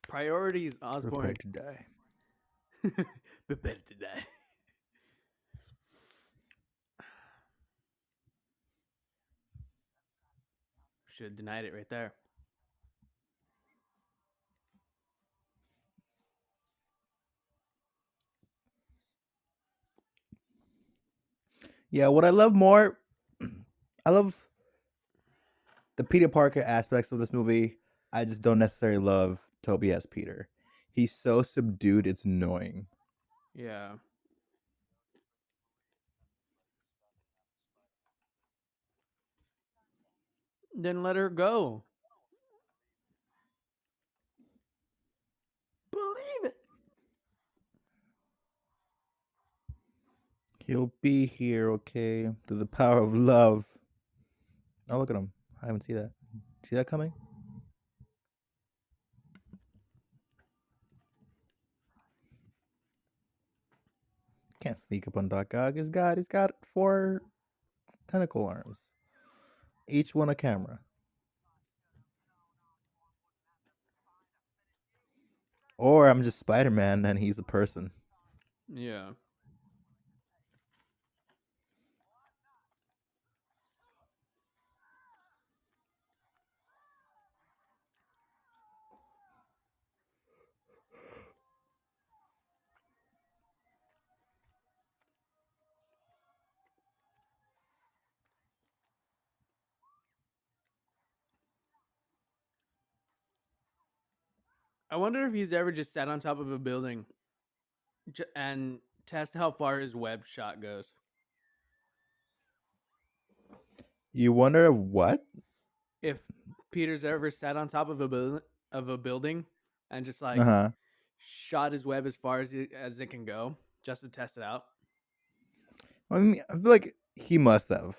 [SPEAKER 2] Priorities, Osborne.
[SPEAKER 1] Prepared to die.
[SPEAKER 2] But better to die. Should have denied it right there.
[SPEAKER 1] Yeah, what I love more, I love the Peter Parker aspects of this movie. I just don't necessarily love Toby as Peter. He's so subdued, it's annoying.
[SPEAKER 2] Yeah. Then let her go. Believe it.
[SPEAKER 1] He'll be here, okay, through the power of love. Oh, look at him. I haven't seen that. See that coming? Can't sneak up on Doc Ock. He's got 4 tentacle arms, each one a camera. Or I'm just Spider Man and he's a person.
[SPEAKER 2] Yeah. I wonder if he's ever just sat on top of a building and test how far his web shot goes.
[SPEAKER 1] You wonder what?
[SPEAKER 2] If Peter's ever sat on top of a building and just
[SPEAKER 1] Uh
[SPEAKER 2] like
[SPEAKER 1] huh.
[SPEAKER 2] shot his web as far as it can go just to test it out.
[SPEAKER 1] I mean, I feel like he must have.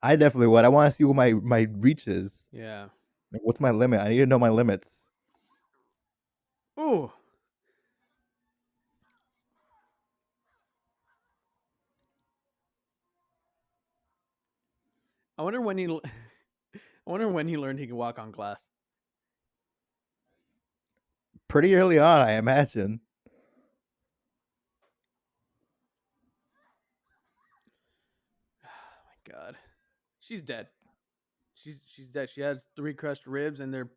[SPEAKER 1] I definitely would. I want to see what my reach is.
[SPEAKER 2] Yeah.
[SPEAKER 1] Like, what's my limit? I need to know my limits.
[SPEAKER 2] Ooh. I wonder when he. I wonder when he learned he could walk on glass.
[SPEAKER 1] Pretty early on, I imagine.
[SPEAKER 2] Oh my god, she's dead. She's dead. She has 3 crushed ribs and they're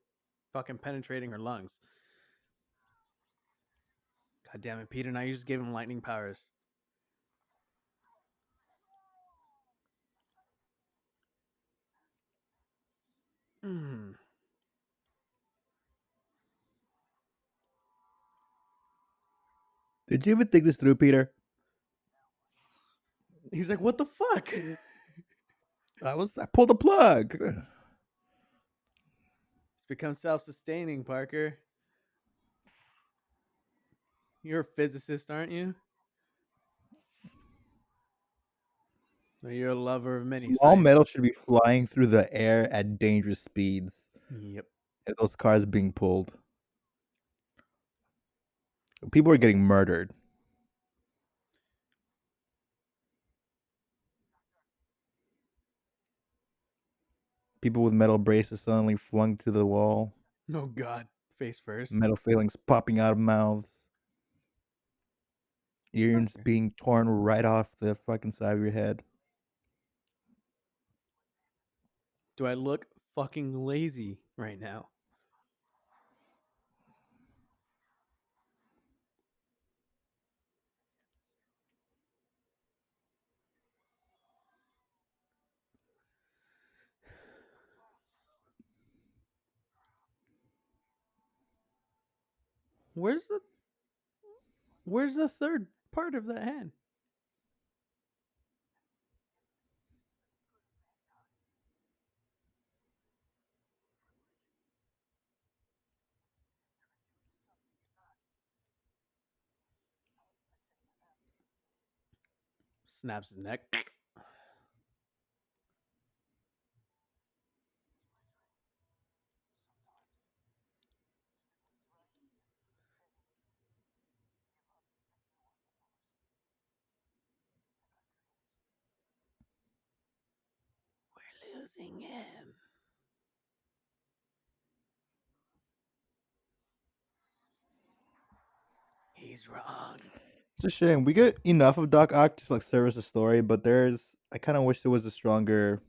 [SPEAKER 2] fucking penetrating her lungs. God damn it, Peter! Now you just gave him lightning powers. Mm.
[SPEAKER 1] Did you even think this through, Peter?
[SPEAKER 2] He's like, what the fuck?
[SPEAKER 1] I pulled the plug.
[SPEAKER 2] It's become self-sustaining, Parker. You're a physicist, aren't you? Or you're a lover of many
[SPEAKER 1] Small
[SPEAKER 2] science.
[SPEAKER 1] metal should be flying through the air at dangerous speeds.
[SPEAKER 2] Yep.
[SPEAKER 1] And those cars being pulled. People are getting murdered. People with metal braces suddenly flung to the wall.
[SPEAKER 2] Oh god, face first.
[SPEAKER 1] Metal fillings popping out of mouths. Earrings
[SPEAKER 2] Parker,
[SPEAKER 1] being torn right off the fucking side of your head.
[SPEAKER 2] do I look fucking lazy right now? Where's the Where's the third part of that hand? Snaps his neck. We're losing him. He's wrong.
[SPEAKER 1] It's a shame. We get enough of Doc Ock to like service the story, but I kind of wish there was a stronger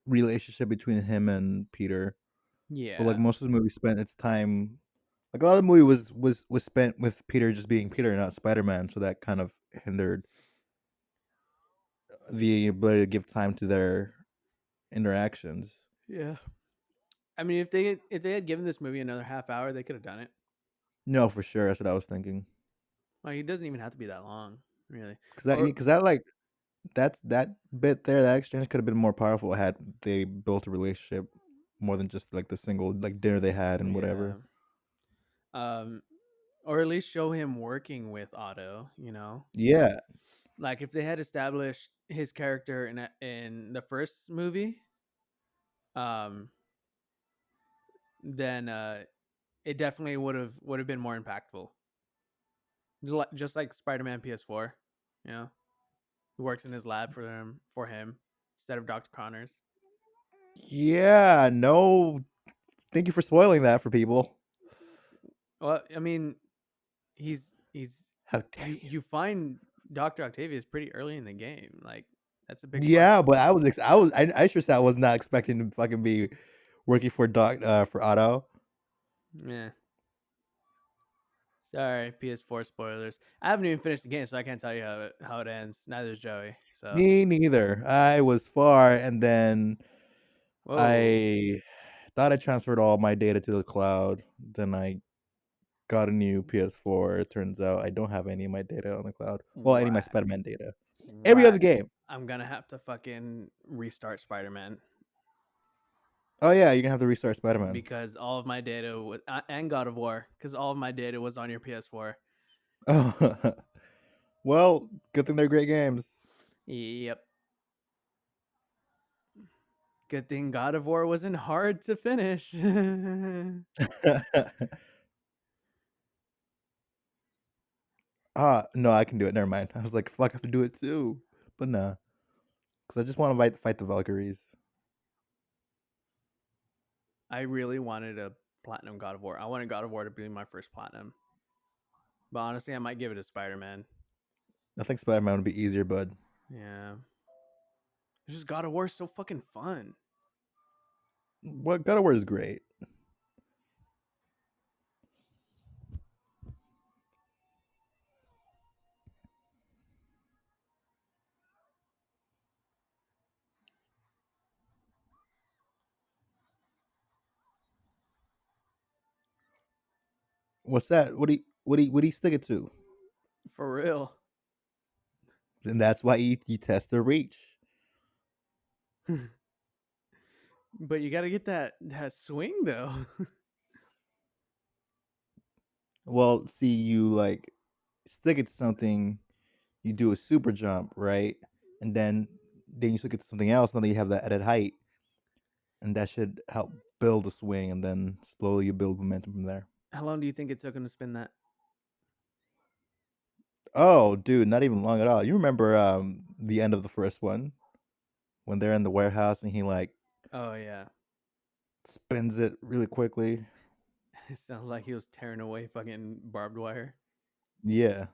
[SPEAKER 1] relationship between him and Peter. But like
[SPEAKER 2] Yeah.
[SPEAKER 1] most of the movie spent its time, like a lot of the movie was spent with Peter just being Peter, not Spider Man. So that kind of hindered the ability to give time to their interactions.
[SPEAKER 2] Yeah. I mean, if they had given this movie another half hour, they could have done it.
[SPEAKER 1] No, for sure. That's what I was thinking.
[SPEAKER 2] Like, it doesn't even have to be that long, really. Or
[SPEAKER 1] Because that like that bit there, that exchange could have been more powerful had they built a relationship more than just like the single like dinner they had and
[SPEAKER 2] yeah.
[SPEAKER 1] whatever.
[SPEAKER 2] Um, or at least show him working with Otto. You know,
[SPEAKER 1] Yeah,
[SPEAKER 2] like if they had established his character in the first movie, um, then it definitely would have been more impactful. Just like Spider-Man PS4, you know, who works in his lab for him instead of Dr. Connors.
[SPEAKER 1] yeah. No, thank you for spoiling that for people.
[SPEAKER 2] Well, I mean, he's
[SPEAKER 1] How dare
[SPEAKER 2] you
[SPEAKER 1] you?
[SPEAKER 2] you find Dr. Octavius pretty early in the game. Like that's a big part.
[SPEAKER 1] Yeah, but I sure said I was not expecting to fucking be working for for Otto.
[SPEAKER 2] Yeah. Sorry, PS4 spoilers. I haven't even finished the game, so I can't tell you how it ends. Neither is Joey. So,
[SPEAKER 1] Me neither. I was far, and then
[SPEAKER 2] whoa,
[SPEAKER 1] I thought I transferred all my data to the cloud. Then I got a new PS4. It turns out I don't have any of my data on the cloud. Well, any of my
[SPEAKER 2] whack,
[SPEAKER 1] Spider-Man data. Every other
[SPEAKER 2] whack.
[SPEAKER 1] game.
[SPEAKER 2] I'm gonna have to fucking restart Spider-Man
[SPEAKER 1] Oh yeah, you're gonna have to restart Spider-Man.
[SPEAKER 2] because all of my data was and God of War because all of my data was on your PS4.
[SPEAKER 1] Oh, well, good thing they're great games.
[SPEAKER 2] Yep. Good thing God of War wasn't hard to finish.
[SPEAKER 1] No, I can do it. Never mind. I was like, fuck, I have to do it too, but nah, because I just want to fight the Valkyries.
[SPEAKER 2] I really wanted a platinum God of War. I wanted God of War to be my first platinum. But honestly, I might give it to Spider-Man.
[SPEAKER 1] I think Spider-Man would be easier, bud.
[SPEAKER 2] Yeah. It's just God of War is so fucking fun.
[SPEAKER 1] What God of War is great. What's that? What do you stick it to?
[SPEAKER 2] For real.
[SPEAKER 1] And that's why you test the reach.
[SPEAKER 2] But you got to get that swing though.
[SPEAKER 1] Well, see, you like stick it to something. You do a super jump, right? And then you stick it to something else. Now that you have that added height, and that should help build a swing, and then slowly you build momentum from there.
[SPEAKER 2] How long do you think it took him to spin that?
[SPEAKER 1] Oh, dude, not even long at all. You remember the end of the first one when they're in the warehouse and he like
[SPEAKER 2] Oh yeah.
[SPEAKER 1] spins it really quickly.
[SPEAKER 2] It sounds like he was tearing away fucking barbed wire
[SPEAKER 1] Yeah.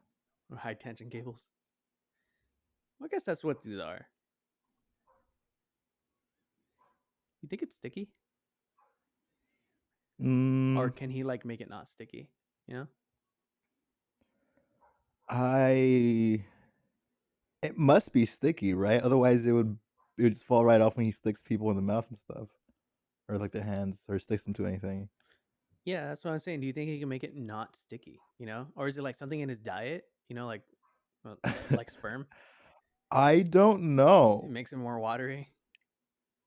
[SPEAKER 2] or high tension cables. Well, I guess that's what these are. You think it's sticky? Or
[SPEAKER 1] Mm,
[SPEAKER 2] can he like make it not sticky? You know?
[SPEAKER 1] I. It must be sticky, right? Otherwise, it would just fall right off when he sticks people in the mouth and stuff, or like their hands, or sticks them to anything.
[SPEAKER 2] Yeah, that's what I'm saying. Do you think he can make it not sticky? You know? Or is it like something in his diet? You know, like like sperm?
[SPEAKER 1] I don't
[SPEAKER 2] It
[SPEAKER 1] know
[SPEAKER 2] makes it more watery.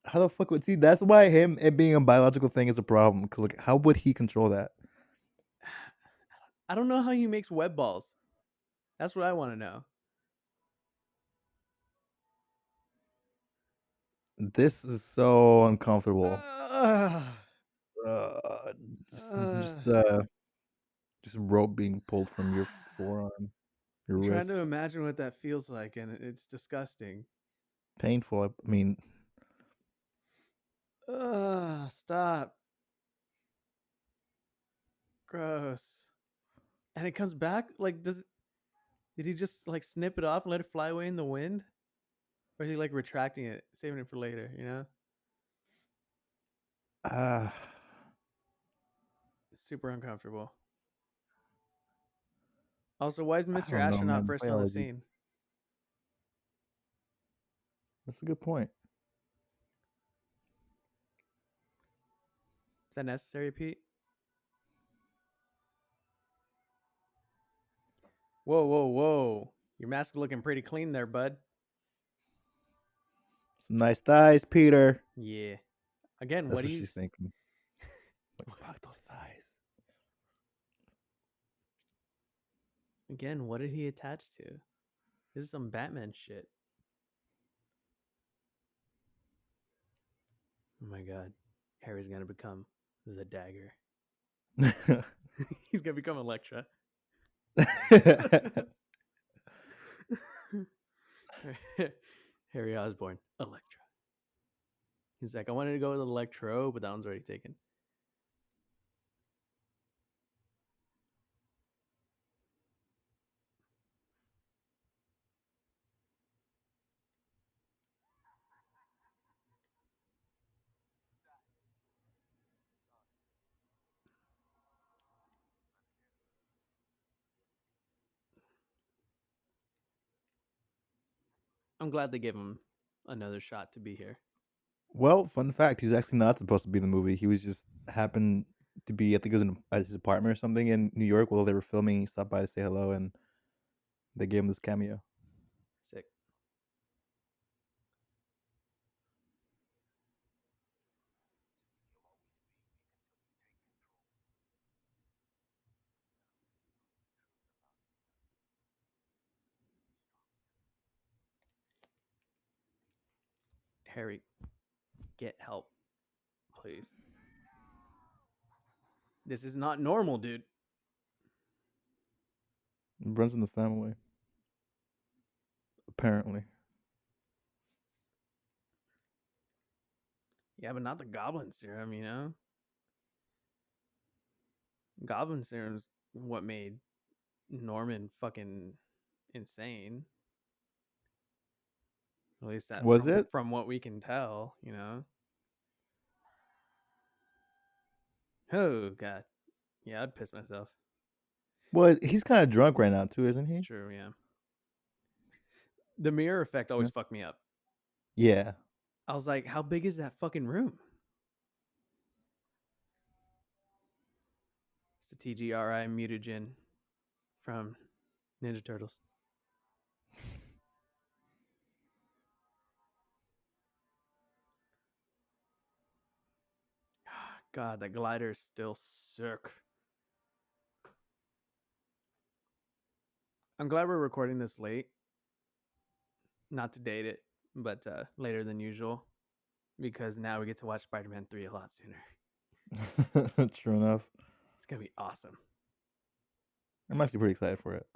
[SPEAKER 1] how the fuck would see. That's why him it being a biological thing is a problem. Cause like, how would he control that?
[SPEAKER 2] I don't know how he makes web balls. That's what I want to know.
[SPEAKER 1] This is so uncomfortable.
[SPEAKER 2] Uh,
[SPEAKER 1] Uh, just
[SPEAKER 2] uh,
[SPEAKER 1] just uh just rope being pulled from your forearm, your
[SPEAKER 2] I'm trying to
[SPEAKER 1] wrist.
[SPEAKER 2] imagine what that feels like, and it's disgusting.
[SPEAKER 1] Painful. I mean,
[SPEAKER 2] Stop. Gross. and it comes back. Like, did he just like snip it off and let it fly away in the wind, or is he like retracting it, saving it for later? You know,
[SPEAKER 1] Uh,
[SPEAKER 2] super uncomfortable. Also, why is
[SPEAKER 1] I
[SPEAKER 2] Mr.
[SPEAKER 1] don't know,
[SPEAKER 2] Astronaut
[SPEAKER 1] man.
[SPEAKER 2] first on the
[SPEAKER 1] Biology.
[SPEAKER 2] scene?
[SPEAKER 1] That's a good point.
[SPEAKER 2] Is that necessary, Pete? Whoa, whoa, whoa! Your mask looking pretty clean there, bud.
[SPEAKER 1] Some nice thighs, Peter.
[SPEAKER 2] Yeah. Again,
[SPEAKER 1] That's
[SPEAKER 2] what do
[SPEAKER 1] what
[SPEAKER 2] you?
[SPEAKER 1] she's thinking. Like, fuck those thighs.
[SPEAKER 2] Again, what did he attach to? This is some Batman shit. Oh my god, Harry's gonna become the Dagger. He's gonna become Elektra. Harry Osborn, Elektra. He's like, I wanted to go with Electro, but that one's already taken. I'm glad they gave him another shot to be here.
[SPEAKER 1] Well, fun fact: he's actually not supposed to be in the movie. He was just happened to be, I think, it was at his apartment or something in New York while they were filming. He stopped by to say hello, and they gave him this cameo.
[SPEAKER 2] Sick. Harry, get help, please. This is not normal, dude.
[SPEAKER 1] It runs in the family, apparently.
[SPEAKER 2] Yeah, but not the Goblin Serum, you know? Goblin Serum's what made Norman fucking insane. At least that
[SPEAKER 1] Was it?
[SPEAKER 2] from what we can tell, you know. Oh god. Yeah, I'd piss myself.
[SPEAKER 1] Well, he's kind of drunk right now too, isn't he?
[SPEAKER 2] True, yeah. The mirror effect
[SPEAKER 1] Yeah.
[SPEAKER 2] always fucked me up.
[SPEAKER 1] Yeah.
[SPEAKER 2] I was like, how big is that fucking room? It's the TGRI mutagen from Ninja Turtles. God, that glider is still sick. I'm glad we're recording this late. Not to date it, but later than usual. Because now we get to watch Spider-Man 3 a lot sooner.
[SPEAKER 1] True enough.
[SPEAKER 2] It's going to be awesome.
[SPEAKER 1] I'm actually pretty excited for it.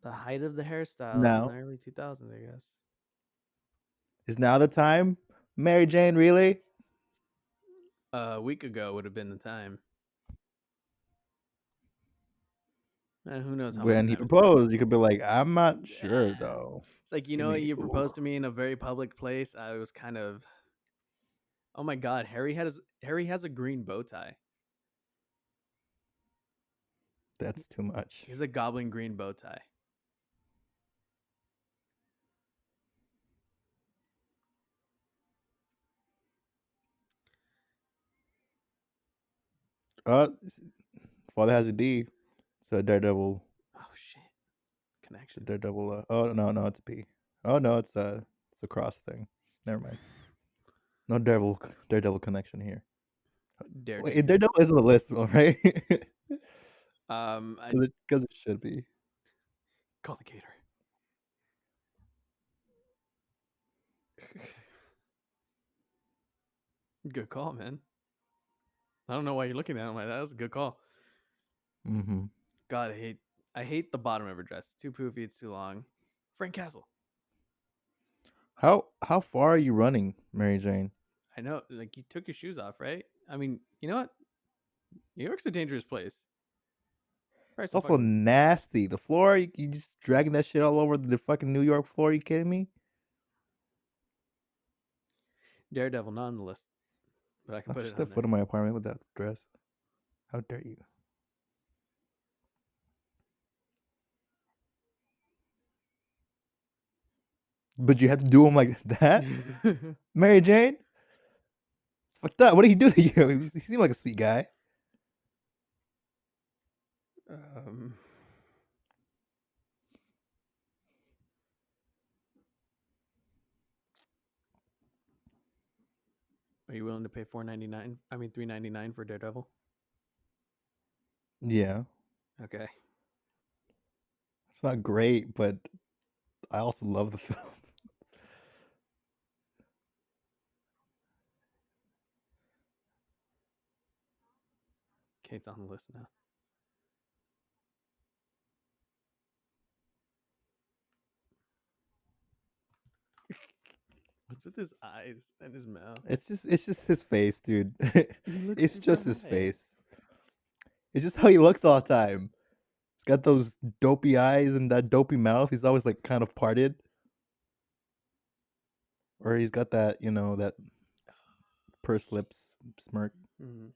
[SPEAKER 2] The height of the hairstyles in
[SPEAKER 1] Now
[SPEAKER 2] the early 2000s, I guess.
[SPEAKER 1] is now the time? Mary Jane, really?
[SPEAKER 2] A week ago would have been the time. And who knows how much
[SPEAKER 1] When he
[SPEAKER 2] time has
[SPEAKER 1] proposed, you could be like, I'm not
[SPEAKER 2] passed.
[SPEAKER 1] sure though.
[SPEAKER 2] It's like,
[SPEAKER 1] Just
[SPEAKER 2] you
[SPEAKER 1] give
[SPEAKER 2] know,
[SPEAKER 1] me
[SPEAKER 2] you
[SPEAKER 1] ooh.
[SPEAKER 2] proposed to me in a very public place. I was kind of, oh my god, Harry has a green bow tie.
[SPEAKER 1] That's too much.
[SPEAKER 2] He has a goblin green bow tie.
[SPEAKER 1] Father has a D. It's a Daredevil.
[SPEAKER 2] Oh shit,
[SPEAKER 1] It's a
[SPEAKER 2] connection.
[SPEAKER 1] Daredevil. Oh no, it's a P. Oh no, it's a cross thing. Never mind. No Daredevil connection here. Wait,
[SPEAKER 2] Daredevil.
[SPEAKER 1] Daredevil is on the list, right?
[SPEAKER 2] I
[SPEAKER 1] Because it should be.
[SPEAKER 2] call the cater. Good call, man. I don't know why you're looking at him like that. That was a good call.
[SPEAKER 1] Mm-hmm.
[SPEAKER 2] God, I hate the bottom of her dress. It's too poofy. It's too long. Frank Castle.
[SPEAKER 1] How far are you running, Mary Jane?
[SPEAKER 2] I know, like you took your shoes off, right? I mean, you know what? New York's a dangerous place. Probably
[SPEAKER 1] It's
[SPEAKER 2] still
[SPEAKER 1] also
[SPEAKER 2] fucking
[SPEAKER 1] nasty. The floor, you just dragging that shit all over the fucking New York floor. You kidding me?
[SPEAKER 2] Daredevil, not on the list, but I can
[SPEAKER 1] I've
[SPEAKER 2] put it
[SPEAKER 1] stepped
[SPEAKER 2] on
[SPEAKER 1] foot
[SPEAKER 2] there.
[SPEAKER 1] in my apartment with that dress. How dare you? But you had to do him like that, Mary Jane. It's fucked up. What did he do to you? He seemed like a sweet guy.
[SPEAKER 2] um, are you willing to pay $4.99? I mean $3.99 for Daredevil?
[SPEAKER 1] Yeah,
[SPEAKER 2] Okay.
[SPEAKER 1] it's not great, but I also love the film.
[SPEAKER 2] Kate's on the list now. What's with his eyes and his mouth?
[SPEAKER 1] It's just his face, dude.
[SPEAKER 2] He looks
[SPEAKER 1] It's
[SPEAKER 2] super
[SPEAKER 1] just his
[SPEAKER 2] high.
[SPEAKER 1] face. It's just how he looks all the time. He's got those dopey eyes and that dopey mouth. He's always like kind of parted, or he's got that that pursed lips smirk.
[SPEAKER 2] Mm-hmm.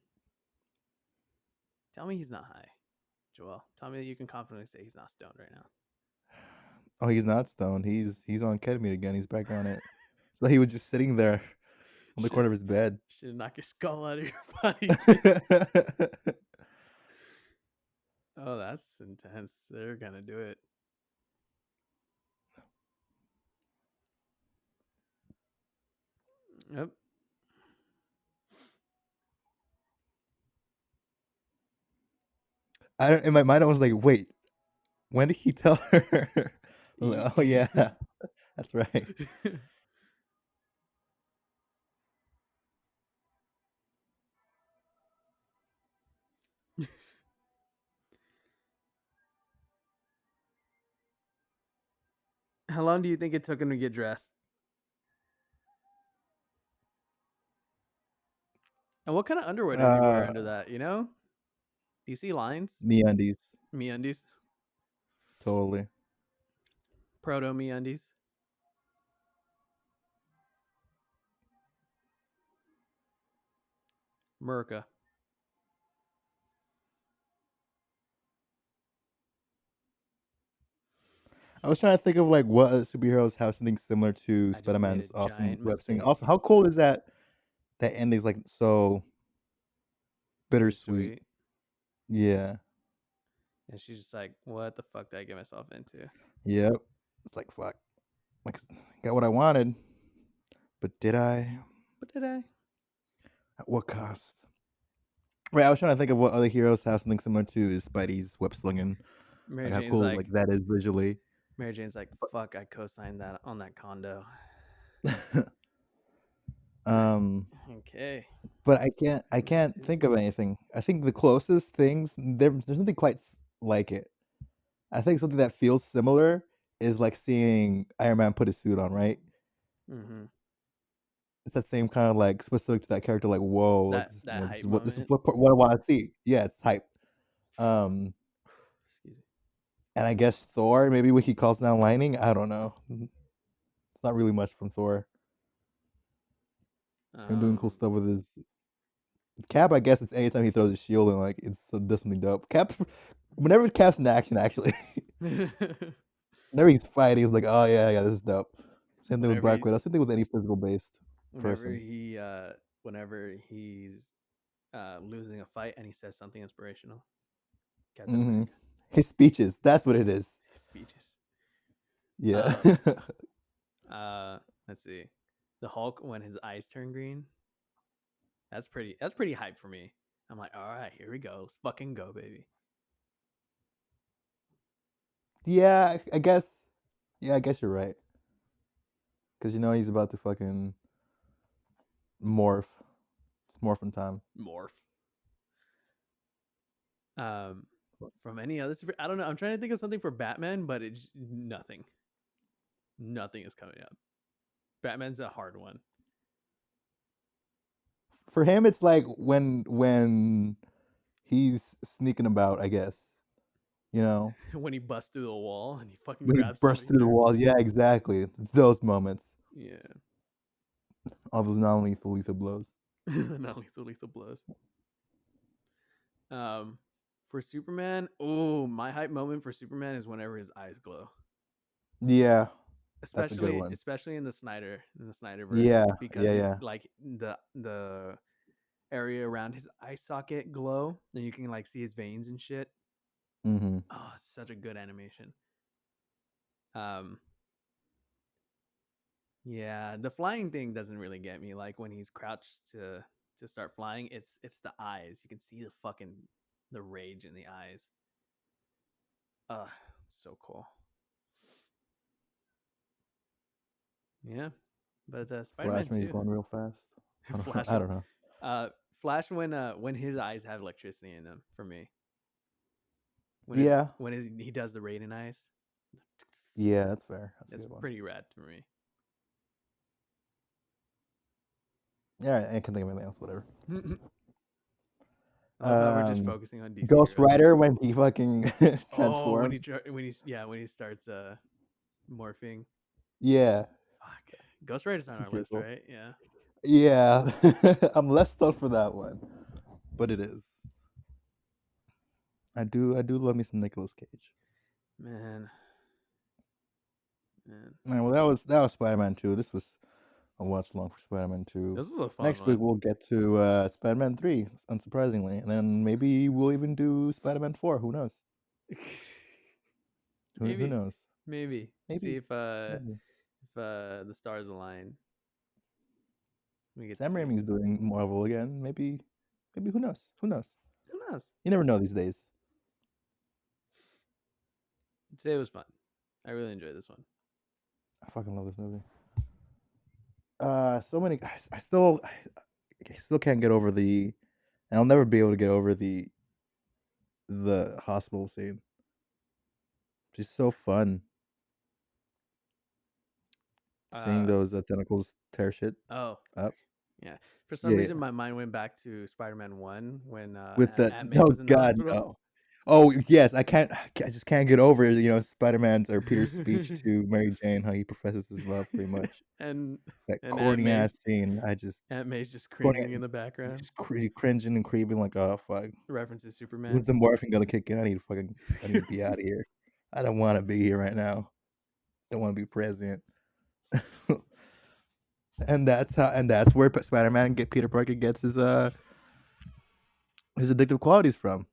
[SPEAKER 2] Tell me he's not high, Joel. Tell me that you can confidently say he's not stoned right now.
[SPEAKER 1] Oh, he's not stoned. He's on ketamine again. He's back on it. So he was just sitting there on the corner of
[SPEAKER 2] Should
[SPEAKER 1] his bed.
[SPEAKER 2] should knock your skull out of your body. Jake. Oh, that's intense. They're gonna do it. Yep.
[SPEAKER 1] I don't, in my mind, I was like, wait, when did he tell her? I was like, oh yeah, that's right.
[SPEAKER 2] How long do you think it took him to get dressed? And what kind of underwear does he wear
[SPEAKER 1] Uh,
[SPEAKER 2] under that? You know? Do you see lines?
[SPEAKER 1] Me undies,
[SPEAKER 2] Me undies,
[SPEAKER 1] totally.
[SPEAKER 2] proto me undies. Merca.
[SPEAKER 1] I was trying to think of like what other superheroes have something similar to
[SPEAKER 2] I just made a
[SPEAKER 1] Spider-Man's awesome
[SPEAKER 2] giant
[SPEAKER 1] web swing.
[SPEAKER 2] mistake.
[SPEAKER 1] Also, how cool is that ending's like so bittersweet.
[SPEAKER 2] Bittersweet.
[SPEAKER 1] Yeah.
[SPEAKER 2] And she's just like, what the fuck did I get myself into?
[SPEAKER 1] Yep. It's like fuck. Like got what I wanted, but did I?
[SPEAKER 2] What did I?
[SPEAKER 1] At what cost? Right. I was trying to think of what other heroes have something similar to Spidey's web slinging.
[SPEAKER 2] Mary
[SPEAKER 1] Like how
[SPEAKER 2] Jane's
[SPEAKER 1] cool
[SPEAKER 2] like,
[SPEAKER 1] like that is visually.
[SPEAKER 2] Mary Jane's like, fuck, I co-signed that on that condo.
[SPEAKER 1] um
[SPEAKER 2] Okay.
[SPEAKER 1] but I can't
[SPEAKER 2] Two.
[SPEAKER 1] think of anything. I think the closest things there's nothing quite like it. I think something that feels similar is like seeing Iron Man put his suit on, right?
[SPEAKER 2] Mm-hmm.
[SPEAKER 1] It's that same kind of like specific to that character, like whoa, like
[SPEAKER 2] That
[SPEAKER 1] this,
[SPEAKER 2] that
[SPEAKER 1] this is
[SPEAKER 2] hype
[SPEAKER 1] what
[SPEAKER 2] moment.
[SPEAKER 1] what I want to see. Yeah, it's hype. Um,
[SPEAKER 2] Excuse me.
[SPEAKER 1] and I guess Thor, maybe when he calls down lightning, I don't know. It's not really much from Thor. Him doing cool
[SPEAKER 2] Um,
[SPEAKER 1] stuff with his Cap. I guess it's anytime he throws his shield and like it's does something dope. Cap, whenever Cap's in action, actually, whenever he's fighting, he's like, oh yeah, yeah, this is dope. Same thing with
[SPEAKER 2] whenever
[SPEAKER 1] Black
[SPEAKER 2] he,
[SPEAKER 1] Widow. Same thing with any physical based
[SPEAKER 2] whenever
[SPEAKER 1] person.
[SPEAKER 2] he, whenever he's losing a fight and he says something inspirational. Captain
[SPEAKER 1] Hmm.
[SPEAKER 2] America.
[SPEAKER 1] His speeches. That's what it is.
[SPEAKER 2] His speeches.
[SPEAKER 1] Yeah.
[SPEAKER 2] Um, let's see. The Hulk when his eyes turn green. That's pretty. That's pretty hype for me. I'm like, all right, here we go. Let's fucking go, baby.
[SPEAKER 1] Yeah, I guess. Yeah, I guess you're right. Because he's about to fucking morph. It's morphin' time.
[SPEAKER 2] Morph. Um, from any other super, I don't know. I'm trying to think of something for Batman, but it's nothing. Nothing is coming up. Batman's a hard one.
[SPEAKER 1] For him, it's like when he's sneaking about, I guess. You know,
[SPEAKER 2] When he busts through the wall and he fucking
[SPEAKER 1] when he
[SPEAKER 2] grabs
[SPEAKER 1] bursts
[SPEAKER 2] somebody.
[SPEAKER 1] through the walls. Yeah, exactly. It's those moments.
[SPEAKER 2] Yeah.
[SPEAKER 1] All those non-lethal blows.
[SPEAKER 2] Not lethal blows. For Superman, my hype moment for Superman is whenever his eyes glow.
[SPEAKER 1] Yeah, that's a good one.
[SPEAKER 2] Especially in the Snyderverse.
[SPEAKER 1] Yeah,
[SPEAKER 2] Because
[SPEAKER 1] yeah,
[SPEAKER 2] he's
[SPEAKER 1] yeah.
[SPEAKER 2] like the area around his eye socket glow, and you can like see his veins and shit.
[SPEAKER 1] Mm-hmm.
[SPEAKER 2] Oh, such a good animation. Yeah, the flying thing doesn't really get me. Like when he's crouched to start flying, it's the eyes. You can see the rage in the eyes. So cool. Yeah, but
[SPEAKER 1] Flash
[SPEAKER 2] Spider-Man
[SPEAKER 1] when he's
[SPEAKER 2] 2.
[SPEAKER 1] going real fast.
[SPEAKER 2] Flash,
[SPEAKER 1] I don't know.
[SPEAKER 2] Flash when his eyes have electricity in them. For me,
[SPEAKER 1] Yeah,
[SPEAKER 2] he does the Raiden eyes.
[SPEAKER 1] yeah, that's fair. That's a
[SPEAKER 2] It's
[SPEAKER 1] good one.
[SPEAKER 2] pretty rad for me.
[SPEAKER 1] Yeah, I can't think of anything else. Whatever.
[SPEAKER 2] I love how we're just focusing on DC
[SPEAKER 1] Ghost
[SPEAKER 2] heroes.
[SPEAKER 1] Rider when he fucking
[SPEAKER 2] Oh,
[SPEAKER 1] transforms.
[SPEAKER 2] when he starts morphing.
[SPEAKER 1] Yeah.
[SPEAKER 2] Fuck. Ghost Rider's on our
[SPEAKER 1] Pretty
[SPEAKER 2] list,
[SPEAKER 1] cool.
[SPEAKER 2] right? Yeah.
[SPEAKER 1] Yeah. I'm less stoked for that one, but it is. I do love me some Nicolas Cage.
[SPEAKER 2] Man.
[SPEAKER 1] Man, well that was Spider-Man 2. This was a watch along for Spider-Man 2.
[SPEAKER 2] This was a fun
[SPEAKER 1] Next
[SPEAKER 2] one.
[SPEAKER 1] week we'll get to Spider-Man 3, unsurprisingly, and then maybe we'll even do Spider-Man 4. Who knows?
[SPEAKER 2] Maybe.
[SPEAKER 1] Who knows?
[SPEAKER 2] Maybe.
[SPEAKER 1] Maybe.
[SPEAKER 2] See if the stars align. We get
[SPEAKER 1] Sam
[SPEAKER 2] to see.
[SPEAKER 1] Raimi's doing Marvel again. Maybe who knows? Who knows?
[SPEAKER 2] Who knows?
[SPEAKER 1] You never know these days.
[SPEAKER 2] Today was fun. I really enjoyed this one.
[SPEAKER 1] I fucking love this movie. So many. I still can't get over the. And I'll never be able to get over the hospital scene. Just so fun. Seeing those tentacles tear shit
[SPEAKER 2] up. Yeah. For some reason, my mind went back to Spider-Man 1 when
[SPEAKER 1] with the
[SPEAKER 2] Aunt May was in the hospital.
[SPEAKER 1] No. Oh yes, I just can't get over Spider-Man's or Peter's speech to Mary Jane, how he professes his love, pretty much.
[SPEAKER 2] and
[SPEAKER 1] That
[SPEAKER 2] and
[SPEAKER 1] corny ass scene.
[SPEAKER 2] Aunt May's just cringing in the background.
[SPEAKER 1] Just cringing and creeping like, oh fuck.
[SPEAKER 2] References Superman.
[SPEAKER 1] When's the morphine gonna kick in? I need to be out of here. I don't want to be here right now. I don't want to be president. and that's where Spider-Man Peter Parker gets his addictive qualities from.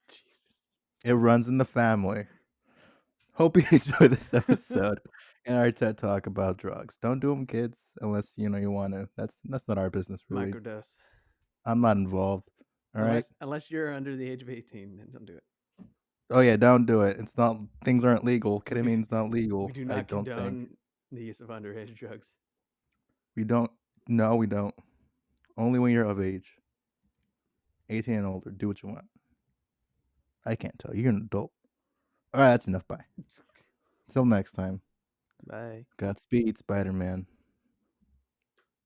[SPEAKER 2] Jesus.
[SPEAKER 1] It runs in the family. Hope you enjoy this episode and our TED Talk about drugs. Don't do them, kids, unless you want to. That's not our business, really.
[SPEAKER 2] Microdose.
[SPEAKER 1] I'm not involved. All right.
[SPEAKER 2] Unless you're under the age of 18, then don't do it.
[SPEAKER 1] Oh yeah, don't do it. It's not. Things aren't legal. Ketamine's not legal.
[SPEAKER 2] We do not condone the use of underage drugs.
[SPEAKER 1] We don't. No, we don't. Only when you're of age. 18 and older. Do what you want. I can't tell. You're an adult. All right, that's enough. Bye. Till next time.
[SPEAKER 2] Bye.
[SPEAKER 1] Godspeed, Spider-Man.